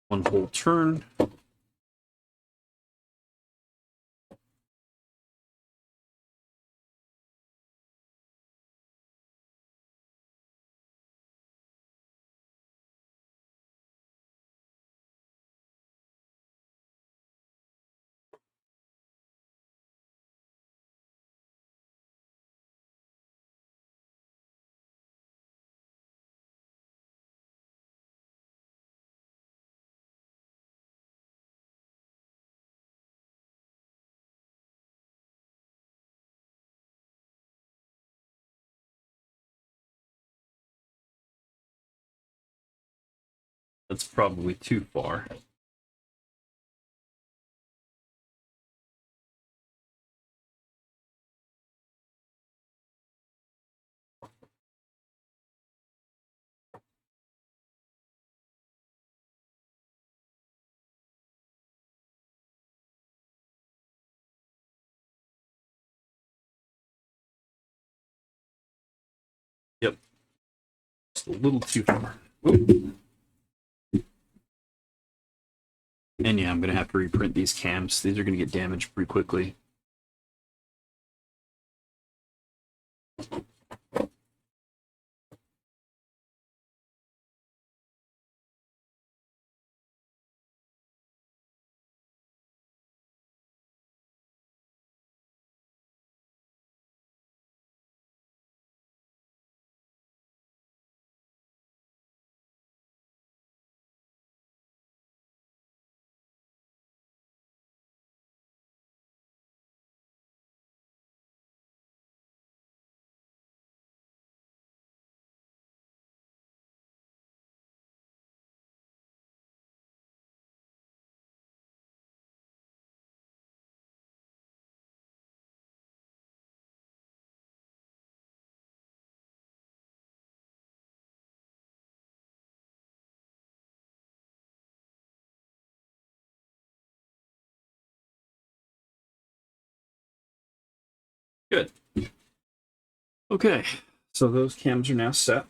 One whole turn. That's probably too far. Yep. Just a little too far. Oop. And yeah, I'm going to have to reprint these cams. These are going to get damaged pretty quickly. Good. Okay, so those cams are now set.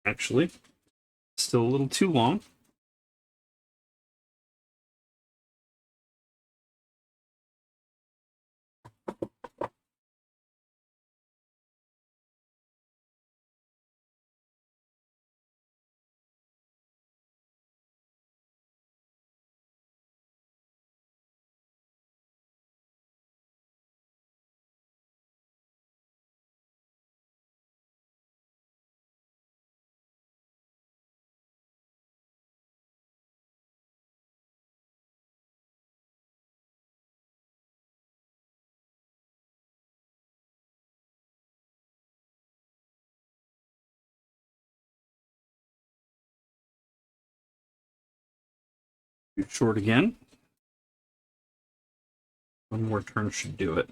Actually, still a little too long. Too short again. One more turn should do it.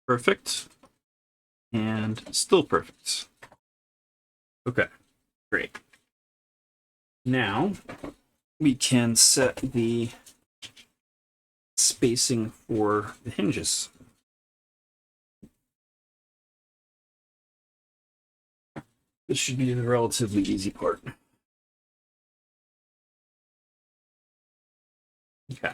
Perfect. And still perfect. Okay, great. Now we can set the spacing for the hinges. This should be the relatively easy part. Okay.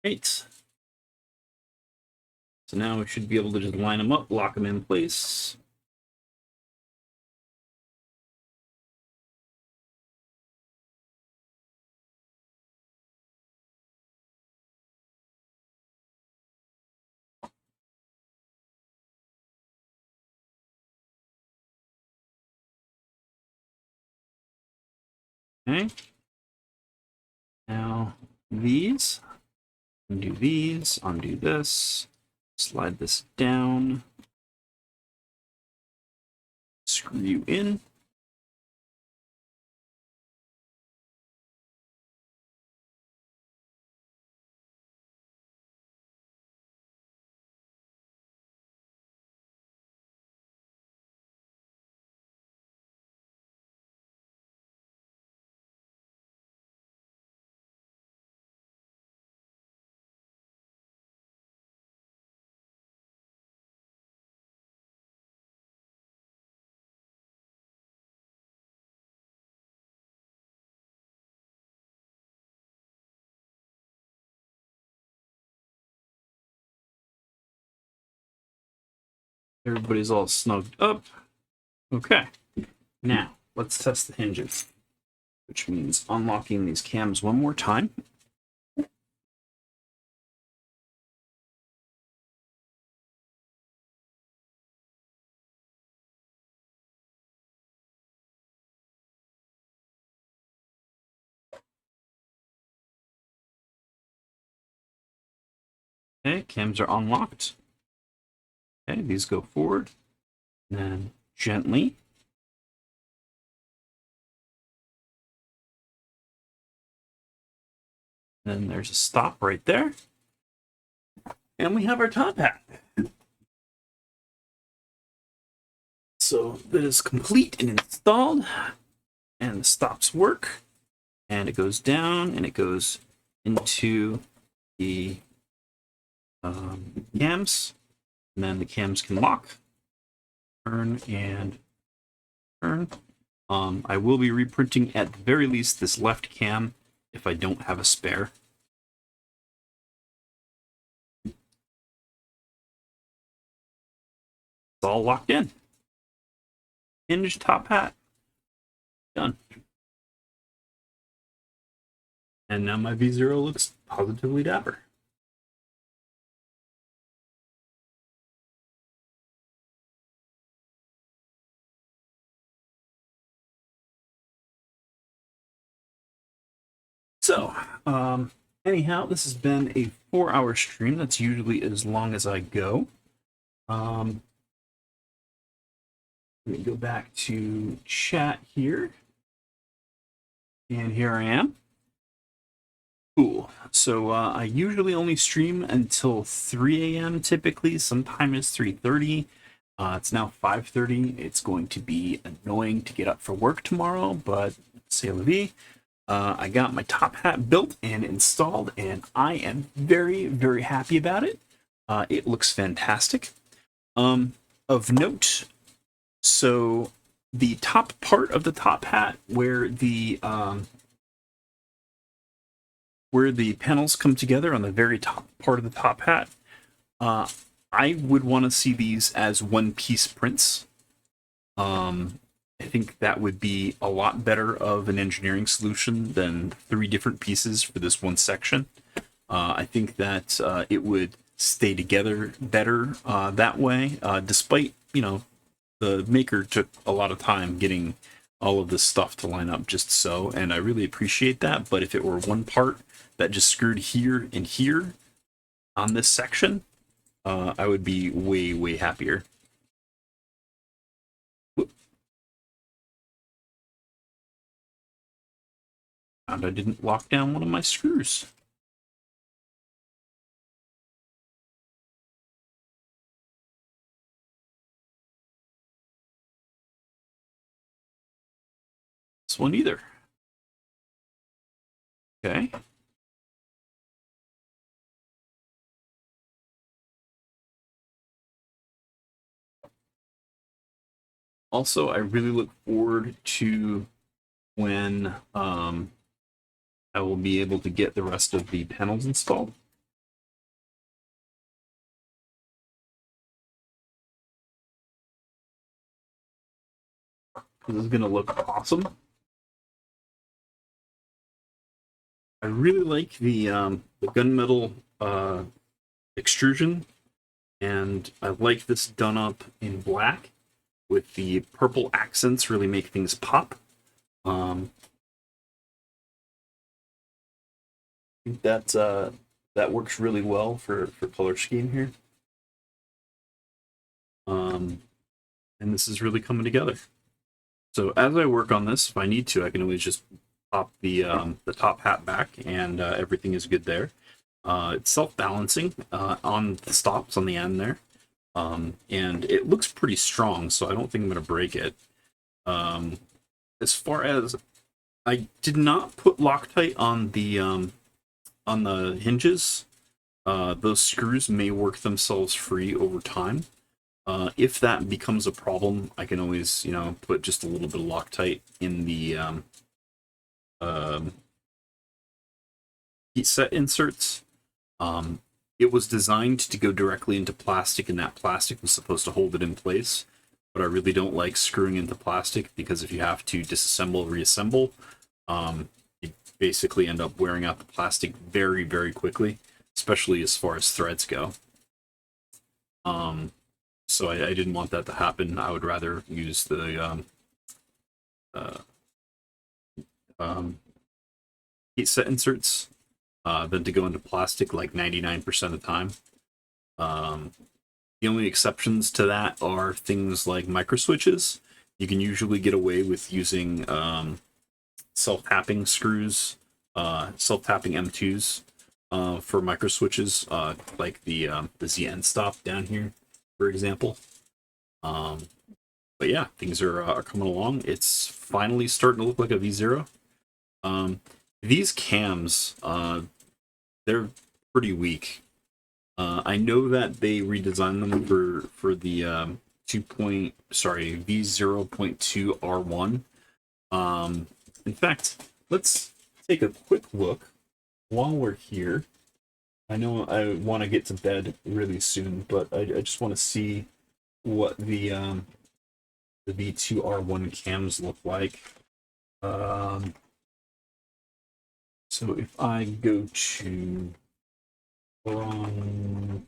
Great. So now we should be able to just line them up, lock them in place. Okay. Now these, undo these, undo this, slide this down, screw you in. Everybody's all snugged up. Okay, now let's test the hinges, which means unlocking these cams one more time. Okay, cams are unlocked. Okay, these go forward, and then gently. Then there's a stop right there. And we have our top hat. So that is complete and installed. And the stops work. And it goes down and it goes into the cams. And then the cams can lock, turn, and turn. I will be reprinting at the very least this left cam if I don't have a spare. It's all locked in. Hinge top hat. Done. And now my V0 looks positively dapper. So, anyhow, this has been a 4-hour stream. That's usually as long as I go. Let me go back to chat here. And here I am. Cool. So I usually only stream until 3 a.m. typically. Sometimes it's 3:30. It's now 5:30. It's going to be annoying to get up for work tomorrow, but c'est la vie. I got my top hat built and installed, and I am very, very happy about it. It looks fantastic. Of note, so the top part of the top hat, where the panels come together on the very top part of the top hat, I would want to see these as one-piece prints. I think that would be a lot better of an engineering solution than 3 different pieces for this one section. I think that it would stay together better that way, despite, the maker took a lot of time getting all of this stuff to line up just so, and I really appreciate that. But if it were one part that just screwed here and here on this section, I would be way, way happier. And I didn't lock down one of my screws. This one either. Okay. Also, I really look forward to when I will be able to get the rest of the panels installed. This is going to look awesome. I really like the gunmetal extrusion, and I like this done up in black with the purple accents. Really make things pop. I think that works really well for color scheme here. And this is really coming together. So as I work on this, if I need to, I can always just pop the top hat back, and everything is good there. It's self-balancing on the stops on the end there, and it looks pretty strong, so I don't think I'm going to break it. As far as, I did not put Loctite on the hinges. Those screws may work themselves free over time. If that becomes a problem, I can always, put just a little bit of Loctite in the heat set inserts. it was designed to go directly into plastic, and that plastic was supposed to hold it in place. But I really don't like screwing into plastic, because if you have to disassemble, reassemble, you basically end up wearing out the plastic very, very quickly, especially as far as threads go. So I didn't want that to happen. I would rather use the heat set inserts than to go into plastic like 99% of the time. The only exceptions to that are things like micro switches. You can usually get away with using self-tapping screws, self-tapping M2s for micro switches, like the ZN stop down here, for example. But yeah, things are coming along. It's finally starting to look like a V0. These cams, they're pretty weak. I know that they redesigned them for the V0.2 R1. In fact, let's take a quick look while we're here. I know I want to get to bed really soon, but I just want to see what the V2 R1 cams look like. So if I go to Boron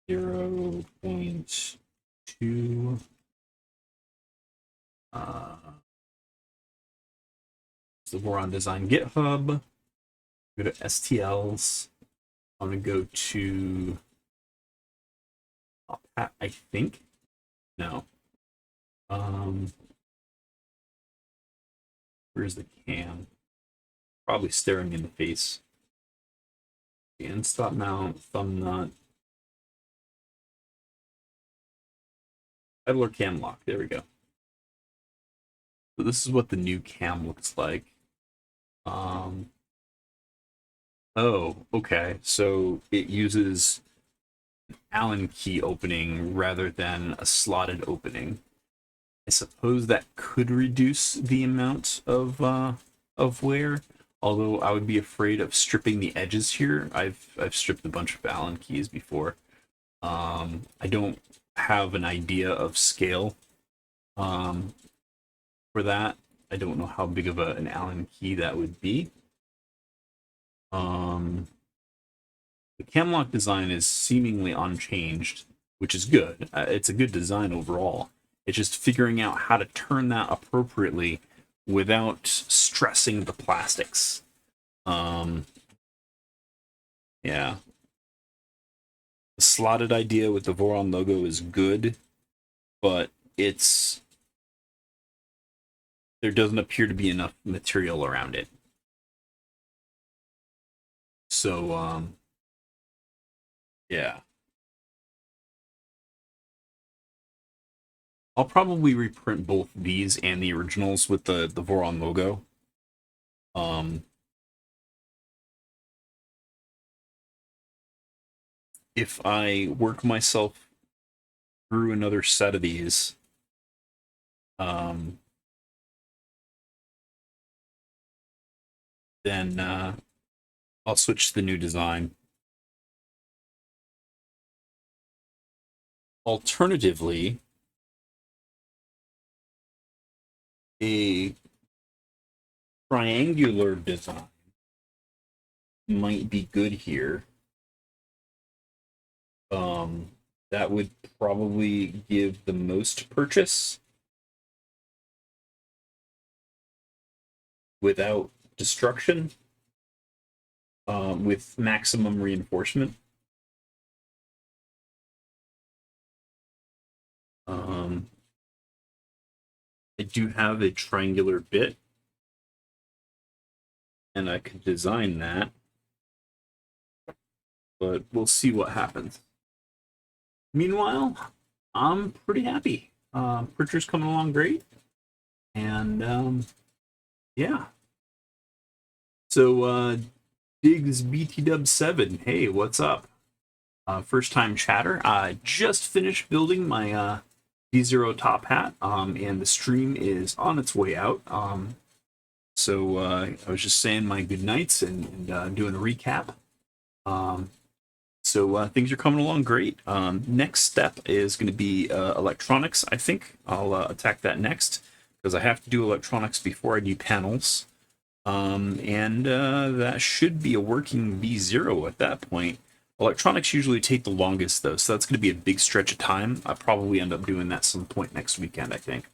0.2, the Boron Design GitHub, go to STLs. I'm gonna go to tophat, I think. No. Where's the cam? Probably staring in the face. The end stop mount, thumb nut. Idler cam lock. There we go. So this is what the new cam looks like. Oh, okay. So it uses an Allen key opening rather than a slotted opening. I suppose that could reduce the amount of wear. Although I would be afraid of stripping the edges here. I've stripped a bunch of Allen keys before. I don't have an idea of scale for that. I don't know how big of an Allen key that would be. The cam lock design is seemingly unchanged, which is good. It's a good design overall. It's just figuring out how to turn that appropriately without stressing the plastics. Yeah. The slotted idea with the Voron logo is good, but there doesn't appear to be enough material around it. So, yeah. I'll probably reprint both these and the originals with the Voron logo. If I work myself through another set of these, then I'll switch to the new design. Alternatively, a triangular design might be good here. That would probably give the most purchase without destruction, with maximum reinforcement. I do have a triangular bit, and I could design that, but we'll see what happens. Meanwhile, I'm pretty happy. Printer's coming along great, and yeah. So Diggs BTW7, hey, what's up? First time chatter. I just finished building my V0 tophat, and the stream is on its way out. So I was just saying my good nights and doing a recap. So things are coming along great. Next step is going to be electronics. I think I'll attack that next because I have to do electronics before I do panels. And that should be a working V0 at that point. Electronics usually take the longest though, so that's going to be a big stretch of time. I'll probably end up doing that some point next weekend, I think.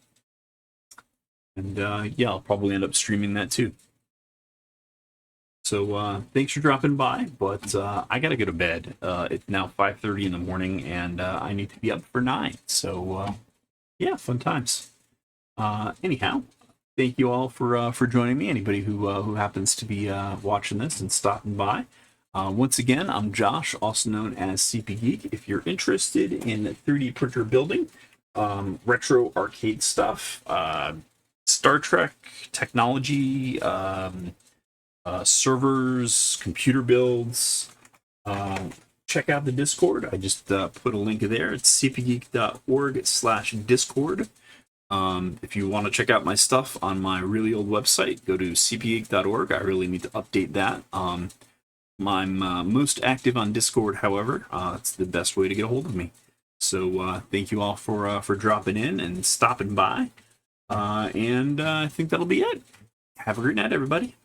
And yeah, I'll probably end up streaming that too. So thanks for dropping by, but I gotta go to bed. It's now 5:30 in the morning, and I need to be up for 9. So yeah, fun times. Anyhow, thank you all for joining me. Anybody who happens to be watching this and stopping by. Once again, I'm Josh, also known as Cpgeek. If you're interested in 3D printer building, retro arcade stuff, Star Trek technology, servers, computer builds, check out the Discord. I just put a link there. It's Cpgeek.org/Discord. If you want to check out my stuff on my really old website, go to Cpgeek.org. I really need to update that. I'm most active on Discord, however. It's the best way to get a hold of me. So thank you all for dropping in and stopping by. And I think that'll be it. Have a great night, everybody.